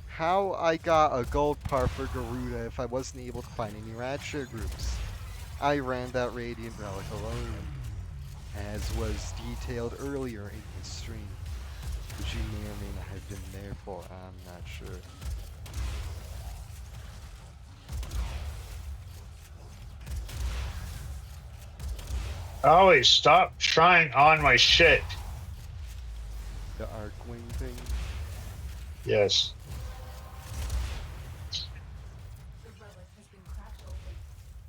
how I got a gold par for Garuda if I wasn't able to find any Ratshare groups. I ran that Radiant Relic alone, as was detailed earlier in the stream, which you may or may not have been there for, I'm not sure. Oh wait, stop trying on my shit. The Arcwing thing. Yes. the relic has been cracked open.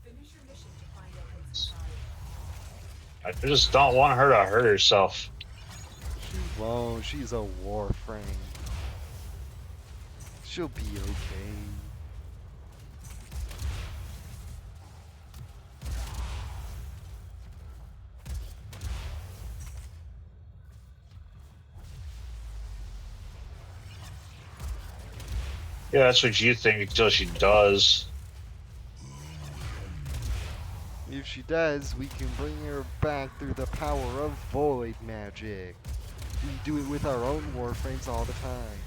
Finish your mission to find out what's inside. I just don't want her to hurt herself. She won't, she's a Warframe. She'll be okay. Yeah, that's what you think until she does. If she does, we can bring her back through the power of void magic. We do it with our own Warframes all the time.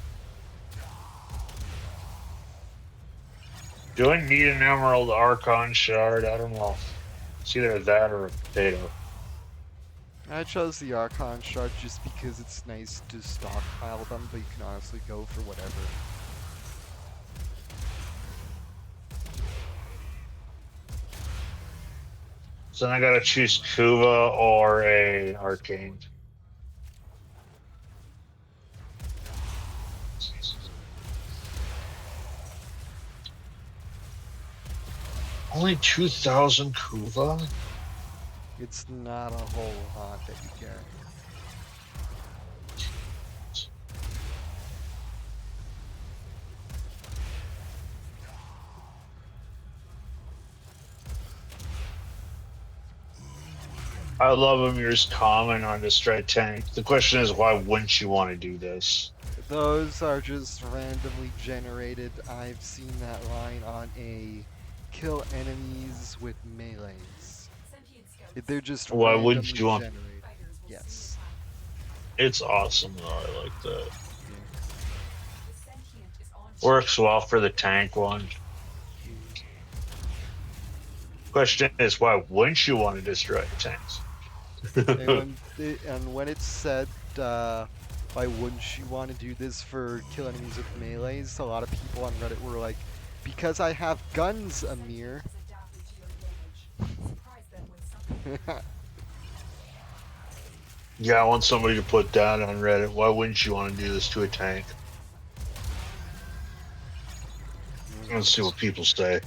Do I need an Emerald Archon shard? I don't know. It's either that or a potato. I chose the Archon shard just because it's nice to stockpile them, but you can honestly go for whatever. So then I gotta choose Kuva or a Arcane. Only 2,000 Kuva? It's not a whole lot that you get. I love Amir's comment on the straight tank. The question is, why wouldn't you want to do this? Those are just randomly generated. I've seen that line on a kill enemies with melees. Sentient They're scouts. just Why wouldn't randomly you want? generated. Fighters will soon Yes. attack. It's awesome though. I like that. Yeah. The sentient is on to Works well for the tank one. Question is, why wouldn't you want to destroy tanks? And when it's said, why wouldn't you want to do this for kill enemies with melees? A lot of people on Reddit were like, because I have guns, Amir. has adapted to your advantage. Surprise them with something. Yeah, I want somebody to put that on Reddit. Why wouldn't you want to do this to a tank? Let's see what people say.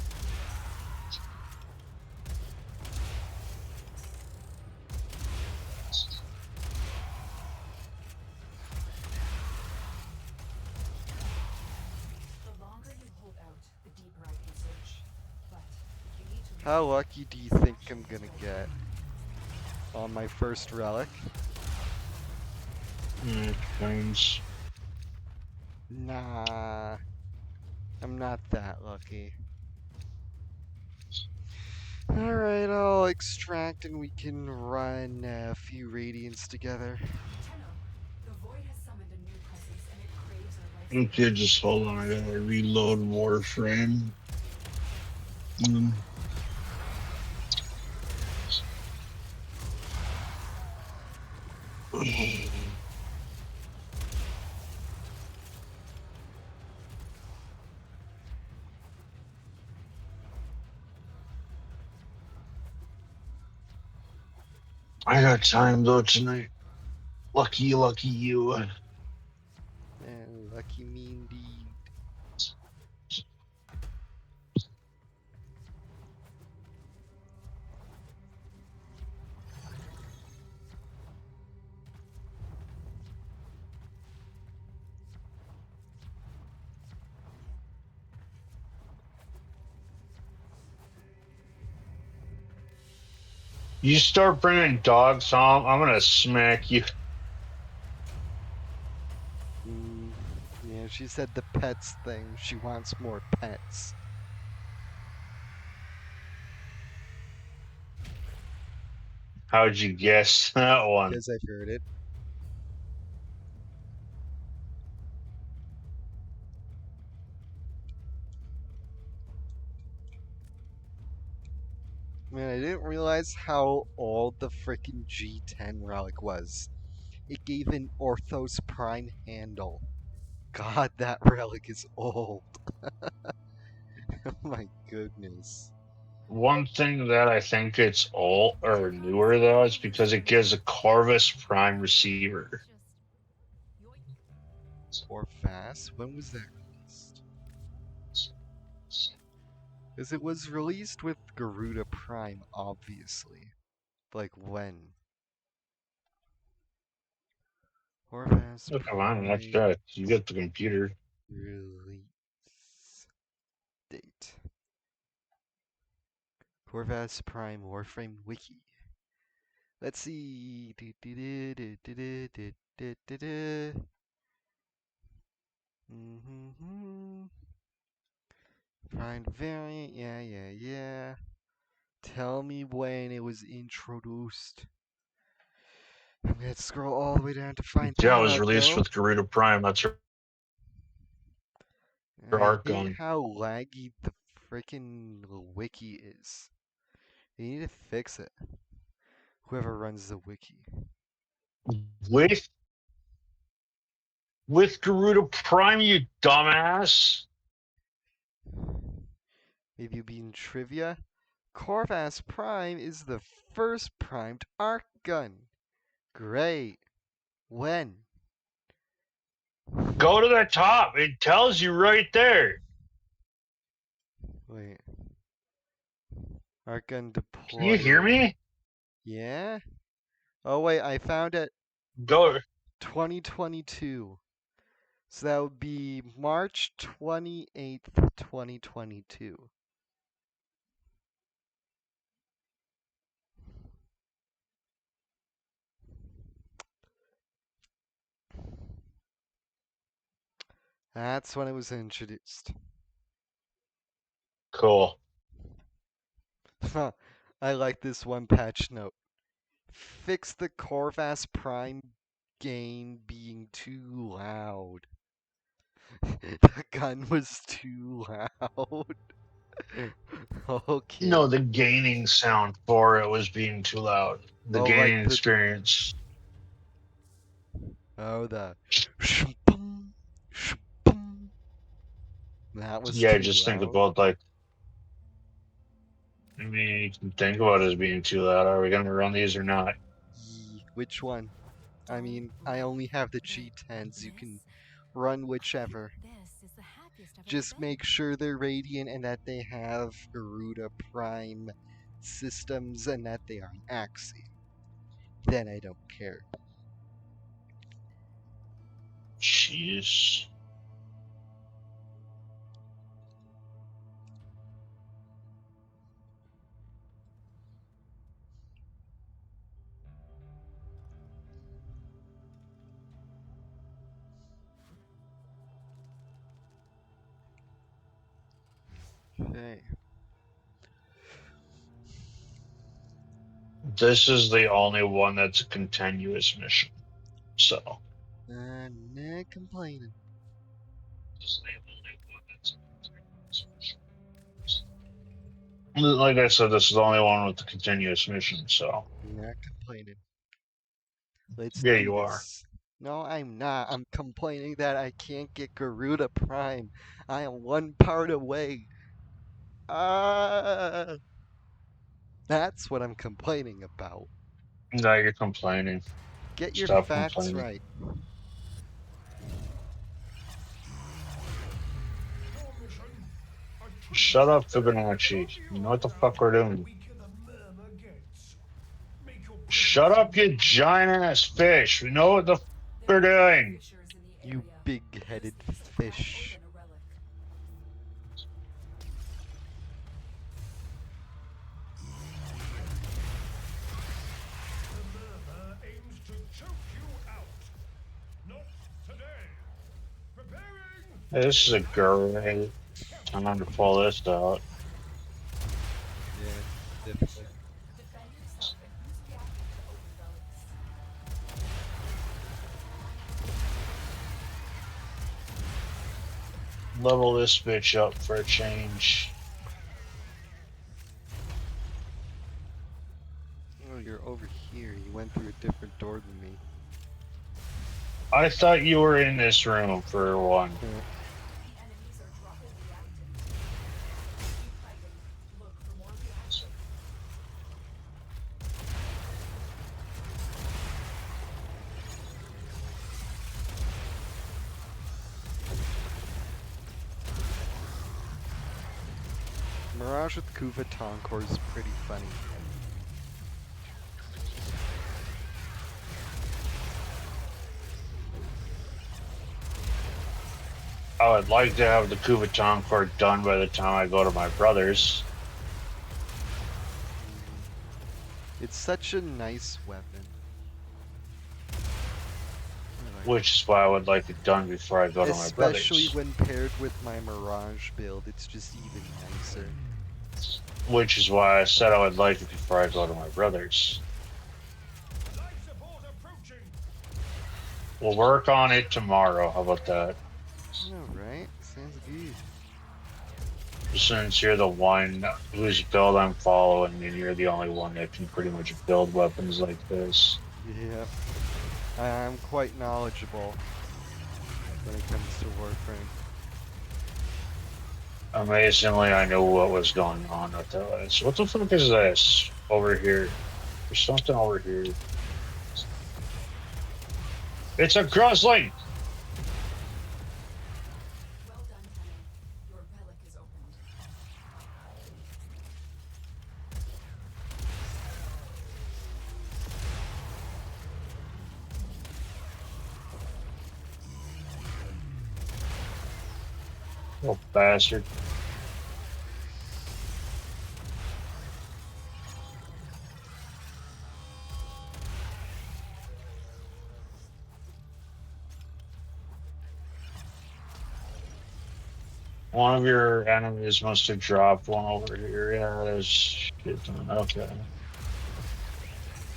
The longer you hold out, the deeper I can search. But you need to How lucky do you think I'm gonna get on my first relic? Times. Nah, I'm not that lucky. Alright, I'll extract and we can run a few radiants together. Tenno, the void has summoned a new presence and it craves our life Okay, support. just hold on. I gotta reload Warframe. I got time though tonight. Lucky, lucky you. Man, lucky me indeed. You start bringing dogs home, I'm gonna smack you. Yeah, she said the pets thing. She wants more pets. How'd you guess that one? Because I've heard it. Man, I didn't realize how old the freaking G10 relic was. It gave an Orthos Prime handle. God, that relic is old. Oh my goodness. One thing that I think it's old or newer though is because it gives a Corvus Prime receiver. Or fast? When was that released? Because it was released with Garuda Prime, obviously. Like when? Corvus Oh, come on, that's Prime that. You get the computer. release date. Corvus Prime Warframe Wiki. Let's see. Find variant. Yeah, yeah, yeah. Tell me when it was introduced. I'm gonna scroll all the way down to find Yeah, it that was out, released though. with Garuda Prime. That's her I art hate gun. how laggy the freaking wiki is. They need to fix it. Whoever runs the wiki. With Garuda Prime, you dumbass. Maybe you'll be in trivia. Corvus Prime is the first primed arc gun. Great. When? Go to the top. It tells you right there. Wait. Arc gun Can you hear deployed. me? Yeah? Oh wait, I found it. Go. 2022. So that would be March 28th, 2022. That's when it was introduced. Cool. I like this one patch note. Fix the Corvus Prime gain being too loud. The gun was too loud. Okay. No, the gaining sound for it was being too loud. The Oh, like gaining the experience. the shboom, shboom. That was Yeah, too just think loud. about like. I mean, you can think about it as being too loud. Are we going to run these or not? Which one? I mean, I only have the G10s. You can run whichever. This is the happiest I've ever Just been. make sure they're radiant and that they have Garuda Prime systems and that they are an Axiom. Then I don't care. Jeez. Okay. This is the only one that's a continuous mission. So. I'm not complaining. Like I said, this is the only one with the continuous mission, so. Not complaining. Let's Yeah, do you are. this. No, I'm not. I'm complaining that I can't get Garuda Prime. I am one part away. Ah, that's what I'm complaining about. Now you're complaining. Get your Stop facts complaining. right. Your mission, a Shut tribute up, to Fibonacci. You know what the fuck we're the doing. weaker the murmur gets. Make your Shut presence up, you known. giant ass fish. We know what the fuck There we're are other doing. fissures in the You area. big-headed Use these to crack fish. open a relic. The murmur aims to choke you out. Not today. Preparing. Hey, this is a great time to pull this out. Yeah, definitely. Defend yourself and use reactant to open relics. Level this bitch up for a change. Oh, you're over here. You went through a different door than me. I thought you were in this room for one. The enemies are dropping reactant. Keep fighting. Look for more reactant. Mirage with Kuva Tonkor is pretty funny. I would like to have the Kuvaton court done by the time I go to my brother's. It's such a nice weapon. I like Which is why I would like it done before I go it. to my Especially brother's. when paired with my Mirage build, it's just even nicer. Which is why I said I would like it before I go to my brother's. Life support approaching. We'll work on it tomorrow. How about that? Alright, sounds good. Since you're the one whose build I'm following, and you're the only one that can pretty much build weapons like this. Yep. I'm quite knowledgeable when it comes to Warframe. Amazingly, I knew what was going on with that. So what the fuck is this over here? There's something over here. It's a crossling! Well done, Tenno. Your relic is opened. Oh, bastard. One of your enemies must have dropped one over here. Yeah, there's shit. Okay.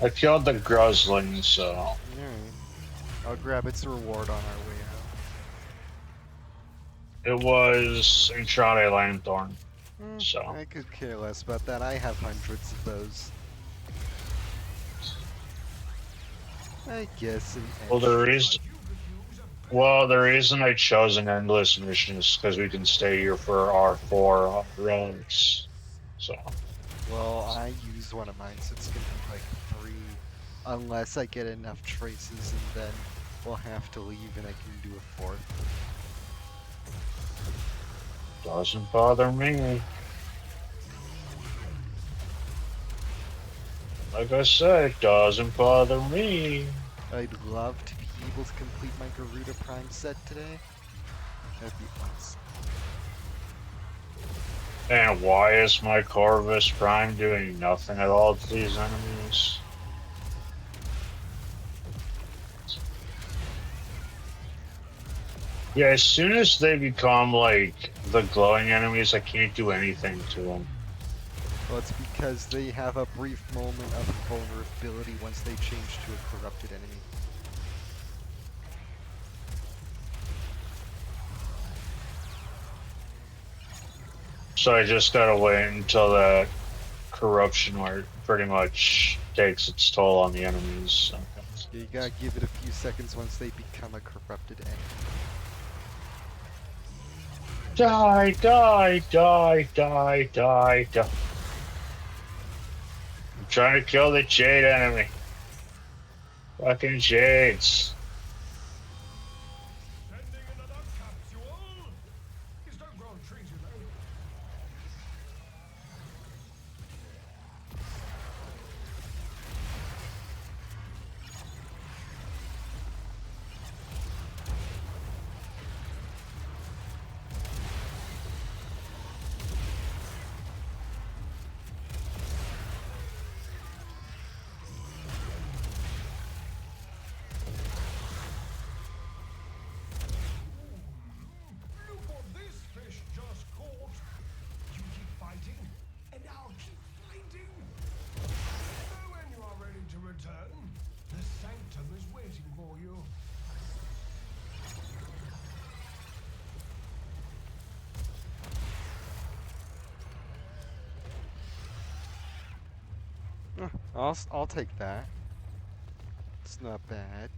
I killed the Gruzling, so. Alright. I'll grab its reward on our way out. It was Entrade Lanthorn. Hmm, So. I could care less about that. I have hundreds of those. I guess an Well, the edge. reason. Well, the reason I chose an endless mission is because we can stay here for our 4 relics. So. Well, I used one of mine, so it's gonna be like 3. Unless I get enough traces, and then we'll have to leave and I can do a 4th. Doesn't bother me. Like I said, it doesn't bother me. I'd love to be able to complete my Garuda Prime set today. That'd be awesome. And why is my Corvus Prime doing nothing at all to these enemies? Yeah, as soon as they become like the glowing enemies, I can't do anything to them. Well, it's because they have a brief moment of vulnerability once they change to a corrupted enemy. So I just gotta wait until that corruption where it pretty much takes its toll on the enemies. Okay. Yeah, you gotta give it a few seconds once they become a corrupted enemy. Die, die, die, die, die, die. I'm trying to kill the Jade enemy. Fucking Jades. Sending another capsule? Is don't grow on trees, you know. Look what this fish just caught. You keep fighting, and I'll keep finding. So when you are ready to return, the sanctum is waiting for you. I'll take that. It's not bad.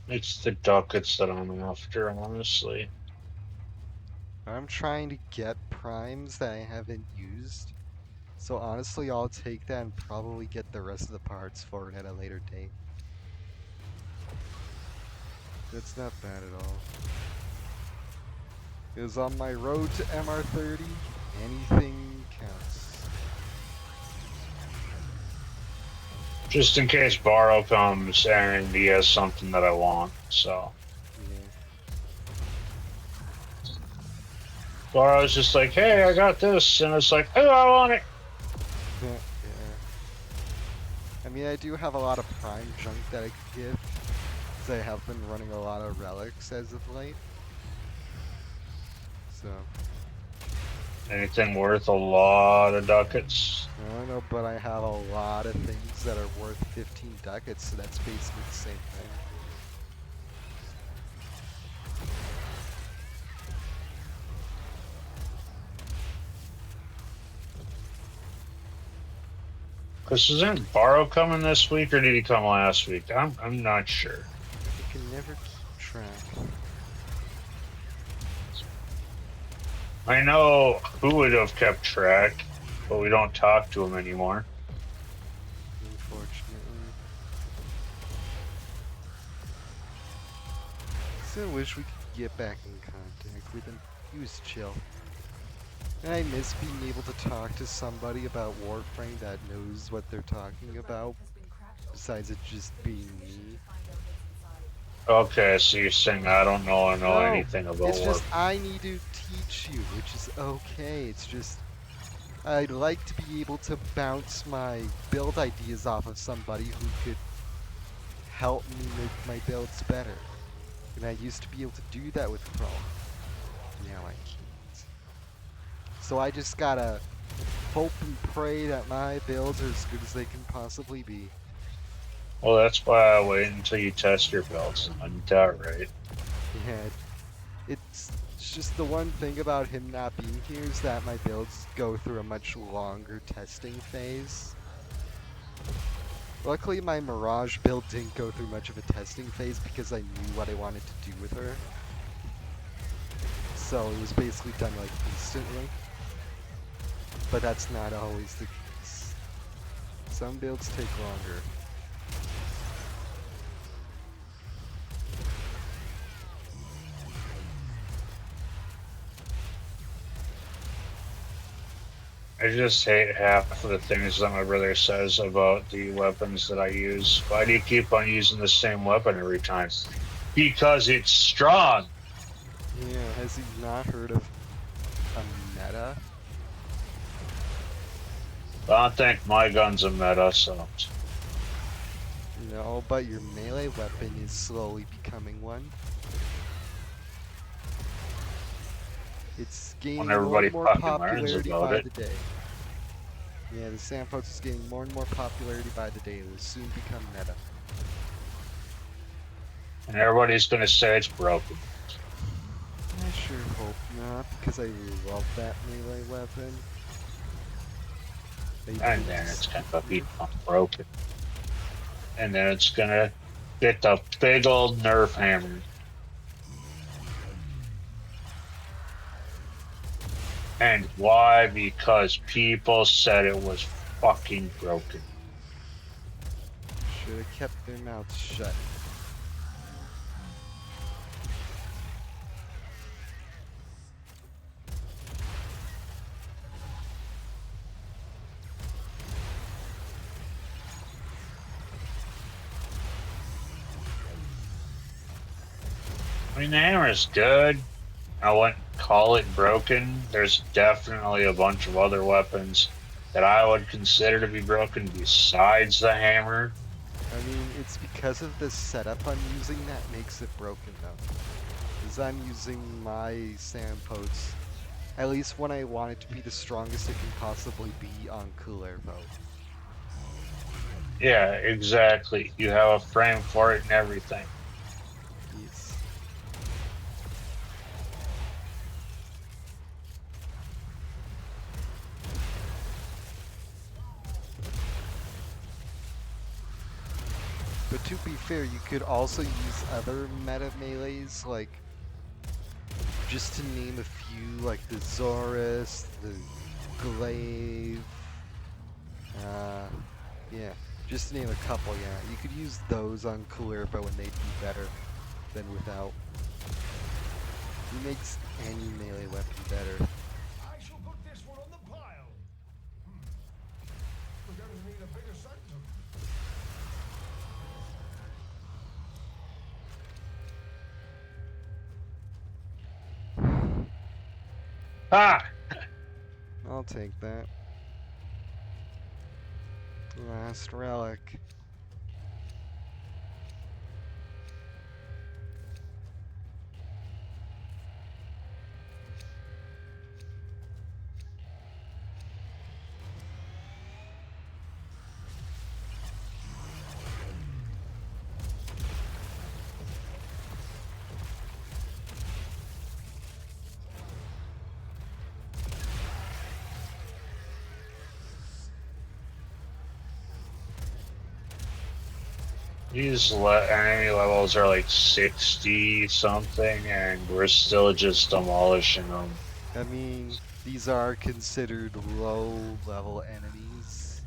It's the ducats that I'm after, honestly. I'm trying to get primes that I haven't used. So honestly, I'll take that and probably get the rest of the parts for it at a later date. It's not bad at all. It was on my road to MR30. Anything counts. Just in case Barrow comes and he has something that I want, so. Yeah. Barrow's just like, hey, I got this, and it's like, oh, I want it. Yeah. I mean, I do have a lot of prime junk that I could give, because I have been running a lot of relics as of late. So. Anything worth a lot of ducats? I don't know, but I have a lot of things that are worth 15 ducats, so that's basically the same thing. Because isn't Barrow coming this week, or did he come last week? I'm not sure. I can never keep track. I know who would have kept track, but we don't talk to him anymore. Unfortunately. Still wish we could get back in contact with him. He was chill. And I miss being able to talk to somebody about Warframe that knows what they're talking about, besides it just being me. Okay, so you're saying I don't know No, anything about it's Warframe. just I need to teach you, which is okay. It's just I'd like to be able to bounce my build ideas off of somebody who could help me make my builds better. And I used to be able to do that with Chrome. Now I can't. So I just gotta hope and pray that my builds are as good as they can possibly be. Well, that's why I wait until you test your builds and then that right. Yeah, it's just the one thing about him not being here is that my builds go through a much longer testing phase. Luckily, my Mirage build didn't go through much of a testing phase because I knew what I wanted to do with her. So it was basically done like instantly. But that's not always the case. Some builds take longer. I just hate half of the things that my brother says about the weapons that I use. Why do you keep on using the same weapon every time? Because it's strong. Yeah, has he not heard of a meta? I don't think my gun's a meta, so No, but your melee weapon is slowly becoming one. It's when gaining more everybody and more fucking learns popularity about by it. the day. Yeah, the Sandpox is gaining more and more popularity by the day. It will soon become meta. And everybody's gonna say it's broken. I sure hope not, because I love that melee weapon. And then it's gonna be broken. And then it's gonna get the big old nerf hammer. And why? Because people said it was fucking broken. Should have kept their mouths shut. I mean, the hammer's good. I wouldn't call it broken. There's definitely a bunch of other weapons that I would consider to be broken besides the hammer. I mean, it's because of the setup I'm using that makes it broken, though. Because I'm using my Sandpots, at least when I want it to be the strongest it can possibly be on Coolervo. Yeah, exactly. You have a frame for it and everything. Yes. But to be fair, you could also use other meta melees, like, just to name a few, like the Zorus, the Glaive, yeah, just to name a couple, yeah. You could use those on Coolervo and they'd be better than without. He makes any melee weapon better. I shall put this one on the pile. We're going to need a bigger sanctum. Ah! I'll take that. Last relic. These enemy levels are like 60 something, and we're still just demolishing them. I mean, these are considered low-level enemies.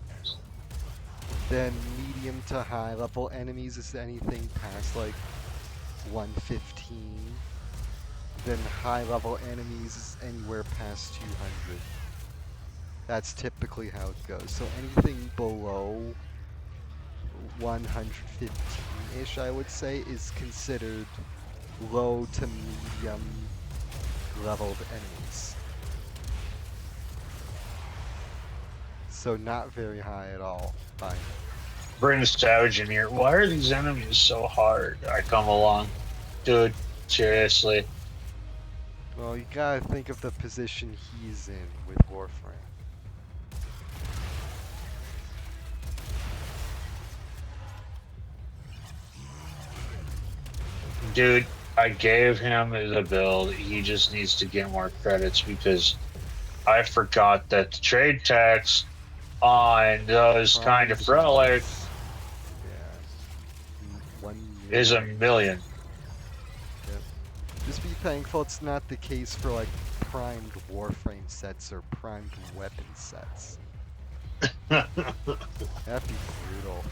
Then medium to high-level enemies is anything past like 115. Then high-level enemies is anywhere past 200. That's typically how it goes. So anything below 115-ish, I would say, is considered low to medium leveled enemies. So not very high at all. Fine. Bring Savage in here. Why are these enemies so hard? I come along. Dude, seriously. Well, you gotta think of the position he's in with Warframe. Dude, I gave him the build. He just needs to get more credits because I forgot that the trade tax on those kind of relics Yeah. 1 is a million. million. Yep. Just be thankful it's not the case for like primed Warframe sets or primed weapon sets. That'd be brutal.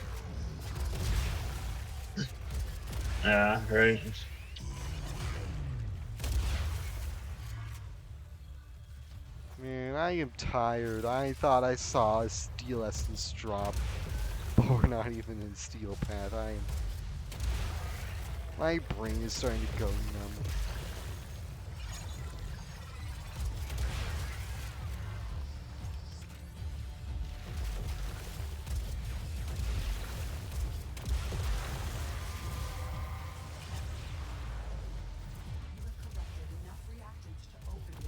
Yeah, right. Man, I am tired. I thought I saw a Steel Essence drop, but we're not even in Steel Path. My brain is starting to go numb. You have collected enough reactants to open the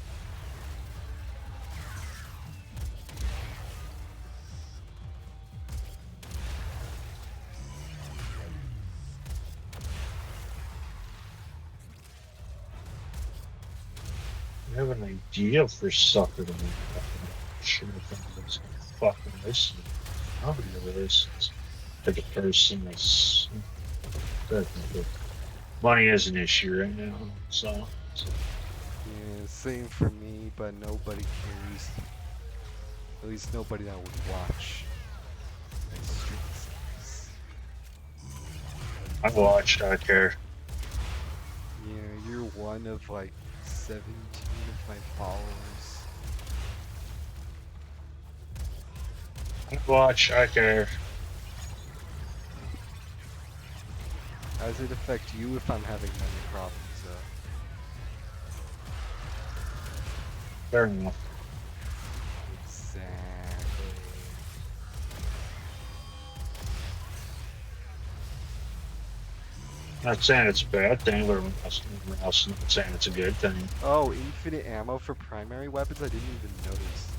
I have an idea for sucker to make. Sure, if it's fucking listen. Nobody ever listens to the person that's. Money is an issue right now, so. Yeah, same for me, but nobody cares. At least nobody that would watch my streams. I watch, I care. Yeah, you're one of like 17 of my followers. I watch, I care. How does it affect you if I'm having money problems, though? Fair enough. Exactly. Not saying it's a bad thing, but I'm also not saying it's a good thing. Oh, infinite ammo for primary weapons? I didn't even notice.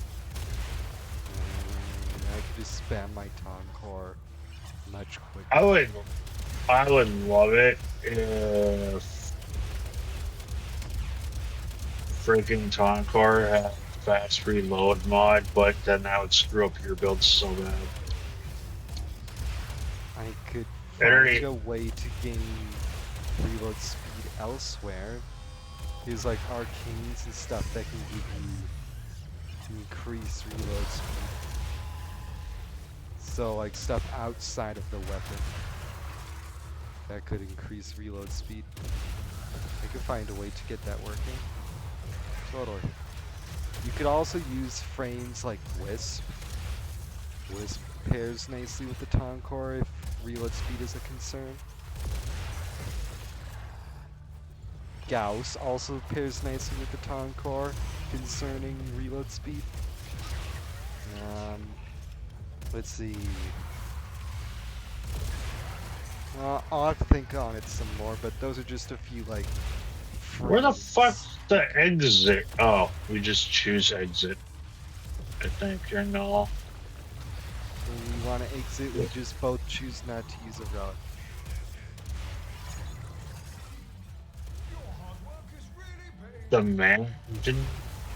I could just spam my Ton Core much quicker. I would love it if freaking Tonkor had fast reload mod, but then that would screw up your build so bad. I could Better find a way to gain reload speed elsewhere. There's like arcanes and stuff that can give you increased reload speed. So like stuff outside of the weapon that could increase reload speed. I could find a way to get that working. Totally. You could also use frames like Wisp. Wisp pairs nicely with the Ton Core if reload speed is a concern. Gauss also pairs nicely with the Ton Core concerning reload speed. Let's see. I'll have to think on it some more, but those are just a few like frames. Where the fuck's the exit? Oh, we just choose exit. I think, or no. When we want to exit, we just both choose not to use a relic. Your hard work is really paying. The man didn't.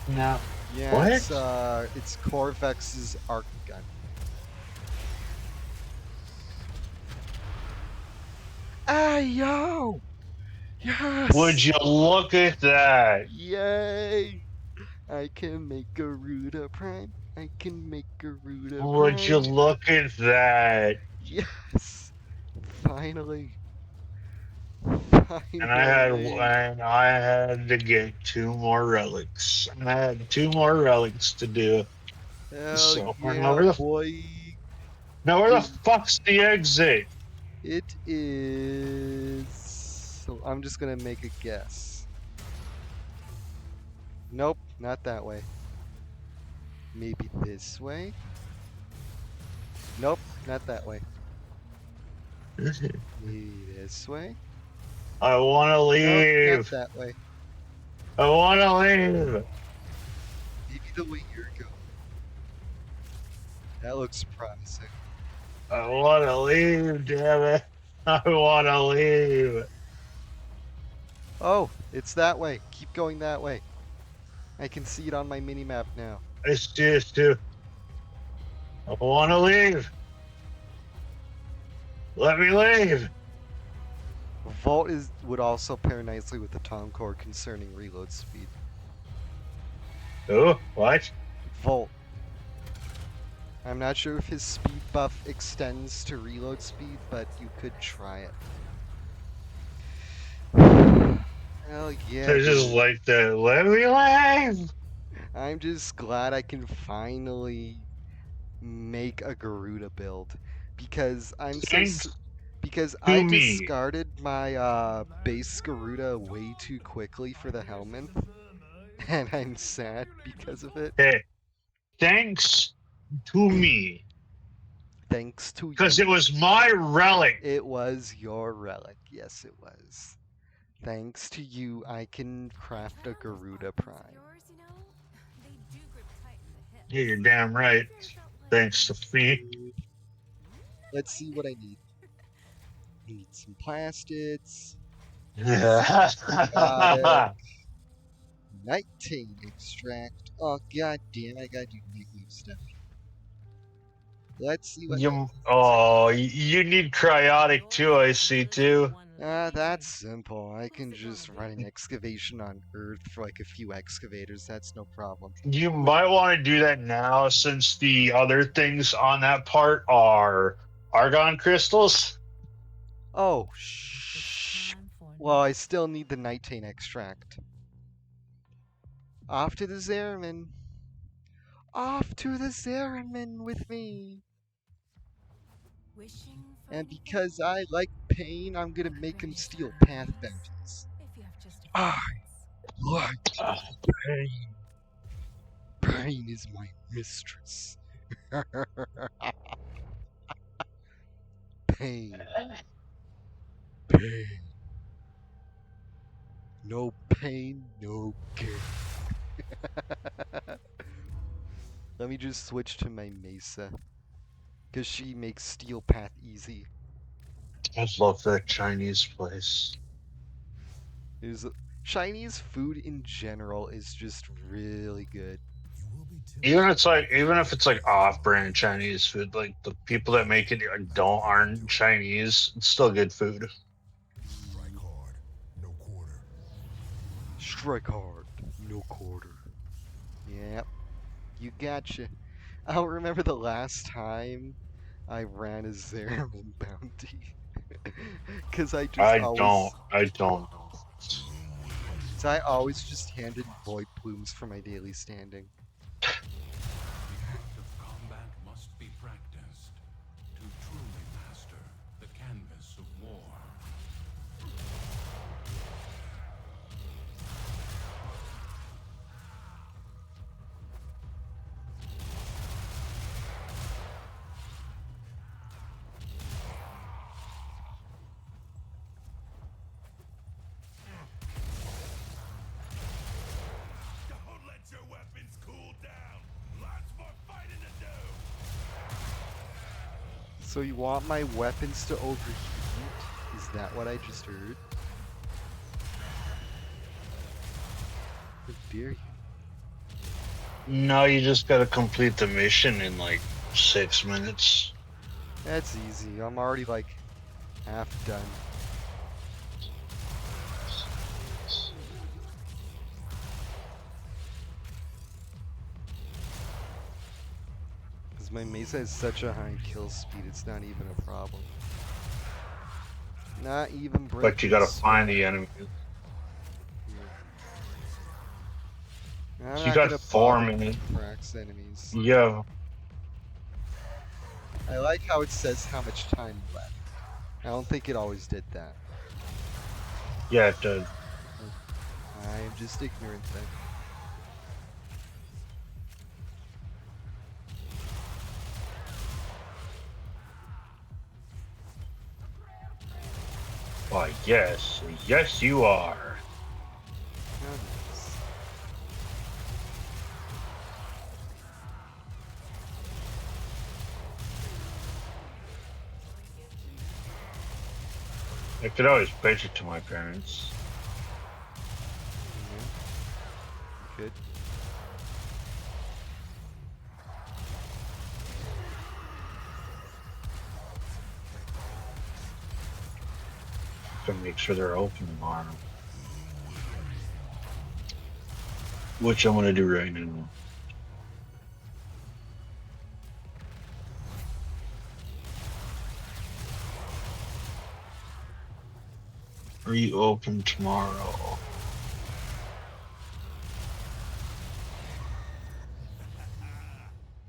No. Yeah, What? it's Corvex's arc gun. Yo! Would Yes! you look at that? Yay! I can make Garuda Prime. I can make Garuda Would you Prime. look at that? Yes! Finally. And I had Finally. and I had to get 2 more relics. And I had 2 more relics to do. Hell So yeah, boy. where the Good. fuck's the exit? It is. So I'm just gonna make a guess. Nope, not that way. Maybe this way? Nope, not that way. Maybe this way? I want to Nope, not leave. that way. I want to leave. Maybe the way you're going. That looks promising. I want to leave, damn it. I want to leave. Oh, it's that way. Keep going that way. I can see it on my mini map now. It's just too. I want to leave. Let me leave. Vault would also pair nicely with the Tom Core concerning reload speed. Oh, what? Volt. I'm not sure if his speed buff extends to reload speed, but you could try it. Hell yeah, They're just dude. like that. Let me leave. I'm just glad I can finally make a Garuda build because Thanks because I to me. discarded my base Garuda way too quickly for the helmet, and I'm sad because of it. Hey, thanks to me. Thanks to Because you. it was my relic. It was your relic. Yes, it was. Thanks to you, I can craft a Garuda Prime. Yeah, you're damn right. Thanks to me. Let's see what I need. I need some plastids, Yeah. nitane extract. Oh god damn, I gotta do new stuff. Let's see what You need cryotic too, I see too. that's simple. I can just run an excavation on Earth for like a few excavators. That's no problem. You might want to do that now since the other things on that part are argon crystals. Oh, shh. Well, I still need the nitane extract. Off to the Zeraman. Off to the Zeraman with me. And because I like pain, I'm gonna make him steal path bounties. I like pain. Pain is my mistress. Pain. Pain. No pain, no gain. Let me just switch to my Mesa. Because she makes steel path easy. I love that Chinese place. Chinese food in general is just really good. Even if it's like off-brand Chinese food, like the people that make it aren't Chinese, it's still good food. Strike hard, no quarter. Strike hard, no quarter. Yep, you gotcha. I don't remember the last time I ran a Zeraman bounty. Cause I just always I don't. so I always just handed void plumes for my daily standing. The art of combat must be practiced to truly master the canvas of war. Don't let your weapons cool down. Lots more fighting to do. So you want my weapons to overheat? Is that what I just heard? How dare you? No, you just gotta complete the mission in like 6 minutes. That's easy. I'm already like half done. Because my mace has such a high kill speed, it's not even a problem. Not even breaking But you gotta sweat. find the enemy. I'm You not got gonna 4 bother with minutes. Frax enemies. Yeah, I like how it says how much time left. I don't think it always did that. yeah, it does. I am just ignorant then. Why, yes. Yes, you are. Oh, nice. I could always pitch it to my parents. Yeah. Good. To make sure they're open tomorrow. Which I'm gonna do right now. Are you open tomorrow?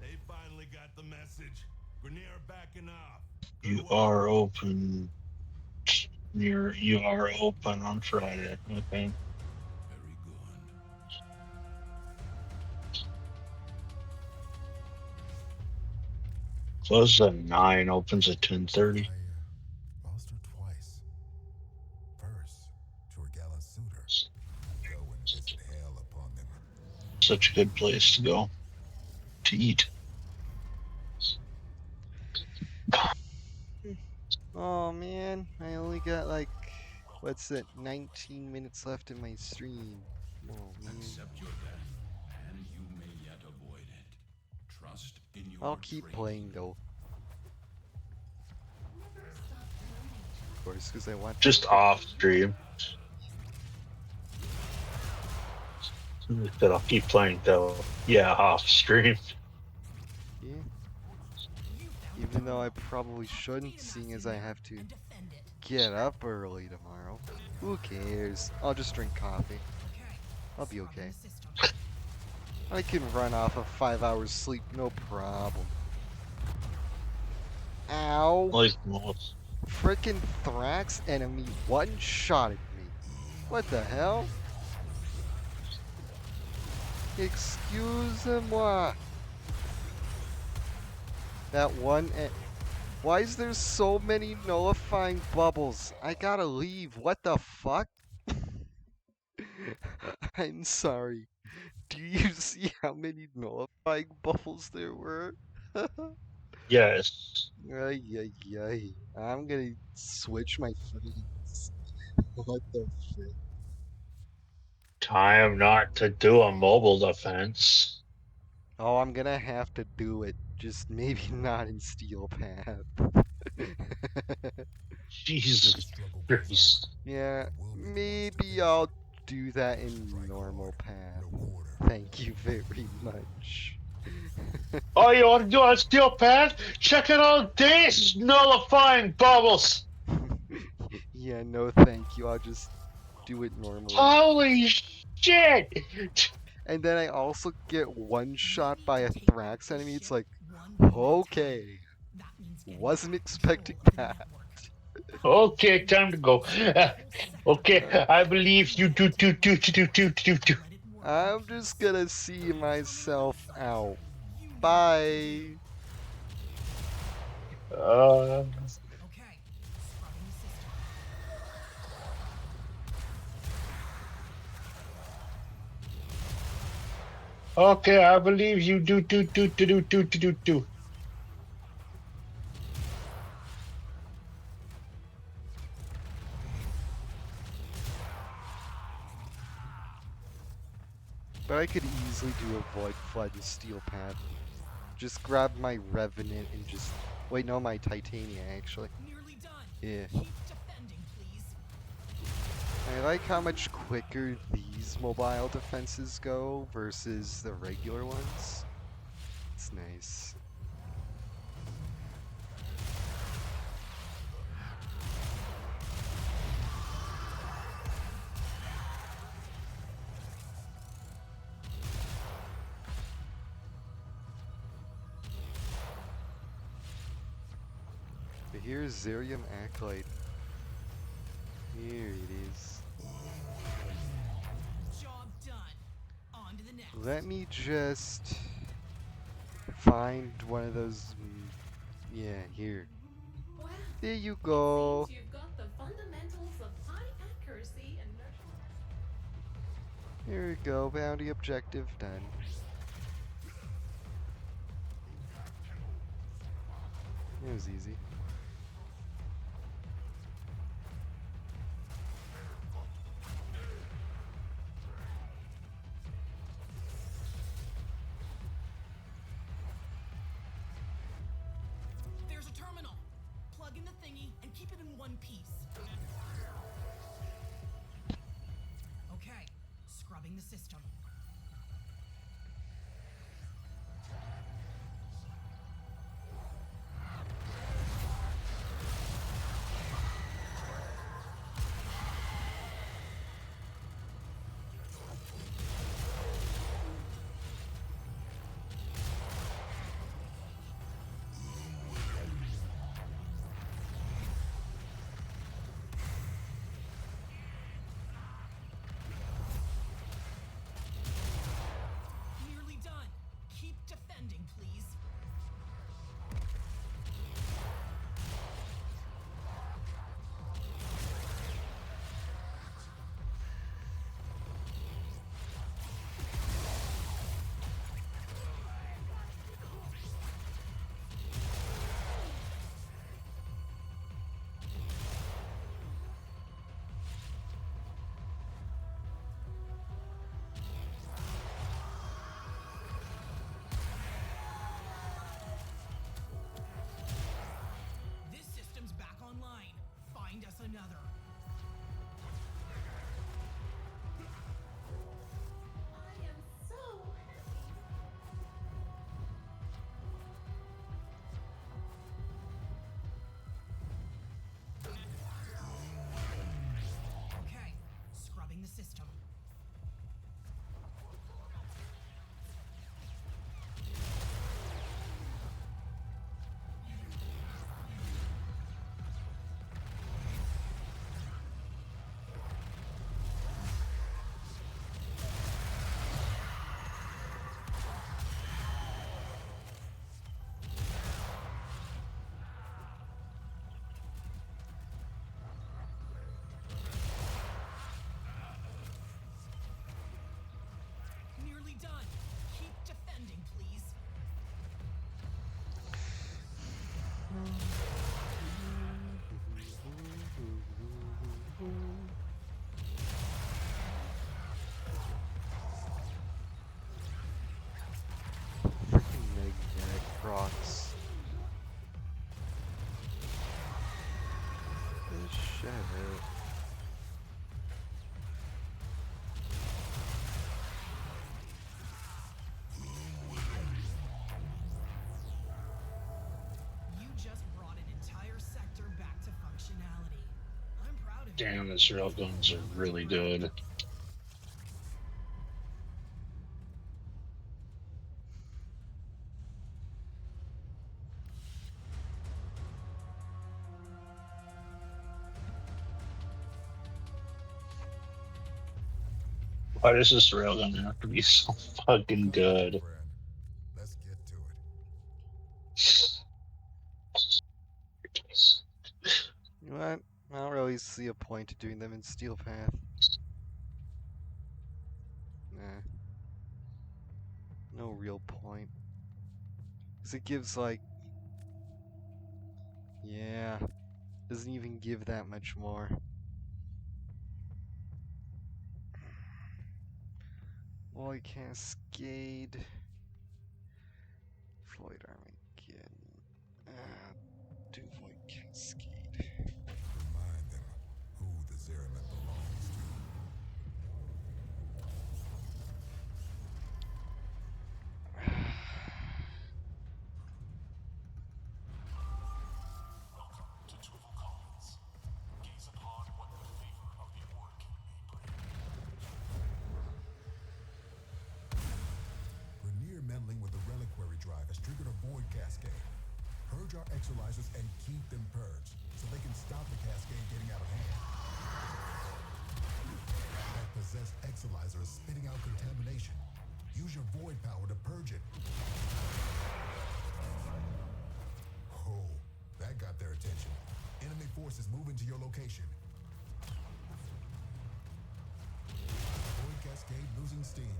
They finally got the message. Grenier backing off. You are open. You are open on Friday. Okay. Very good. Closes at 9, opens at 10:30. I lost her twice. First, to her gallant suitor. Go and visit hell upon them. Such a good place to go to eat. Oh man, I only got like, what's it, 19 minutes left in my stream. Oh man. Accept your death, and you may yet avoid it. Trust in your I'll keep training. playing though. Of course, because I want Just off stream. That I'll keep playing though. Yeah, off stream. Yeah. Even though I probably shouldn't, seeing as I have to get up early tomorrow. Who cares? I'll just drink coffee. I'll be okay. I can run off of 5 hours sleep, no problem. Ow! Like most. Frickin' Thrax enemy one-shotted me. What the hell? Excuse-moi. That one. Why is there so many nullifying bubbles? I gotta leave. What the fuck? I'm sorry. Do you see how many nullifying bubbles there were? Yes. Ay, ay, ay. I'm gonna switch my friends. What the shit? Time not to do a mobile defense. Oh, I'm gonna have to do it. Just maybe not in Steel Path. Jesus Christ. Yeah, maybe I'll do that in normal path. Thank you very much. All you want to do on Steel Path? Check out all these nullifying bubbles. Yeah, no thank you. I'll just do it normally. Holy shit! And then I also get one shot by a Thrax enemy. It's like, okay, wasn't expecting that. Okay, time to go. Okay, Uh, I believe you do. I'm just gonna see myself out. Bye. Uh, okay, I believe you do. But I could easily do a Void Flood and Steel Path. Just grab my Revenant and just... Wait, no, my Titania, actually. Yeah. I like how much quicker these mobile defenses go versus the regular ones. It's nice. But here's Zerium Acolyte. Here it is. Job done. On to the next. Let me just find one of those. Yeah, here. Wow. There you It go. seems you've got the fundamentals of high accuracy and nurture. Here we go. Bounty objective done. It was easy. There's a terminal. Plug in the thingy and keep it in one piece. Okay, scrubbing the system. Nearly done. Keep defending, please. This system's back online. Find us another. I am so happy. Okay, scrubbing the system. Nearly done. Keep defending, please. Freaking magnetic rocks. Shut up. You just brought an entire sector back to functionality. I'm proud of you. Damn, his railguns are really good. Why does this railgun have to be so fucking good? Let's get to it. You know what? I don't really see a point to doing them in Steel Path. Nah. No real point. Because it gives, like. Yeah. Doesn't even give that much more. Void Cascade. Void Armageddon. Do Void Cascade. Remind them who the Zeriman belongs to. Rainier meddling with the reliquary drive has triggered a void cascade. Her purge our exolizers and keep them purged so they can stop the cascade getting out of hand. That possessed exolizer is spitting out contamination. Use your void power to purge it. Oh, that got their attention. Enemy forces moving to your location. Void cascade losing steam.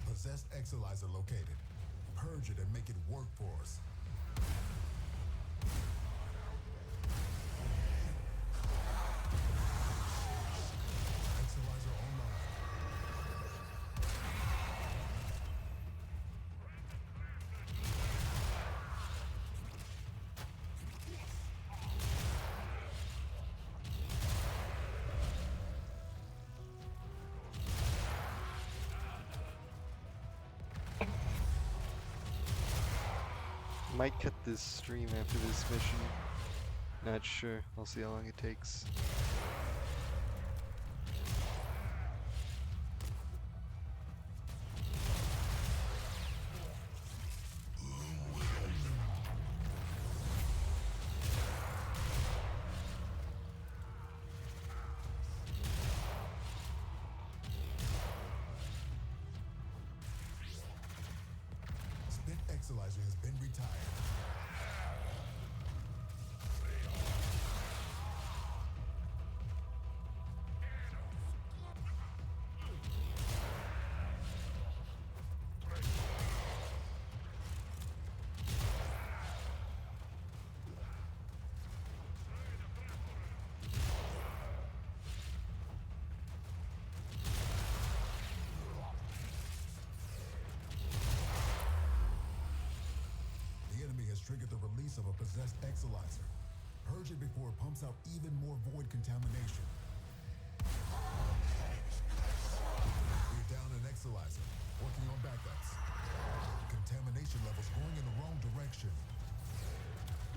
Possessed exolizer located. Purge it and make it work for us. Exolizer online. Might cut this stream after this mission. Not sure. I'll see how long it takes. Spit exolizer has been retired. The enemy has triggered the release of a possessed exolizer. Purge it before it pumps out even more void contamination. We're down an exolizer, working on backups. Contamination levels going in the wrong direction.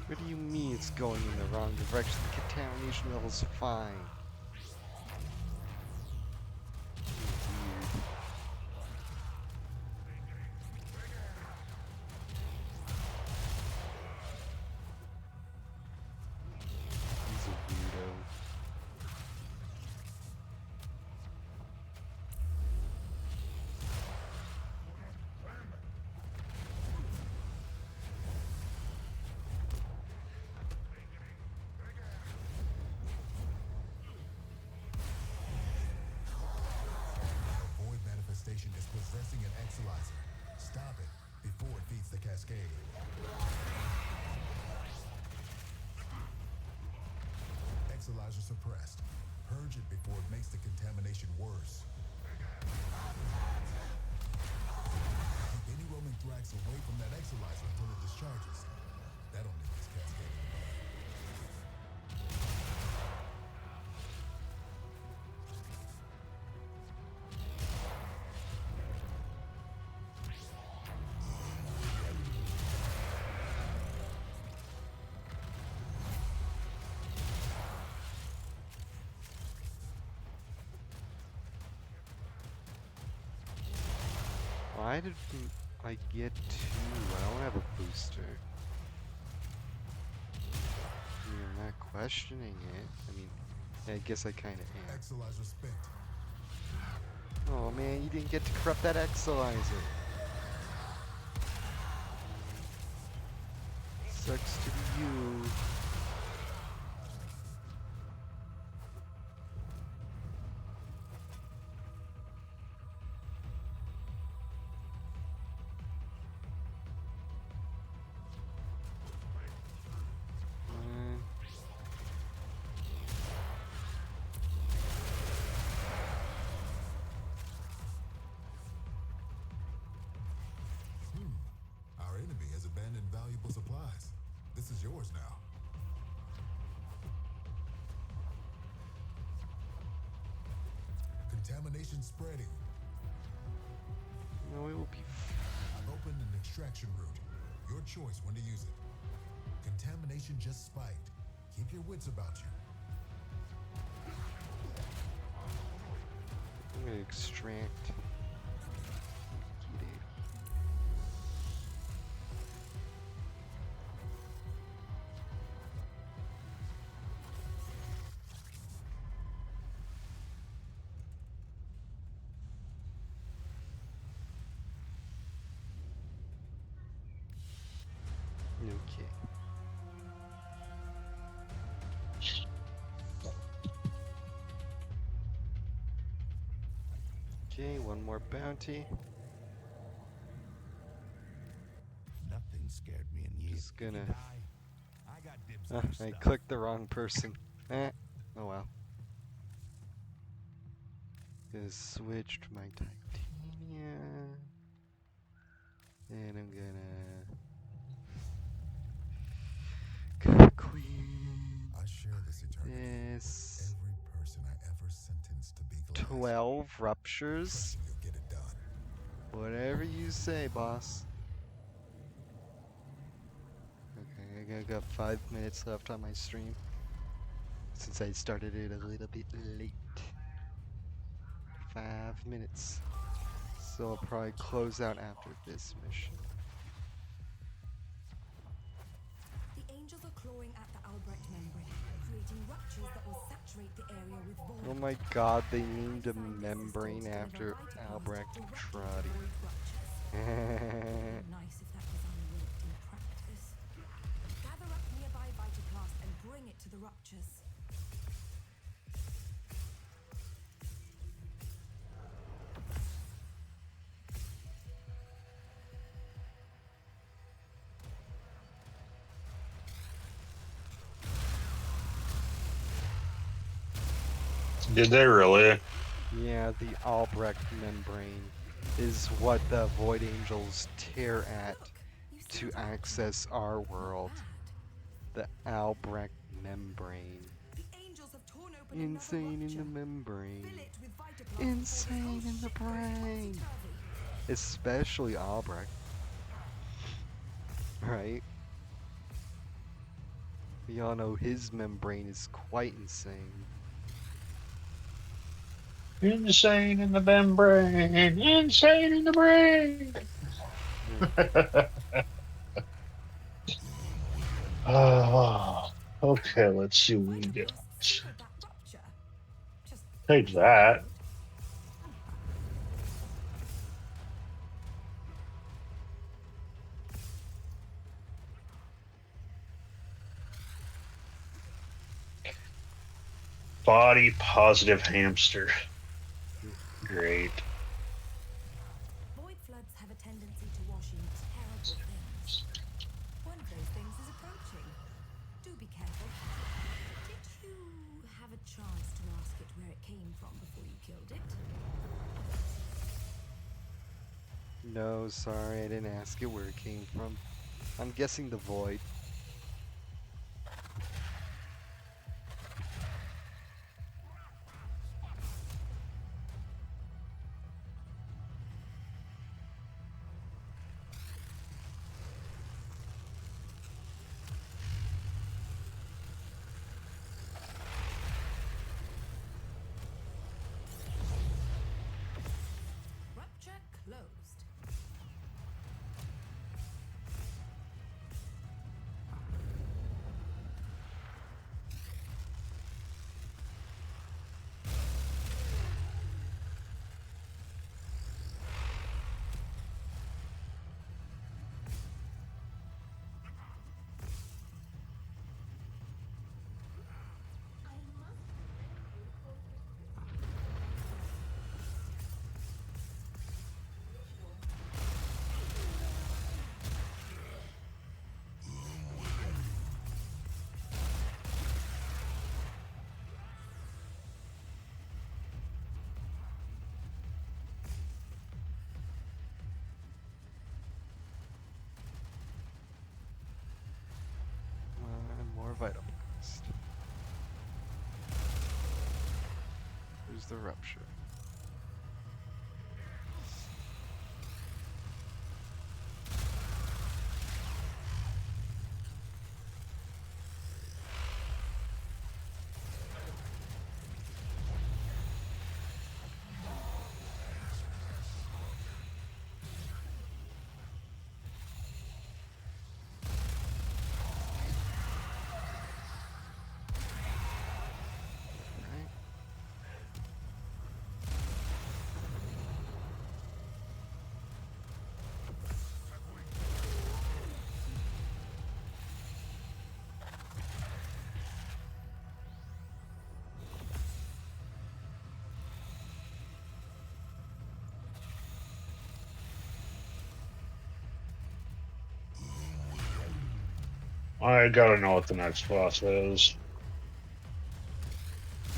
What do you mean it's going in the wrong direction? The contamination level's fine. Weird. He's a weirdo. The void manifestation is possessing an exolizer. Stop it before it feeds the cascade. Exolizer suppressed. Purge it before it makes the contamination worse. Keep any roaming thrax away from that exolizer until it discharges. That only makes cascading. Why did I get two? I don't have a booster. I mean, I'm not questioning it. I mean, I guess I kind of am. Exolizer spent. Oh man, you didn't get to corrupt that exolizer. Sucks to be you. Our enemy has abandoned valuable supplies. This is yours now. Contamination spreading. No, it will be. I've opened an extraction route. Your choice when to use it. Contamination just spiked. Keep your wits about you. I'm gonna extract. Okay. Okay, one more bounty. Nothing scared me in years. Just gonna. I got dibs on your I stuff. clicked the wrong person. Oh well. Gonna switch to my titania. And I'm gonna queen. I share this eternity. This Every person I ever sentenced to be glass. 12 ruptures. Trusting you'll get it done. Whatever you say, boss. Okay, I got 5 minutes left on my stream. Since I started it a little bit late. 5 minutes. So I'll probably close out after this mission. The angels are clawing at the Albrecht membrane, creating ruptures that will saturate the area with void. Oh my god, they named a membrane after Albrecht Trotty. Nice if that design worked in practice. Gather up nearby Vitaplast and bring it to the ruptures. Did they really? Yeah, the Albrecht membrane is what the Void Angels tear at to access our world. The Albrecht membrane. The angels have torn open Insane in the another rupture. membrane. Fill it with Vitaplast Insane before in the this whole shit goes brain. topsy-turvy. Especially Albrecht. Right? We all know his membrane is quite insane. Insane in the membrane. Insane in the brain. Okay, let's see what we get. Vitaplast sealed that rupture. Just Take that. Body positive hamster. Great. void floods have a tendency to wash in terrible things. One of those things is approaching. Do be careful. Did you have a chance to ask it where it came from before you killed it? No, sorry, I didn't ask it where it came from. I'm guessing the void. Rupture closed. More vital blast. Here's the rupture. I gotta know what the next boss is.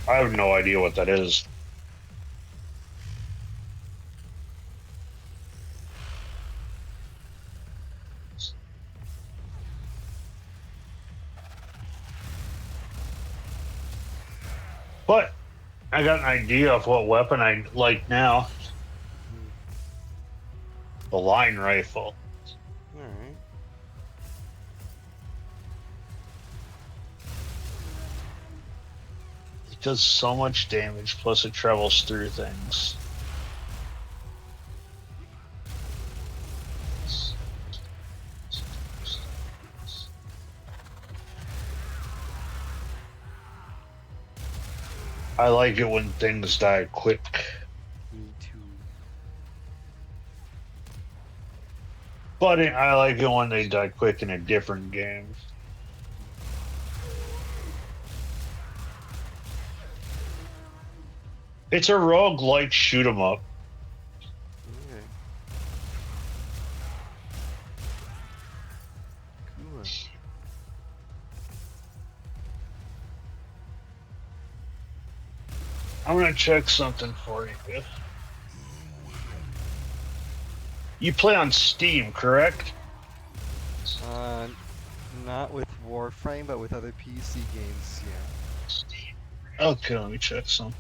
I have no idea what that is. But I got an idea of what weapon I like now. Hmm. The line rifle. Alright. It does so much damage, plus it travels through things. I like it when things die quick. Me too. But I like it when they die quick in a different game. It's a rogue-like shoot 'em up. Okay. Cool. I'm gonna check something for you. You play on Steam, correct? Uh, not with Warframe, but with other PC games, yeah. Okay, let me check something.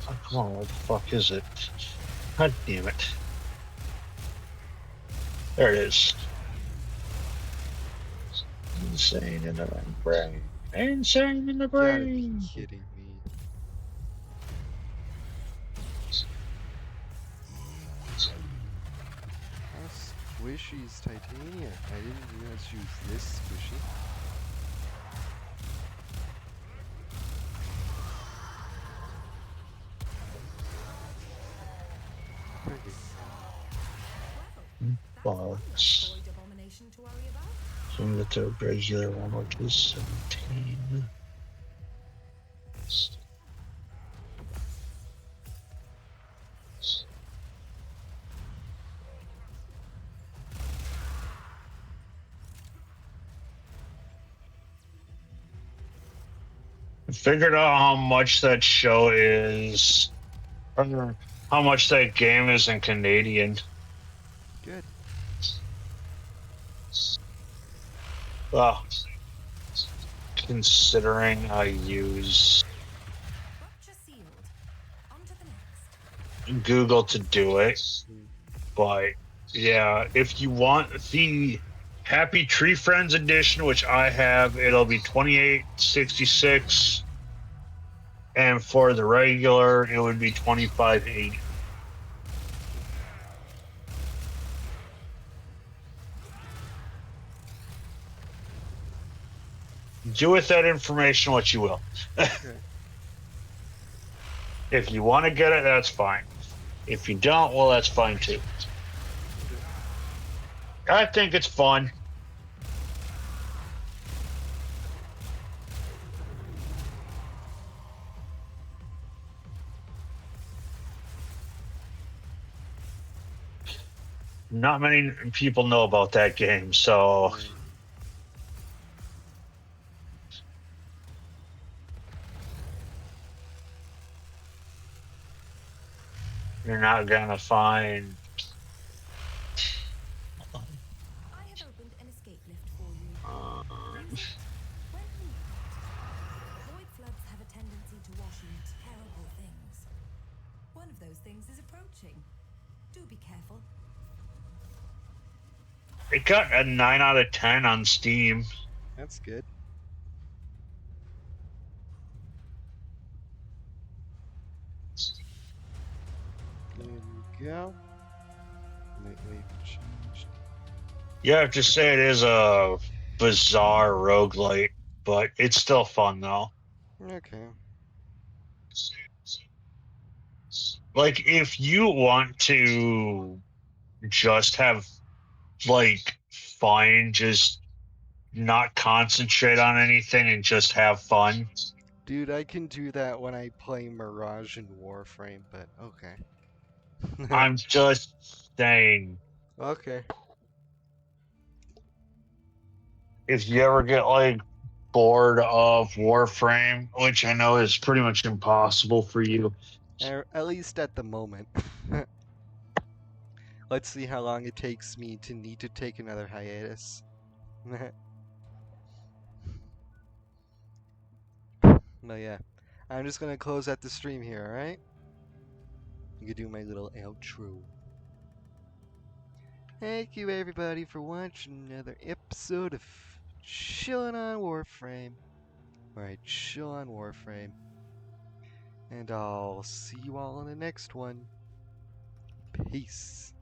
Oh, come on, what the fuck is it? God damn it. There it is. Insane in the brain. Insane in the You gotta be brain. kidding me. How squishy is Titania? I didn't realize she was this squishy. Friggin' That's one less Box. void abomination to worry about. Some of the regular one, which is 17. I figured out how much that show is, or how much that game is in Canadian. good. Well, considering I use Rupture sealed. On to the next. Google to do it, Mm. but yeah, if you want the Happy Tree Friends edition, which I have, it'll be 28.66, and for the regular, it would be 25.80. Do with that information what you will. Okay. If you want to get it, that's fine. If you don't, well, that's fine too. Okay. I think it's fun. Not many people know about that game, so Right. you're not gonna find. I have opened an escape lift for you. Uh, Use it when you need it. Void floods have a tendency to wash in terrible things. One of those things is approaching. Do be careful. it got a 9 out of 10 on Steam. That's good. There we go. Might even change. You have to say it is a bizarre roguelite, but it's still fun though. Okay. Like, if you want to just have, like, fun, just not concentrate on anything and just have fun. Dude, I can do that when I play Mirage and Warframe, but okay. I'm just saying, Okay. if you ever get like bored of Warframe, which I know is pretty much impossible for you, At least at the moment. Let's see how long it takes me to need to take another hiatus. But yeah, I'm just gonna close out the stream here, alright? You can do my little outro. Thank you everybody for watching another episode of Chillin' on Warframe, where I chill on Warframe. And I'll see you all in the next one. Peace.